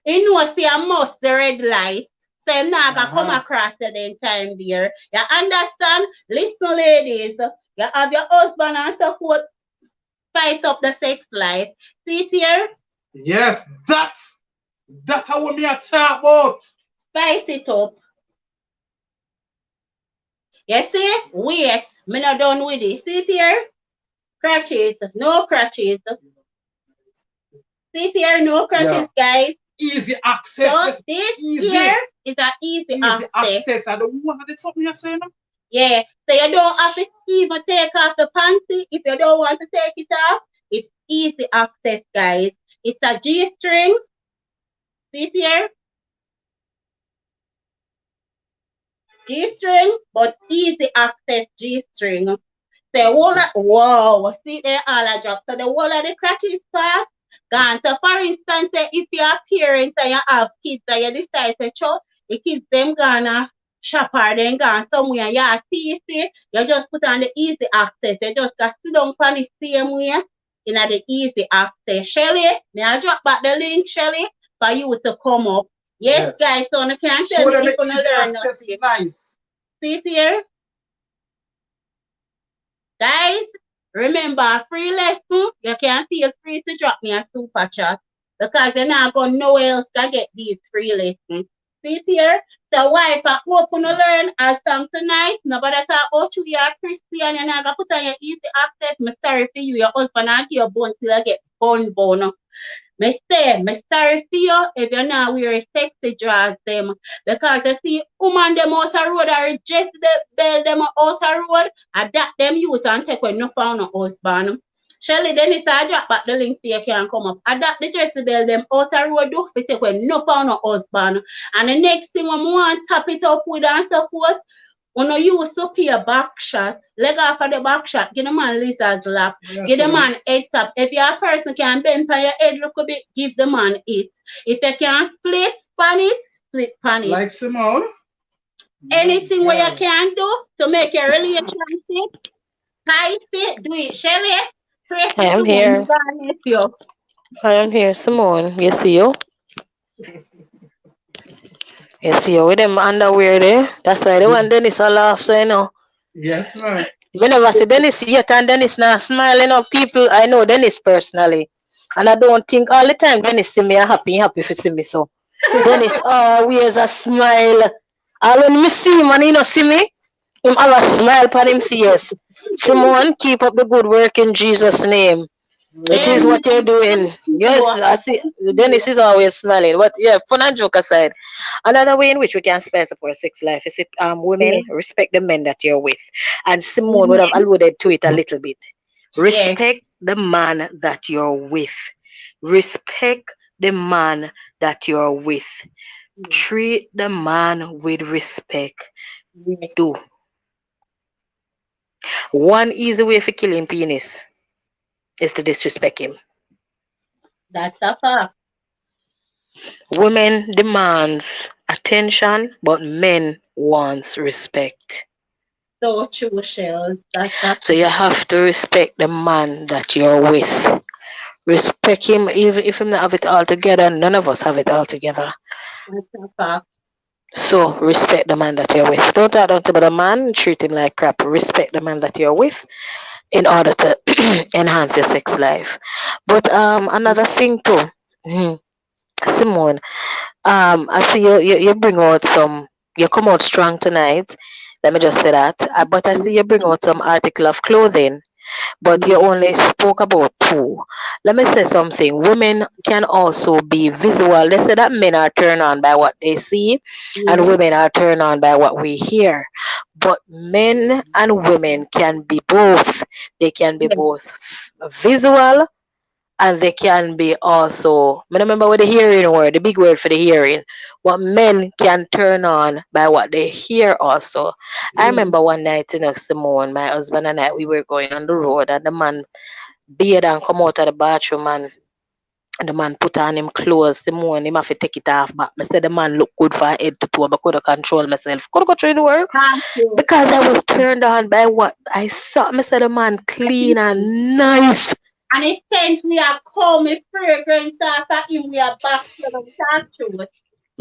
he knows see a must the red light. So I'm not gonna come across at the time there. You understand? Listen, ladies. You have your husband and so forth. Spice up the sex life. See it here? Yes, that's what me I talk about. Spice it up. You see? Wait. Me not done with it. See it here? Crutches. No crutches. See it here? No crutches, guys. Easy access. So this here is an easy access. I don't want to something you're saying. Yeah. So you don't have to even take off the panty if you don't want to take it off. It's easy access, guys. It's a G-string. See it here? G-string, but easy access G-string. The whole of, wow, see they all a drop. So the whole of the crutches part gone. So for instance, if you're a parent and you have kids and you decide to show the kids them gonna shop or then gone somewhere, you are thirsty, you just put on the easy access. You just got sit down on the same way in the easy access. Shelly, may I drop back the link, Shelly, for you to come up. Yes, guys, so you can't tell Show me them if the you easy learn access nothing. nice. See it here? Guys, remember, free lesson, you can feel free to drop me a super chat because you're not going nowhere else to get these free lessons. See it here? So why if I open to learn as from tonight, nobody talk about you are Christian, you're not going to put on your easy access. I'm sorry for you, your husband and your bone till you get bone. Me say, me sorry for you if you're not wearing sexy drawers them. Because you see, woman them out the road or just the bell them out the road, and that them use and take when no found no husband. Shelly, then it's a drop back the link so you can come up. Adapt the Jezebel them out the road do for take when no found no husband. And the next thing when we want tap it up with and so forth, when you use to pay a back shot, leg off of the back shot, give the man lizard's lap, give the man head tap. If your person can bend by your head look a bit, give the man it. If you can split pan it. Like Simone. Anything where you can do to make your relationship tight, do it. Shelly, pray for I am Simone, here. God bless you. I am here, Simone. You see you? You see you with them underwear there? That's why the one Dennis all laugh, so you know. Yes, man. We never see Dennis yet, and Dennis now smiling up people. I know Dennis personally. And I don't think all the time Dennis see me happy for see me so. Dennis always a smile. And when me see him and he not see me, him have a smile on him face. Simone, keep up the good work in Jesus' name. It is what you're doing. Yes, I see. Dennis is always smiling. But yeah, fun and joke aside, another way in which we can spice up our sex life is if women respect the men that you're with. And Simone would have alluded to it a little bit. Respect the man that you're with. Respect the man that you're with. Treat the man with respect. Do. One easy way for killing penis is to disrespect him. That's a fact. Women demands attention, but men wants respect. So true, Shell. That's So you have to respect the man that you're with. Respect him, even if him not have it all together. None of us have it all together. a fact. So respect the man that you're with. Don't talk down to the man, treat him like crap. Respect the man that you're with in order to enhance your sex life. But another thing too, Simone, I see you bring out some, you come out strong tonight. Let me just say that. But I see you bring out some article of clothing, but you only spoke about two. Let me say something. Women can also be visual. They say that men are turned on by what they see, and women are turned on by what we hear. But men and women can be both. They can be both visual, and they can be also, I remember what the hearing word, the big word for the hearing. What men can turn on by what they hear also. I remember one night, Simone, my husband and I, we were going on the road, and the man beard and come out of the bathroom, and the man put on him clothes. Simone, him have to take it off back. I said the man look good from head to toe, but could control myself. Could go through the world because I was turned on by what I saw. I said the man clean and nice. And it sent we are coming fragrance after him, we are back to the statue.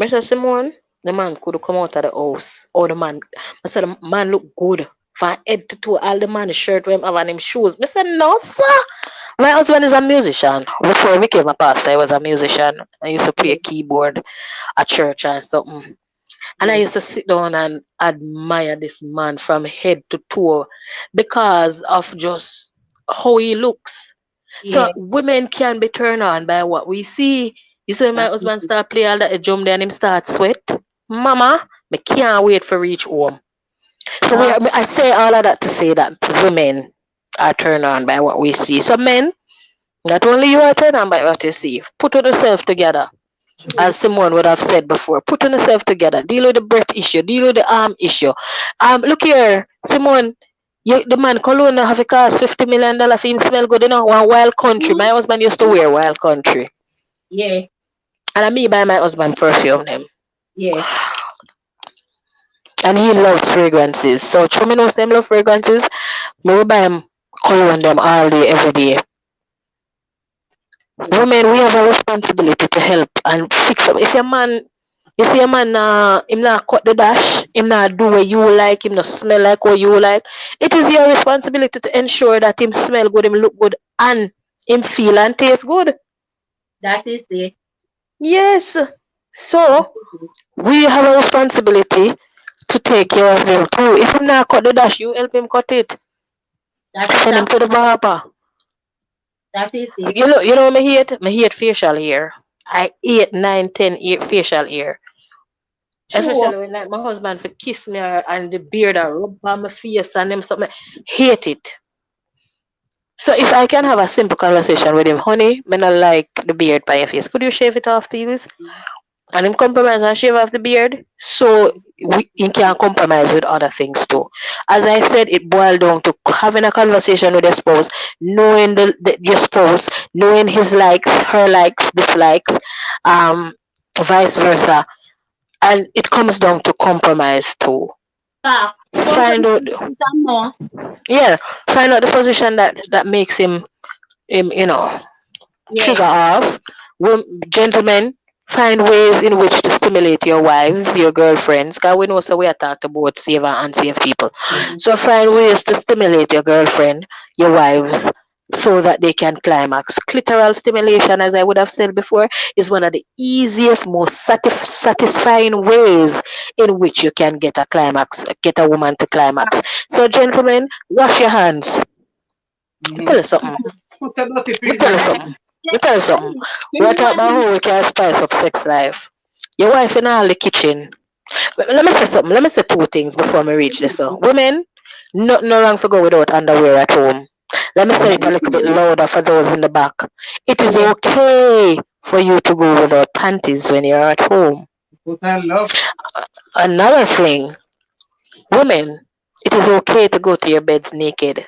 Mr. Simone, the man could come out of the house. Oh, the man, I said the man look good from head to toe. All the man shirt, him have on him shoes. I said, no, sir. My husband is a musician. Before I became a pastor, I was a musician. I used to play a keyboard at church and something. And I used to sit down and admire this man from head to toe because of just how he looks. So women can be turned on by what we see. You see, my husband start play all that drum there and him start sweat. Mama, I can't wait for reach home. So I say all of that to say that women are turned on by what we see. So men, not only you are turned on by what you see. Put yourself together. As Simone would have said before, put yourself together. Deal with the breath issue. Deal with the arm issue. Look here, Simone. The man cologne have a cost $50 million for him smell good, you know, one Wild Country. My husband used to wear Wild Country. Yes, And I me buy my husband perfume them. yes. And he loves fragrances. So through me know them love fragrances, me will buy him cologne them all day, every day. Women, we have a responsibility to help and fix up. If your man, you see a man, him not cut the dash, him not do what you like, him not smell like what you like. It is your responsibility to ensure that him smell good, him look good, and him feel and taste good. That is it. Yes. So we have a responsibility to take care of him too. If him not cut the dash, you help him cut it. That is Send him to the barber. That is it. You know, me hate facial hair. I 8, 9, 10 facial hair. Especially True. when like my husband for kiss me and the beard and rub on my face and them something. Hate it. So if I can have a simple conversation with him, honey, me not like the beard by your face. Could you shave it off, please? And him compromise and shave off the beard, so he can compromise with other things too. As I said, it boiled down to having a conversation with your spouse, knowing your spouse, knowing his likes, her likes, dislikes, vice versa, and it comes down to compromise too. Fact. Find out, More. yeah, find out the position that makes him, you know, Yes. trigger off. Gentlemen, find ways in which to stimulate your wives, your girlfriends, because we know so we are talking about save and unsafe people. So find ways to stimulate your girlfriend, your wives, so that they can climax. Clitoral stimulation, as I would have said before, is one of the easiest, most satisfying ways in which you can get a climax, get a woman to climax. So gentlemen, wash your hands. Tell us something. Put a dirty Me finger tell you in it. something. Me tell you something. We're talking about how we can spice up sex life. Your wife in all the kitchen. Let me say something. Let me say two things before we reach this. So, women, nothing wrong to go without underwear at home. Let me say it a little bit louder for those in the back. It is okay for you to go without panties when you're at home. Put a love. Another thing, women, it is okay to go to your beds naked.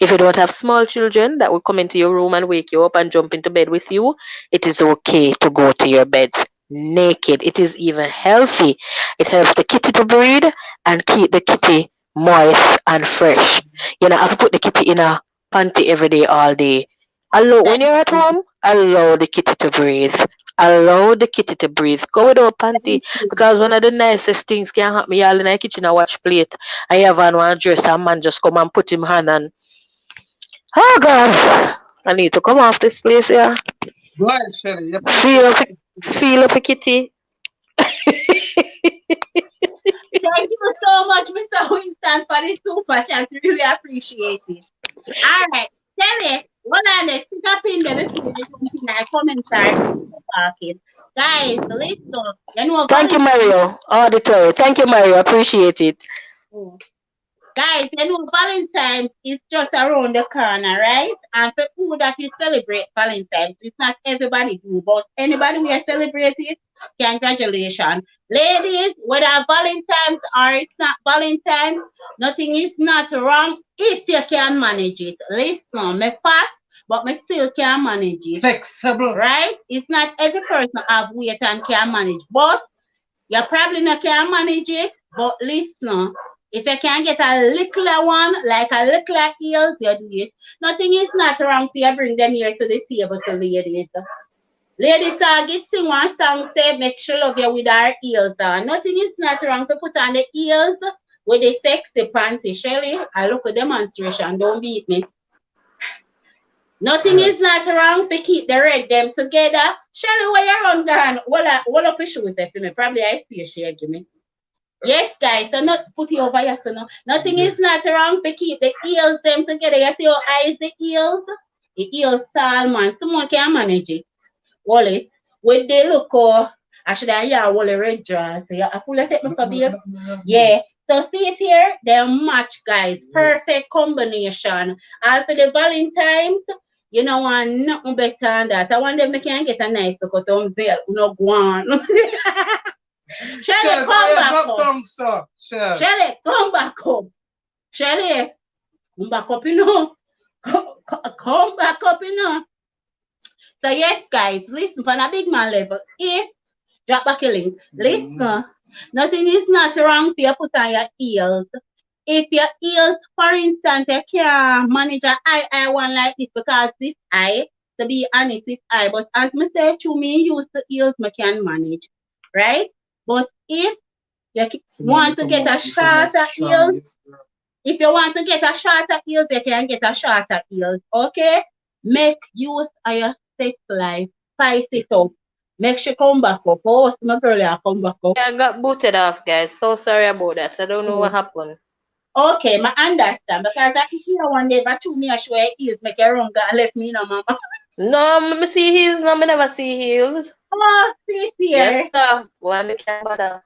If you don't have small children that will come into your room and wake you up and jump into bed with you, it is okay to go to your beds naked. It is even healthy. It helps the kitty to breed and keep the kitty moist and fresh. You know, have to put the kitty in a panty every day, all day. When you're at home, allow the kitty to breathe. Allow the kitty to breathe. Go without panty, because one of the nicest things can happen. Me all in the kitchen and watch plate. I have on one dress and man just come and put him hand and oh God, I need to come off this place here. Go ahead, Shelly. You Feel up a kitty. Thank you so much, Mr. Winston, for the super chat. Really appreciate it. All right. Kelly, what are the stick up in there before you jump in the commentary talking? Guys, listen. You know, Thank you, Mario. Auditory. Thank you, Mario. Appreciate it. Guys, you know Valentine's is just around the corner, right? And for who that is celebrate Valentine's, it's not everybody do, but anybody who celebrate it, congratulations. Ladies, whether Valentine's or it's not Valentine's, nothing is not wrong if you can manage it. Listen, me fast, but me still can manage it. flexible. Right? It's not every person have weight and can manage, but you probably not can manage it. But listen, if you can get a little one, like a little heels, you do it. Nothing is not wrong for you bring them here to the table to ladies. Ladies get sing one song say make sure love you with our heels on. Nothing is not wrong to put on the heels with the sexy panty. Shelly, I look at demonstration, don't beat me. Nothing is not wrong to keep the red them together. Shelly, where you run down? What up your shoes there for me? Probably I see you share give me. Yes, guys, so not put it over here, so no. Nothing is not wrong to keep the heels them together. You see your eyes, the heels? The heels salmon. Someone can manage it. Hold it. With the look, actually, I hold a red dress. So you have to take me for beef. Yeah. So see it here, they match, guys. Perfect combination. All for the Valentine's, you know, want nothing better than that. I want them to can get a nice look on there. No go on. Shelly, come back home. Shelly, come back home. Shelly, Come back up, you know. Come back up, you know. So yes, guys, listen on a big man level. If drop back a link, listen. Nothing is not wrong for you put on your heels. If your heels, for instance, you can't manage an eye one like this because this eye, to be honest, this eye. But as me say, to me use the heels, me can manage, right? But if you want to get a shorter heels, if you want to get a shorter heels, you can get a shorter heels. Okay? Make use of your sex life. Spice it up. Make sure come back up. Oh, my girl, I come back up. Yeah, I got booted off, guys. So sorry about that. I don't know what Mm. happened. Okay, I understand because I hear one day, but to me, I swear heels make a wrong and left me, no, mama. No, me see heels. No, me never see heels. Oh, see here. Yes, sir. Why me can't bother?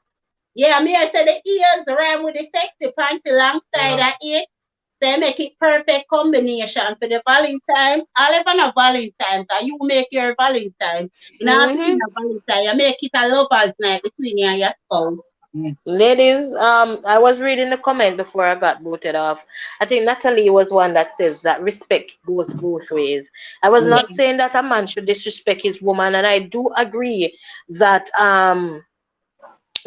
Yeah, me I say the ears rhyme with the sexy pants alongside that it. They make it perfect combination for the Valentine. All even a Valentine, so you make your Valentine. You know, have to be Mm-hmm. a Valentine. You make it a lover's night between you and your spouse. Ladies, I was reading the comment before I got booted off. I think Natalie was one that says that respect goes both ways. I was Yeah, not saying that a man should disrespect his woman, and I do agree that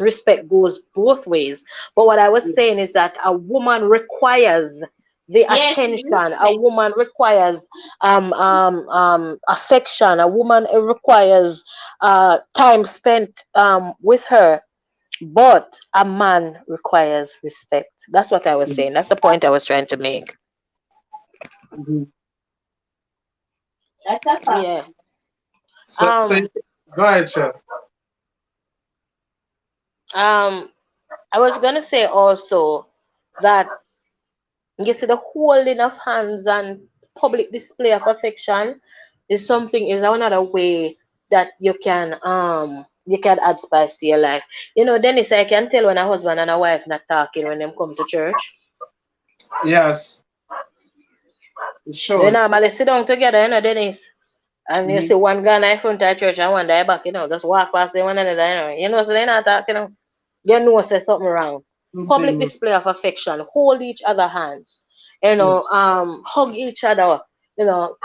respect goes both ways. But what I was saying is that a woman requires the yes, attention. A respect. woman requires affection. A woman requires time spent with her. But a man requires respect. That's what I was saying. That's the point I was trying to make. Mhm. That's a fact. Yeah. So Um. go ahead, Chef. Um. I was gonna say also that you see the holding of hands and public display of affection is another way that you can add spice to your life. You know, Dennis, I can tell when a husband and a wife not talking when them come to church. Yes, it They shows. normally sit down together, you know, Dennis. And you Mhm. see one guy in front of the church and one guy back, just walk past them one another, so they're not talking, you know, say something wrong. Public Something. display of affection, hold each other hands, Yeah. hug each other, you know,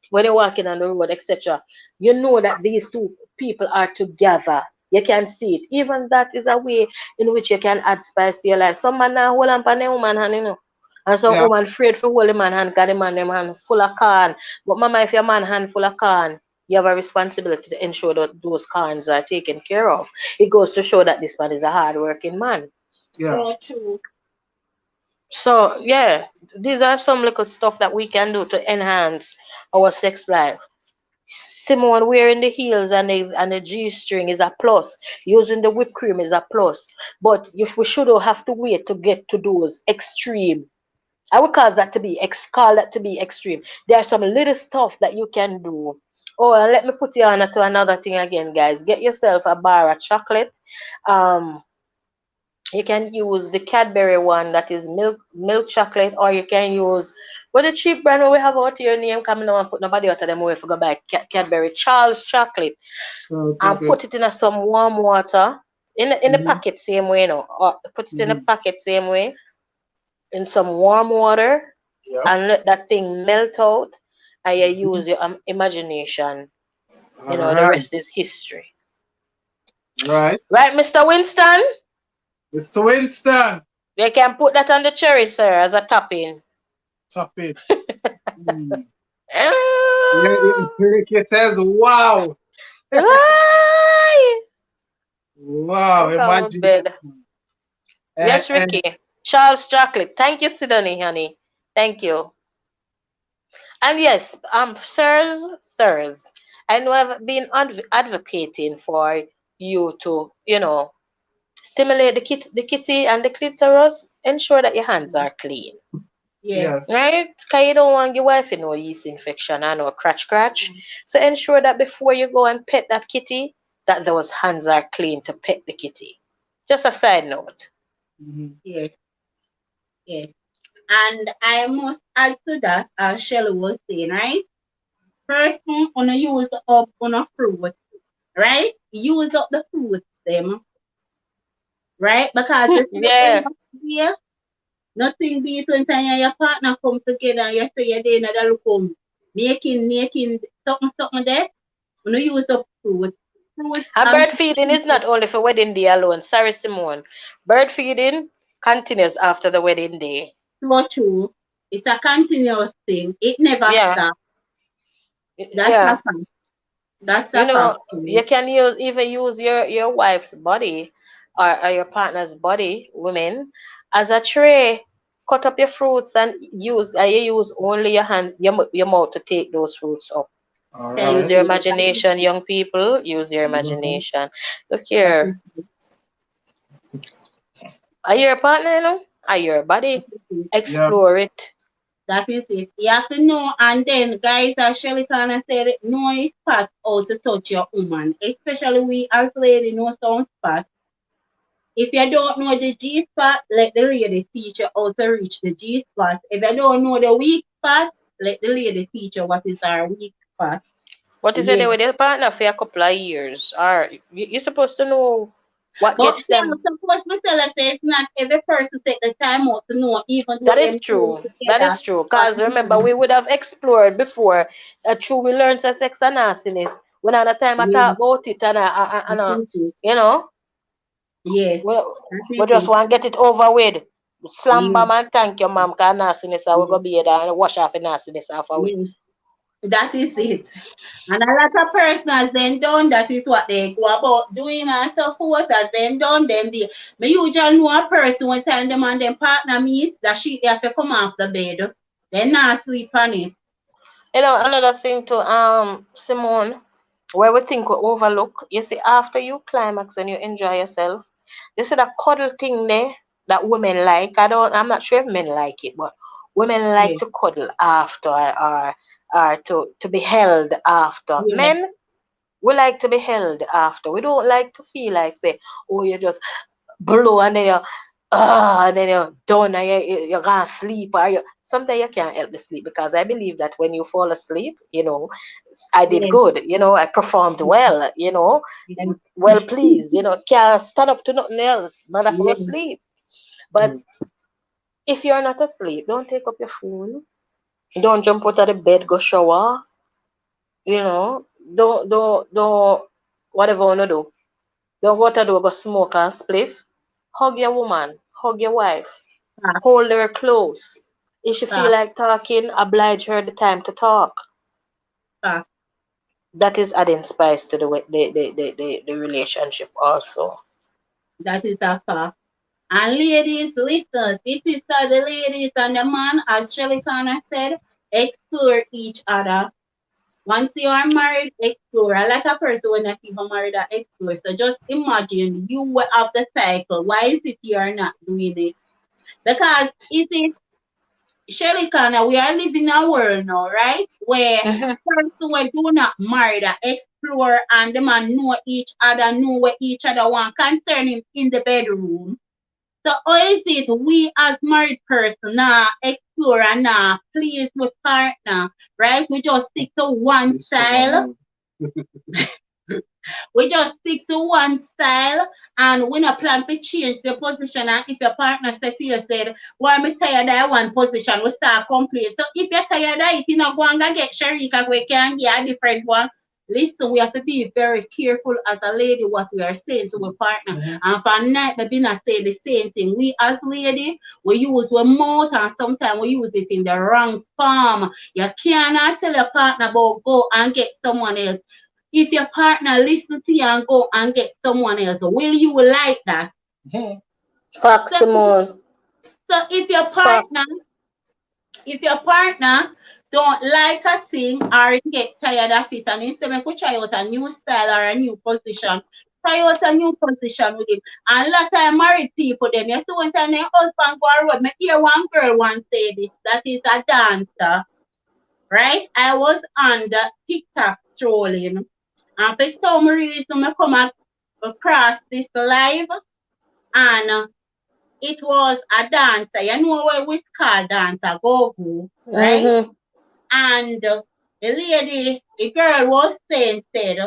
when you're walking on the road, etc. You know that these two people are together. You can see it. Even that is a way in which you can add spice to your life. Some man now hold on for the woman hand, and some Yeah. woman afraid for hold the man hand because the man them hand full of corn. But mama, if your man hand full of corn, you have a responsibility to ensure that those corns are taken care of. It goes to show that this man is a hard-working man. Yeah. So true. So yeah, these are some little stuff that we can do to enhance our sex life. Simone wearing the heels and the G string is a plus. Using the whipped cream is a plus. But we should have to wait to get to those extreme. I would call that to be extreme. There are some little stuff that you can do. Oh, and let me put you on to another thing again, guys. Get yourself a bar of chocolate. Um, you can use the Cadbury one that is milk chocolate, or you can use what the cheap brand we have out here name coming on and put nobody out of them away for go buy Cadbury Charles chocolate and Okay. put it in some warm water in the Mhm. packet same way, or put it in the Mhm. packet same way in some warm water Yeah. and let that thing melt out and you Mhm. use your imagination. All The right. rest is history. Right. Right, Mr. Winston? Mr. Winston. They can put that on the cherry, sir, as a topping. Chop it. Mm. Yeah, Ah, it says, wow. why? Wow. Look on my Imagine. bed. Yes, And Ricky. Charles Chocolate. Thank you, Sidonie, honey. Thank you. And yes, sirs, I know I've been advocating for you to, stimulate the kitty and the clitoris. Ensure that your hands are clean. Yes. yes. Right? Because you don't want your wife to know yeast infection and no scratch. So ensure that before you go and pet that kitty, that those hands are clean to pet the kitty. Just a side note. Mhm. Yes. Yes. And I must add to that, as Shelly was saying, right? First thing, wanna use up on a fruit, right? Use up the fruit them, right? Because the second Yeah. one here, Nothing beat when time you and your partner come together and you say you're there another look home. Making something there. When you use up fruit. Fruit And and bird feeding is not only for wedding day alone. Sorry, Simone. Bird feeding continues after the wedding day. so true. It's a continuous thing. It never Yeah, stops. That's a yeah. fact. That's You a fact. know, you can even use your wife's body or your partner's body, women, as a tray. Cut up your fruits and you use only your hands, your mouth to take those fruits up. All Thank Use right. your you. imagination, young people. Use your Mhm. imagination. Look That here. is Are you a partner, you know? Are you a body? it. Yeah. Explore it. That is it. You have to know, and then, guys, as Shelly Kana said, know his spot how to touch your woman. Especially we as lady know some spot. If you don't know the G spot, let the lady teach you how to reach the G spot. If you don't know the weak spot, let the lady teach you what is our weak spot. What if you're Yeah. there with your partner for a couple of years? Or you're supposed to know what But gets see, I'm them. supposed to tell us it's not every person take the time out to know, even though That is them two true. That together. is true. But Because remember, we would have explored before. True, we learned some sex and nastiness. When at the time I yeah, talk about it that is it. you know, Yes, we, that we is just it. want to get it over with. Slam Yeah, bam and thank your mom because nastiness I will yeah, go be there and wash off the nastiness off of it. yeah. That is it. And a lot of persons then done that is what they go about doing and so forth as then done them be. Me usually know a person when time them and them partner meet that she they have to come off the bed. They not sleep on it. You know, another thing to Simone, where we think we overlook, you see, after you climax and you enjoy yourself, you see that cuddle thing there that women like. I'm not sure if men like it, but women like Yeah, to cuddle after or to be held after. yeah, Men, we like to be held after. We don't like to feel like say, oh, you just blow and then you and then you're done and you're gonna sleep or sometimes you can't help but sleep because I believe that when you fall asleep, I did yeah, good, I performed well, yeah, well pleased, can't stand up to nothing else, man, I fall yeah, asleep. But Mm. if you're not asleep, don't take up your phone, don't jump out of the bed, go shower, you know, don't whatever you wanna do. Don't go to do go smoke and spliff. Hug your woman, hug your wife, fact, hold her close. If she feel fact, like talking, oblige her the time to talk. fact. That is adding spice to the relationship also. That is a fact. And ladies, listen, this is for the ladies and the man, as Shelly Connor said, explore each other. Once you are married, explore. I like a person when not even married that explore. So just imagine you were of the cycle. Why is it you are not doing it? Because is it Shelly Connor, we are living in a world now, right? Where Mhm. person we do not marry that explore and the man know each other, know what each other want concerning in the bedroom. So how is it we as married person now explore and now please with partner, right? We just stick to one Discover style. more. We just stick to one style and we not plan to change the position. And if your partner says to you, said, why am I tired of that one position? We start complaining. So if you're tired of it, you know, go and go get Sharika, we can get a different one. Listen, we have to be very careful as a lady what we are saying to our partner. Mhm. And for night, maybe not say the same thing. We as lady, we use our mouth and sometimes we use it in the wrong form. You cannot tell your partner about go and get someone else. If your partner listen to you and go and get someone else, will you like that? Mhm. Fuck So, Simone. so Fuck. if your partner don't like a thing or get tired of it and instead of try out a new style or a new position, try out a new position with him. And a lot of married people them, you see when time their husband go on road, me hear one girl once say this, that is a dancer, right? I was on the TikTok trolling. And for some reason, I come across this live and it was a dancer. You know what we call dancer, go-go, right? Mm-hmm. And the girl was saying, said,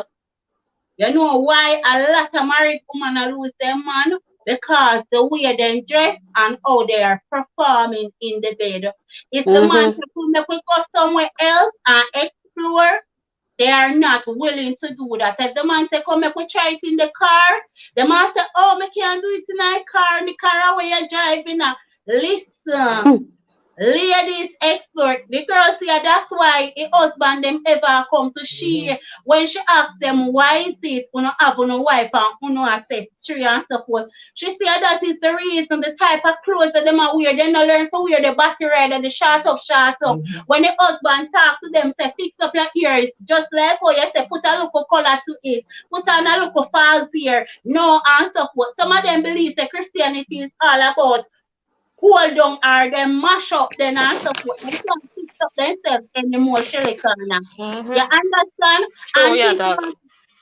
you know why a lot of married women lose their man? because the way they dress and how they are performing in the bed. If the man Mm-hmm. say, "Come, make we go somewhere else and explore," they are not willing to do that. If the man say, "Come, make we try it in the car," the man say, "Oh, me can't do it in my car, in the car where you're driving." Listen. Ladies expert, the girl say that's why the husband them ever come to she when she ask them why is it you know have no wife and no ancestry and so forth. She say that is the reason the type of clothes that them are wear. They not learn to wear the body right and the short up, short up. When the husband talk to them, say fix up your ears, just like how you say put a look color to it, put on a look false here, no and so forth. Some of them believe that Christianity is all about hold down or them mash up then and support. Them can't fix up themselves anymore, Shelly Corner. You Mm-hmm. understand? True, And yeah, this talk. was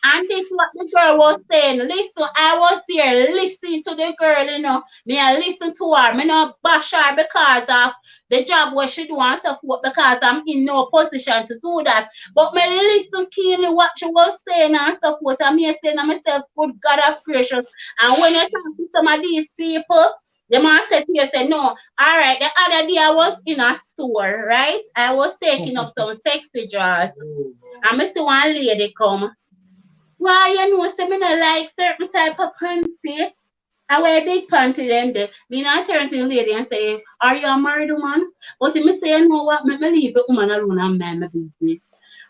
and this what the girl was saying. Listen, I was there listening to the girl, you know. Me I listen to her. Me not bash her because of the job what she do and support because I'm in no position to do that. But me listen keenly what she was saying and support and me saying to myself, good God of gracious. And when you talk to some of these people, the man said to you, say, no, all right, the other day I was in a store, right? I was taking up some sexy drawers. And I see one lady come. Why you know, say me not like certain type of panty. I wear big panty them there. Me not turn to the lady and say, are you a married woman? But if me say, you know what, me leave the woman alone and mind my business.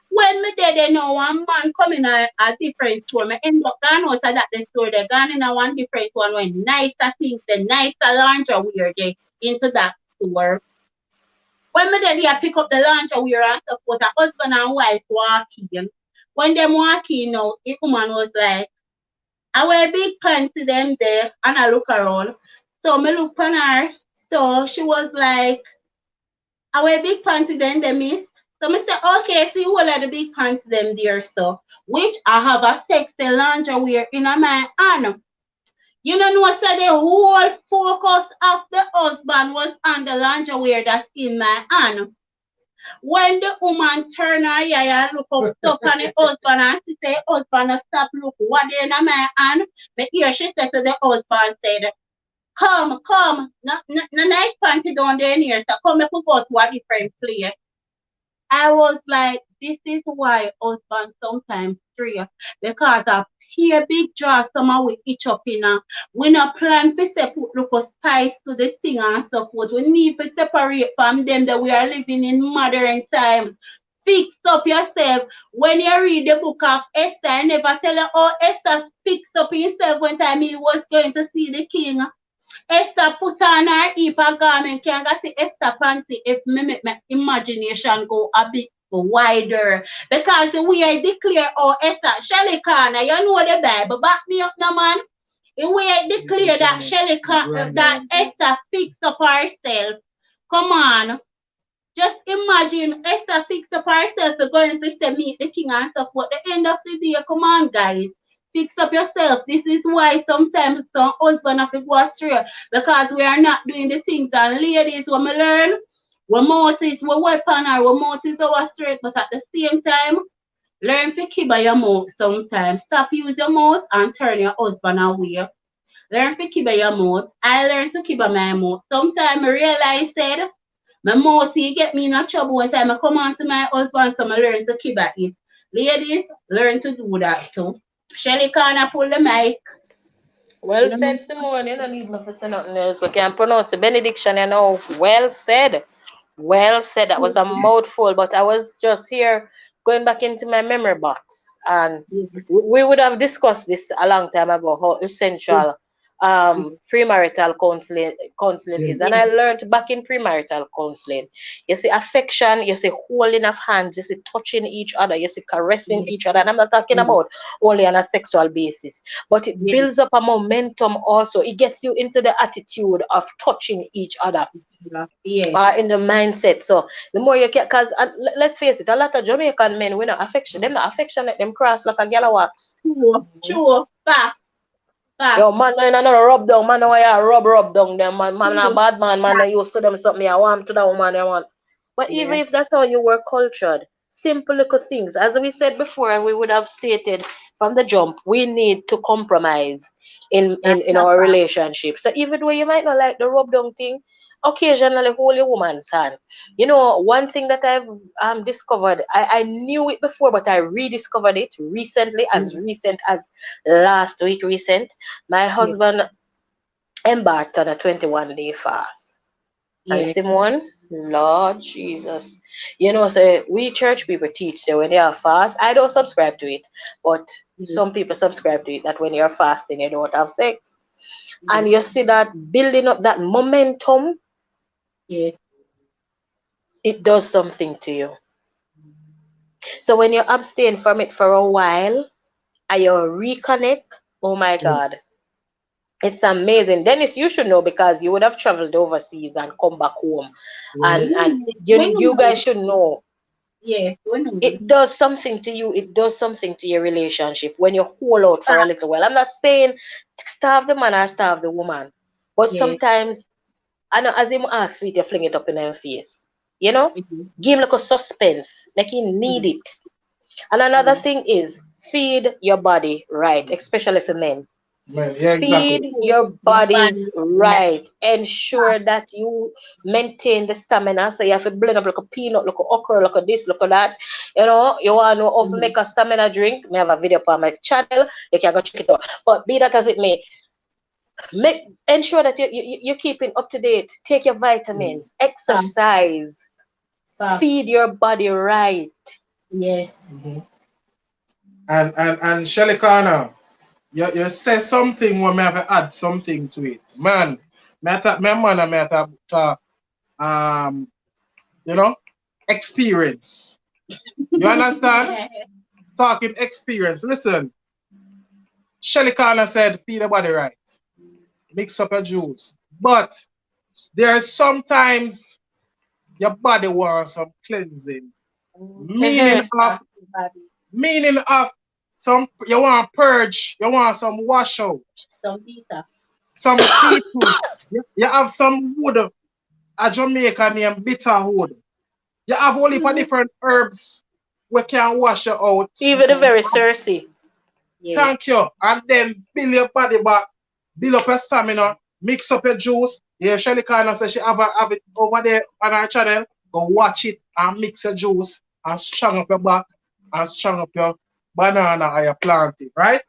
When me there, they know one man come in a different store. Me end up gone out of that the store. They gone in a one different one when nicer things, the nicer lingerie wear they into that store. When me there, they pick up the lingerie wear and stuff, but a husband and wife walk in. When them walk in now, the woman was like, I wear big pants to them there and I look around. So me look on her. So she was like, I wear big pants to them, they miss. So me say, okay, see what are the big pants them there so which I have a sexy lingerie wear in my hand. You know, so the whole focus of the husband was on the lingerie wear that's in my hand. When the woman turn her eye and look up stuck on the husband and she say, husband, stop look what in my hand. But here she said to the husband, said, come, come, no nice panty down there near, so come if we go to a different place. I was like, this is why husband sometimes stray because of here big draw summer we each up in a we not plan to say put look of spice to the thing and so forth. We need to separate from them that we are living in modern times. Fix up yourself. When you read the book of Esther, I never tell you how Esther fixed up himself when time he was going to see the king. Esther put on her heap of garment. Can I see Esther panty if me make my imagination go a bit wider? Because the way I declare oh Esther, Shelly Corner, you know the Bible, back me up now man. The way I declare that Shelly Corner, that Esther fixed up herself. Come on. Just imagine Esther fixed up herself for going to say meet the king and stuff. But the end of the day, come on, guys. Fix up yourself. This is why sometimes some husband have to go astray because we are not doing the things. And ladies, when we learn, we mouth is we weapon or we mouth is our strength, but at the same time, learn to keep by your mouth sometimes. Stop use your mouth and turn your husband away. Learn to keep by your mouth. I learned to keep by my mouth. Sometimes I realize said my mouth he get me in a trouble one time I come on to my husband, so I learn to keep at it. Ladies, learn to do that too. Shelly Corner pull the mic. Well You know? said, Simone. You don't need me to say nothing else. We can pronounce the benediction, you know. Well said. Well said. That was a mouthful, but I was just here going back into my memory box, and we would have discussed this a long time ago. How essential premarital counseling is, and I learned back in premarital counseling. You see affection, you see holding of hands, you see touching each other, you see caressing each other. And I'm not talking about only on a sexual basis, but it Yeah, builds up a momentum also. It gets you into the attitude of touching each other yeah. are in the mindset. So the more you can, cause let's face it, a lot of Jamaican men we not affection, them not affectionate, them cross like a gal wax. True, true. Back, back. Yo, man, no, no, rub down, man, no, yeah, rub down them, man, a True. bad man, man, Back. they used to them something, I want to that woman, I want. But even Yeah. if that's how you were cultured, simple little things, as we said before, and we would have stated from the jump, we need to compromise in our relationship. So even though you might not like the rub down thing, occasionally hold your woman's hand. You know, one thing that I've discovered, I knew it before, but I rediscovered it recently, as recent as last week recent. My husband embarked on a 21-day fast. And Yes. Simone, Lord Jesus. You know, so we church people teach, so when you are fast, I don't subscribe to it, but some people subscribe to it, that when you're fasting, you don't have sex. And you see that building up that momentum, Yes. it does something to you. So when you abstain from it for a while and you reconnect, oh my God, it's amazing. Dennis, you should know, because you would have traveled overseas and come back home. And you guys should know. Yes. It does something to you. It does something to your relationship when you hold out for a little while. I'm not saying starve the man or starve the woman, but sometimes, I know, as him ask sweet, you fling it up in their face. You know, give him like a suspense, like he need it. And another thing is feed your body right, especially for men. Yeah, Feed exactly. your bodies right. Ensure that you maintain the stamina. So you have to blend up like a peanut, like a okra, like a this, like a that. You know, you want to know how to make a stamina drink. I have a video on my channel. You can go check it out. But be that as it may, ensure that you're keeping up to date. Take your vitamins, exercise, feed your body right. Yes. And Shelly Corner, you say something when me have to add something to it. Man, me have to you know, experience. You understand? Talking experience. Listen, Shelly Corner said feed the body right. Mix up your juice. But there are sometimes your body wants some cleansing. Meaning of some, you want purge, you want some washout. Some detox. Some people, you have some wood, a Jamaica named bitter wood. You have only for different herbs we can wash you out. Even the very Cersei. Thank you. And then build your body back, build up your stamina, mix up your juice. Yeah, Shelly Corner says she have it over there on our channel. Go watch it and mix your juice and strong up your back and strong up your banana or your planting, right?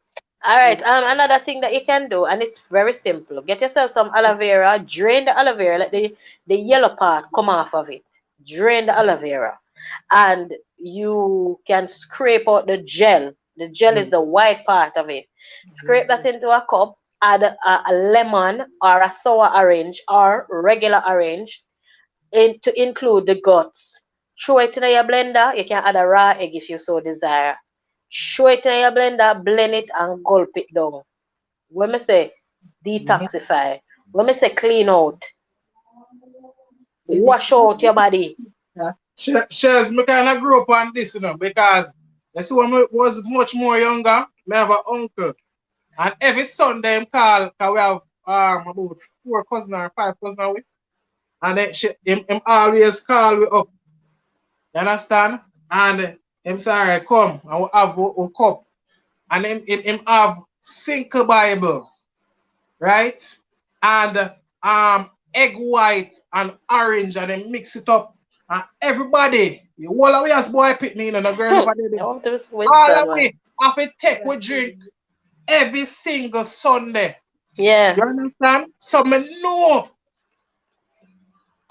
All right. Another thing that you can do, and it's very simple. Get yourself some aloe vera. Drain the aloe vera. Let the yellow part come off of it. Drain the aloe vera, and you can scrape out the gel. The gel is the white part of it. Scrape that into a cup. Add a lemon or a sour orange or regular orange, to include the guts. Throw it in your blender. You can add a raw egg if you so desire. Throw it in your blender, blend it and gulp it down. When I say detoxify, when I say clean out, wash out your body. Shares, me kind of grew up on this, you know, because that's when I was much more younger. I have an uncle, and every Sunday him call, cause we have about 4 cousins or 5 cousins with, and then him always call we up. You understand? And him say, come, and we have a cup, and him have Cinco Bible, right? And egg white and orange, and then mix it up. And everybody, all of we as boy pitney, and the girl over there, all of we have to take we drink every single Sunday. Yeah. You understand? So me know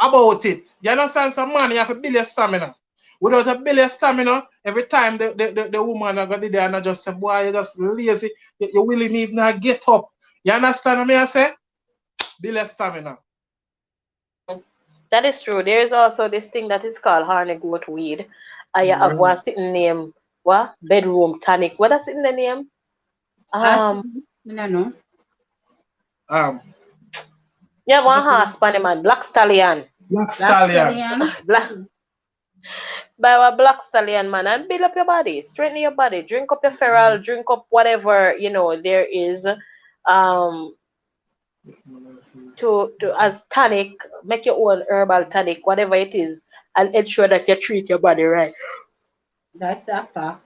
about it. You understand? So man, you have to build your stamina. Without a build your stamina, every time the woman are going there and just say, boy, you're just lazy. You really need not get up. You understand what I say? Build your stamina. That is true. There is also this thing that is called honey goat weed. I have one sitting name, what? Bedroom tonic. What is it in the name? I don't know. Yeah, one horse, man. Black Stallion. Black Stallion. Buy a Black Stallion, man, and build up your body, strengthen your body, drink up your feral, drink up whatever, you know, there is to as tonic, make your own herbal tonic, whatever it is, and ensure that you treat your body right. That's a fact.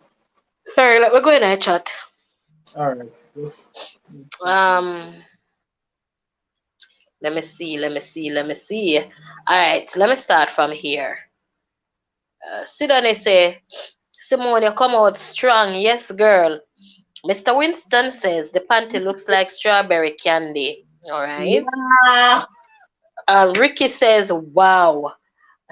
Sorry, let me go in and chat. All right. Yes. Um, let me see. All right, let me start from here. Sidoney say, Simone, you come out strong. Yes, girl. Mr. Winston says the panty looks like strawberry candy. All right. Yeah. Ricky says, wow.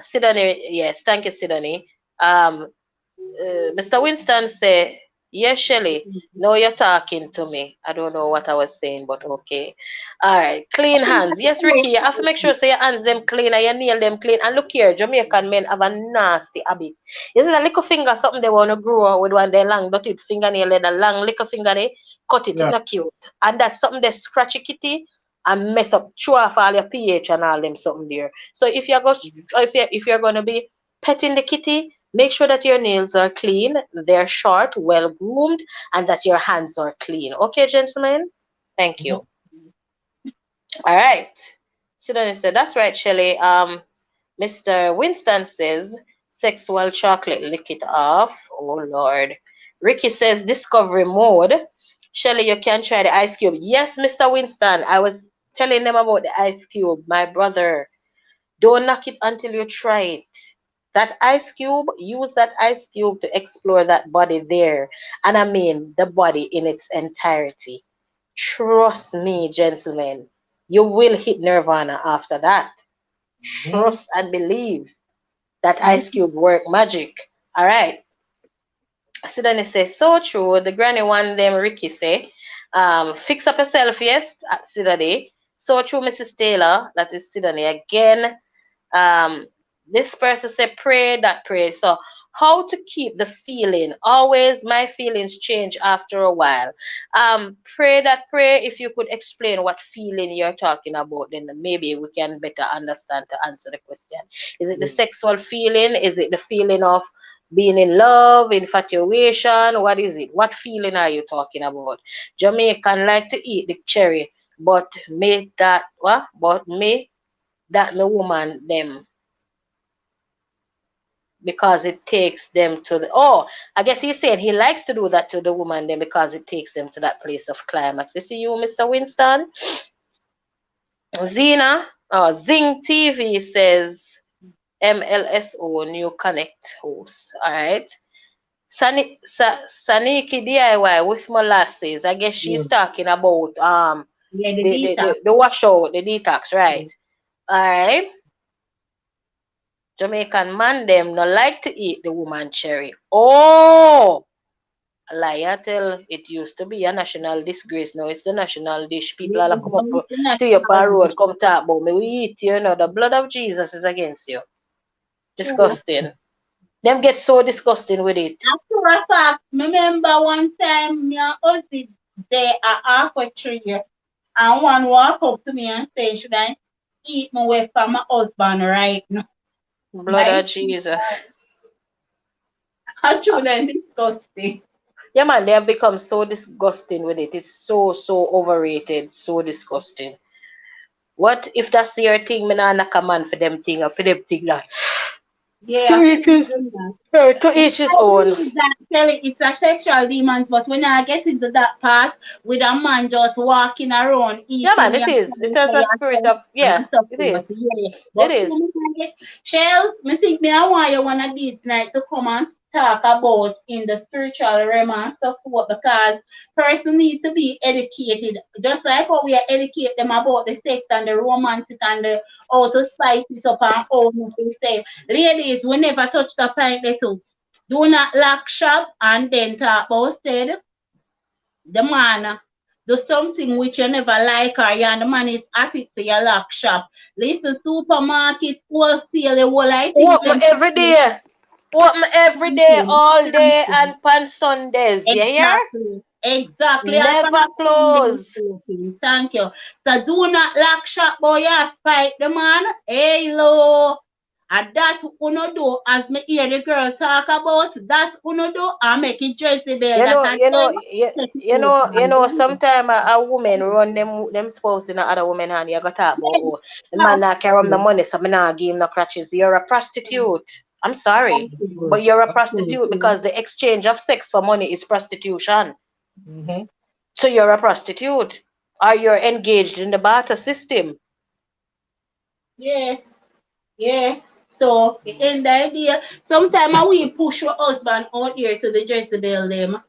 Sidoney, yes, thank you, Sidoney. Mr. Winston say, yes, Shelly. No, you're talking to me. I don't know what I was saying, but okay. All right, clean hands. Yes, Ricky, you have to make sure say your hands them clean and your nail them clean. And look here, Jamaican men have a nasty habit. You see that little finger, something they want to grow with one day long, but it fingernail, the long little finger, they cut it, it's Yeah. not cute. And that's something they scratchy kitty and mess up, chew off all your pH and all them something there. So if you're gonna be petting the kitty, make sure that your nails are clean, they're short, well groomed, and that your hands are clean. Okay, gentlemen? Thank you. All right. Sidonie said, that's right, Shelley. Mr. Winston says, sexual chocolate, lick it off. Oh, Lord. Ricky says, discovery mode. Shelley, you can try the ice cube. Yes, Mr. Winston. I was telling them about the ice cube. My brother, don't knock it until you try it. That ice cube, use that ice cube to explore that body there. And I mean the body in its entirety. Trust me, gentlemen, you will hit nirvana after that. Trust and believe that ice cube work magic. All right. Sidani says, so true. The granny one them Ricky say, fix up yourself, yes, Sidani. So true, Mrs. Taylor. That is Sidani again. Um, this person said, pray that pray. So how to keep the feeling? Always my feelings change after a while. Pray that pray. If you could explain what feeling you're talking about, then maybe we can better understand to answer the question. Is it the sexual feeling? Is it the feeling of being in love, infatuation? What is it? What feeling are you talking about? Jamaican like to eat the cherry, but may that what? But may that the woman them because it takes them to the I guess he's saying he likes to do that to the woman then because it takes them to that place of climax. You see you, Mr. Winston? Zena, Zing TV says MLSO new connect host. All right. Saniki DIY with molasses. I guess she's talking about Yeah, the detail. the washout, the detox, right? All right. Jamaican man them no like to eat the woman cherry. Oh, liar tell it used to be a national disgrace. Now it's the national dish. People all come up to your road, come talk about me. We eat you know the blood of Jesus is against you. Disgusting. Them get so disgusting with it. After a fact, remember one time me and Ozzy there at half a tree and one walk up to me and say, should I eat my way from my husband right now? Blood of Jesus. I children disgusting. Yeah, man, they have become so disgusting with it. It's so overrated, so disgusting. What if that's your thing? Me nah knock a man for them thing or for them thing like Yeah, to each his own. It's a sexual demon, but when I get into that part with a man just walking around eating. Yeah, man, it is. It has a spirit of it is. But It is. Shell, me think me I want you one of these night to come and talk about in the spiritual realm and so forth because person need to be educated just like how we are educate them about the sex and the romantic and the how to spice it up and how to say. Ladies, we never touch the point there too. Do not lock shop and then talk about said the man do something which you never like or you and the man is at it to your lock shop. Listen, supermarket, wholesale, the whole I think. Open every day. Open every day, all day, and on Sundays. You hear? Exactly. Never close. Thank you. So do not lock shop, boy. You fight the man. Hello. And that uno do, as me hear the girl talk about, that uno do, I make it Jezebel. You know, sometimes a woman run them spouse in other woman hand. You got talk about the man not carry on the money, so me not give him no crutches. You're a prostitute. I'm sorry, but you're a prostitute because the exchange of sex for money is prostitution. So you're a prostitute, or you're engaged in the barter system. Yeah, yeah. So in the idea, sometimes we push our husband out here to the Jezebel them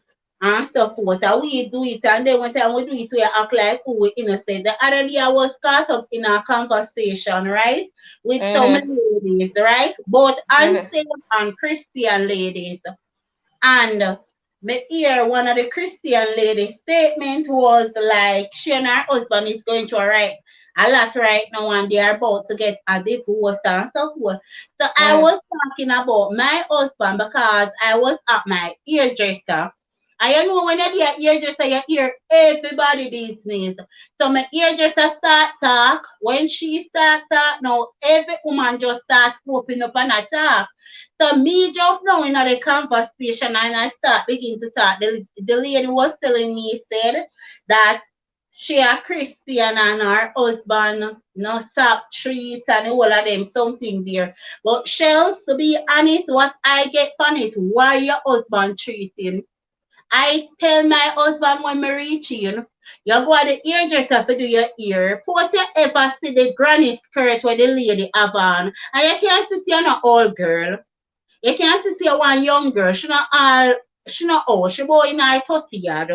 and stuff forth. And we do it, and then one time we do it, we act like who we innocent. The other day I was caught up in a conversation, right, with some Mm-hmm. ladies, right, both Mm-hmm. unsaved and Christian ladies. And me hear one of the Christian ladies' statement was like she and her husband is going to a lot right now and they are about to get a divorce and so forth. So I Mm. was talking about my husband because I was at my hairdresser. I know when you're there hairdresser, you hear everybody business. So my hairdresser start talk. When she start talk, now every woman just start open up and attack. So me jump now in the conversation and I start begin to talk. The lady was telling me said that she a Christian and her husband no stop treat and all of them something there. But Shell, to be honest, what I get from it, why your husband treating? I tell my husband when me reach you go to the hairdresser to do your ear. Suppose you ever see the granny skirt where the lady have on, and you can't see you're not old girl. You can't see one young girl. She not old. She boy in her 30 yard.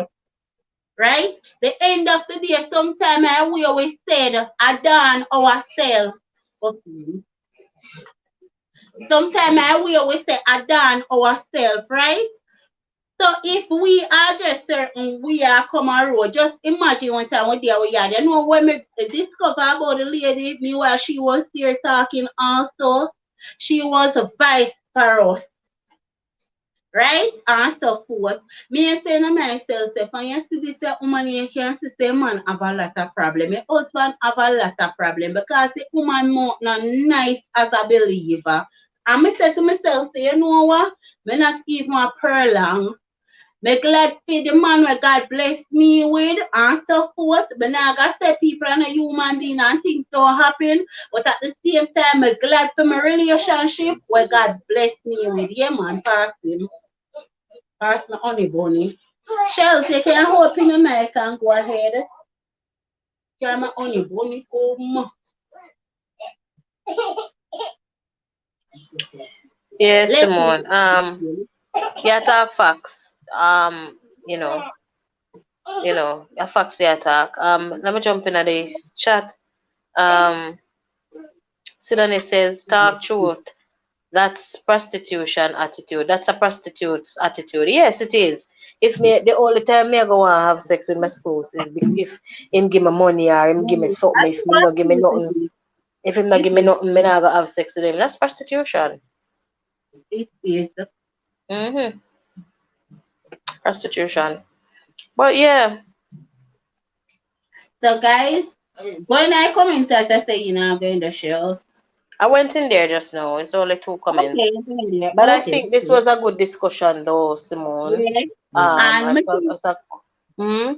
Right? The end of the day, sometime we always said, adorn ourselves. Okay. Sometimes we always say, adorn ourselves, right? So if we are just certain we are come on road, just imagine one time we there we are. You know when me discover about the lady, me while she was here talking also, she was a vice for us, right? And so forth. Me and say to myself, if I see this woman you can see the man have a lot of problem. My husband have a lot of problem because the woman not nice as a believer. And me say to myself, say, you know what? Me not even a prolong. Me glad for the man where God bless me with and so forth. But now I got say people are a human being and things don't happen. But at the same time, me glad for my relationship where God bless me with. Yeah, man, pass him. Pass my honey bunny. Shells, you can open the mic and go ahead. Can my honey bunny come? Yes, Let Simone. me. Yeah, talk facts. You know, a facts yeah talk. Let me jump in at the chat. Um, Sidonie says, talk truth. That's prostitution attitude. That's a prostitute's attitude. Yes, it is. If me the only time me I go and have sex with my spouse is if him give me money or him give me something. If him not give me nothing, if him not It give me nothing, me not go have sex with him. That's prostitution. is. Mm-hmm. Prostitution. But yeah, So guys, when I comment that I say, I'm going to show. I went in there just now. It's only two Okay, comments. I'm going there. But I Okay. think this was a good discussion though, Simone. Yeah. And As a hmm?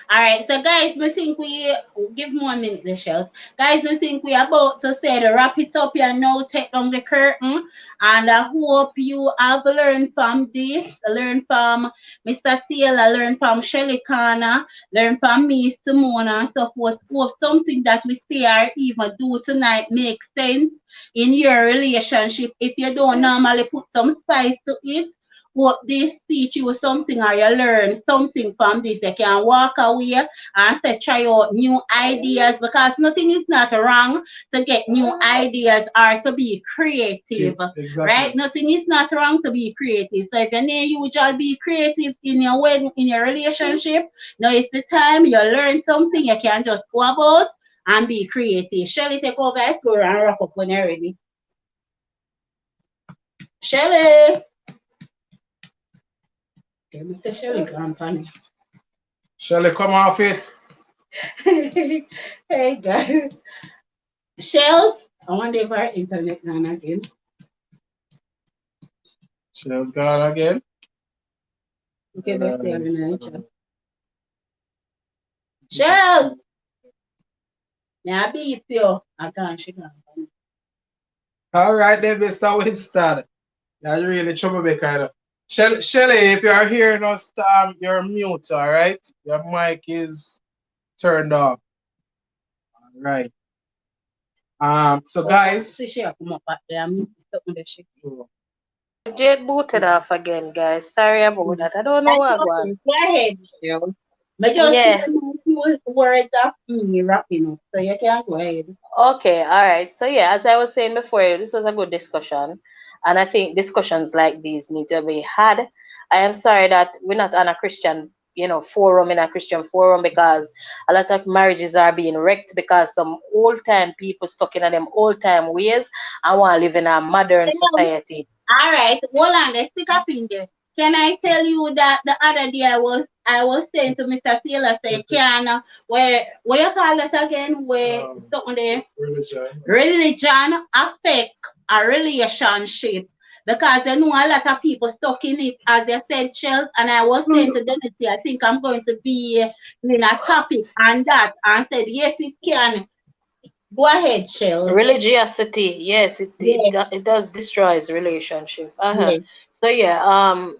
all right, so guys, we think we give 1 minute the shells. Guys, we think we about to say the wrap it up here now, take down the curtain. And I hope you have learned from this, learn from Mr. Taylor, learn from Shelly Connor, learn from me, Simona, and so forth. Hope something that we say or even do tonight makes sense in your relationship. If you don't normally put some spice to it, what this teach you something or you learn something from this. You can walk away and say try out new ideas because nothing is not wrong to get new ideas or to be creative. Exactly. Right? Nothing is not wrong to be creative. So if you need you just be creative in your wedding, in your relationship, now it's the time you learn something you can just go about and be creative. Shelly, take over the floor and wrap up when you're ready. Shelly. Okay, Mr. Shelly Company. Shall I come off it? Hey guys. Shell, I wonder if our internet gone again. Shell's gone again. Okay, let's see in the chat. Shell! Now I beat you. I can't, she gone. All right then, Mr. Winston. That's really troublemaker. Shelly, if you are hearing us, you're mute, all right? Your mic is turned off. All right. So guys, See, she come up back there. I'm stuck with the shit. Get booted off again, guys. Sorry about that. I don't know what going. Go ahead, Cheryl. But just see Yeah. the few words of me wrapping up, so you can go ahead. Okay. All right. So yeah, as I was saying before, this was a good discussion, and I think discussions like these need to be had. I am sorry that we're not on a Christian, forum in a Christian forum because a lot of marriages are being wrecked because some old time people stuck in them old time ways and want to live in a modern society. All right, hold on, let's stick up in there. Can I tell you that the other day I was saying to Mr. Taylor, say, can where you call it again? Where something there? Religion affect a relationship because I know a lot of people stuck in it, as they said, Chels, and I was saying to Dennis, I think I'm going to be in a topic on that, and said yes, it can. Go ahead, Chels. Religiosity, yes, Yes, it does destroys relationship. yes. So yeah,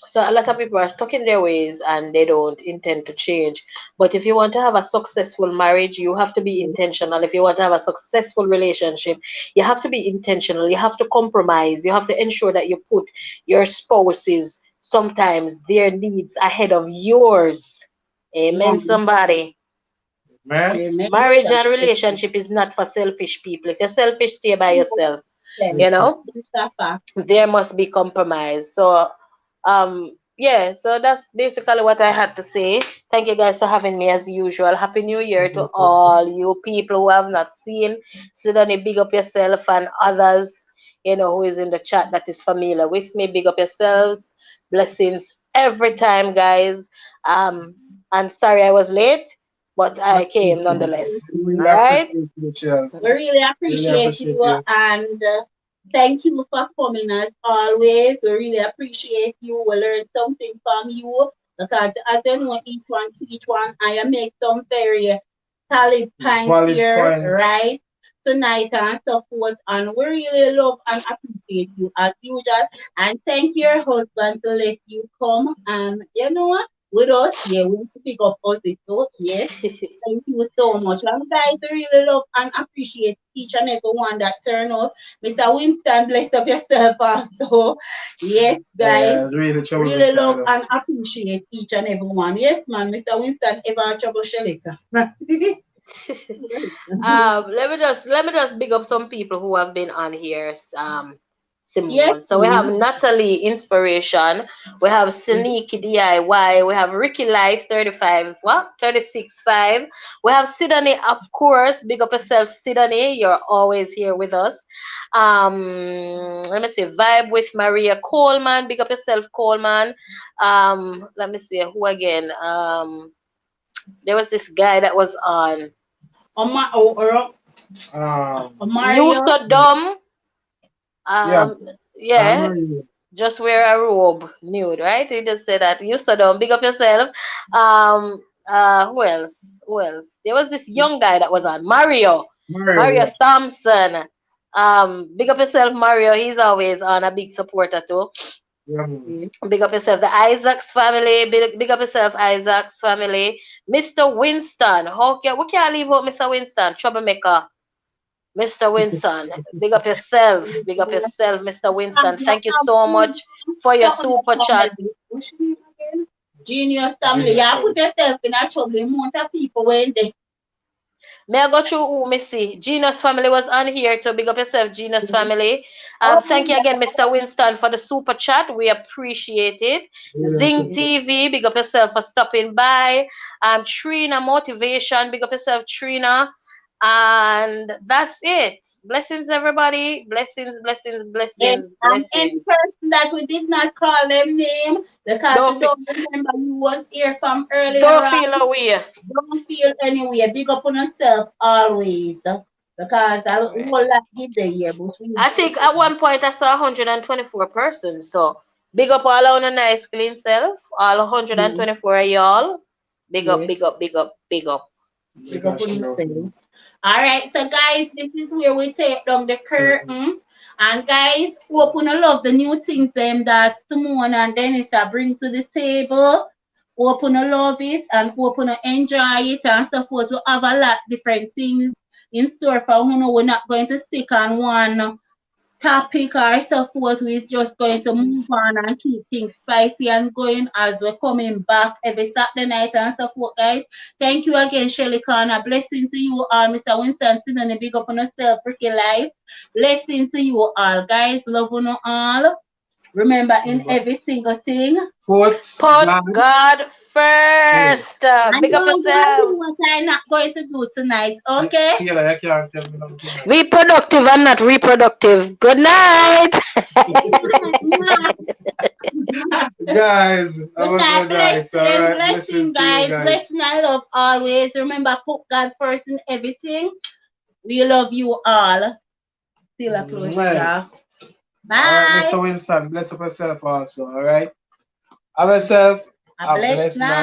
so a lot of people are stuck in their ways and they don't intend to change. But if you want to have a successful marriage, you have to be intentional. If you want to have a successful relationship, you have to be intentional. You have to compromise. You have to ensure that you put your spouse's sometimes their needs ahead of yours. Amen, Amen. somebody. man. Amen. Marriage and relationship is not for selfish people. If you're selfish, stay by yourself. You know, there must be compromise. So, yeah, so that's basically what I had to say. Thank you guys for having me as usual. Happy New Year to all you people who have not seen. Sidney, big up yourself and others, who is in the chat that is familiar with me. Big up yourselves. Blessings every time, guys. And sorry I was late, but I came nonetheless. Really All right. appreciate you, Chelsea. We really appreciate you, and thank you for coming as always. We really appreciate you. We learn something from you because as you know, each one, I make some very solid points Valid here, points. right? Tonight and so forth, and we really love and appreciate you as usual. And thank your husband to let you come, and you know what? With us, yeah, we want to pick up us too. Yes. Thank you so much. And guys, I really love and appreciate each and every one that turn up. Mr. Winston, bless up yourself also. Yes, guys. Really love and appreciate each and every one. Yes, man. Mr. Winston, ever trouble Shalika. Let me just big up some people who have been on here. Simone. Yes, So we have Natalie Inspiration, we have Siniki DIY, we have Ricky Life 35, 36.5. We have Sidney, of course. Big up yourself, Sidney. You're always here with us. Let me see, Vibe with Maria Coleman. Big up yourself, Coleman. Let me see who again. There was this guy that was on. You Mario. so dumb. Yeah, just wear a robe, nude, right? He just said that. You so dumb. Big up yourself. Who else? Who else? There was this young guy that was on Mario Mario. Thompson. Big up yourself, Mario. He's always on, a big supporter too. Big up yourself, the Isaacs family. Big up yourself, Isaacs family. Mr. Winston. Okay, we can't leave out Mr. Winston, troublemaker. Mr. Winston, big up yourself. Big up yourself, Mr. Winston. Thank you so much for your super chat. Genius family. Yeah, put yourself in a trouble. Amount of people when they. May I go through who, Missy? Genius family was on here to big up yourself, Genius family. Thank you again, Mr. Winston, for the super chat. We appreciate it. Zing TV, big up yourself for stopping by. Trina Motivation, big up yourself, Trina. And that's it. Blessings, everybody. Blessings, blessings, blessings, blessings. Any person that we did not call them name because we don't remember you was here from earlier. Don't feel away. Don't feel anywhere. Big up on yourself always. Because I will not get there here. I think at one point I saw 124 persons. So big up all on a nice clean self. All 124 of y'all. Big up, big up, big up, big up. Big up on yourself. All right, so guys, this is where we take down the curtain. And guys, hope you love the new things them that Simone and Dennis are bring to the table. Hope you love it and hope you enjoy it and so forth. We have a lot different things in store for you. We're not going to stick on one topic or so forth. We're just going to move on and keep things spicy and going as we're coming back every Saturday night and so forth, guys. Thank you again, Shelly Khan. A blessing to you all, Mr. Winston Season. Big up on yourself, freaking life. Blessing to you all, guys. Love you all. Remember, in every single thing, Put Put God God first. I Big up know exactly yourself. what I'm not going to do tonight, okay? Taylor, you can't tell me nothing. Be productive and not reproductive. Good night. Guys, have Good a night, good night. All blessing, right, blessing, blessings to you guys. guys. Blessing and love always. Remember, put God first in everything. We love you all. Still a close it Right. off. All right, Bye. Mr. Winston, bless up yourself also. All right. Have yourself A blessed night.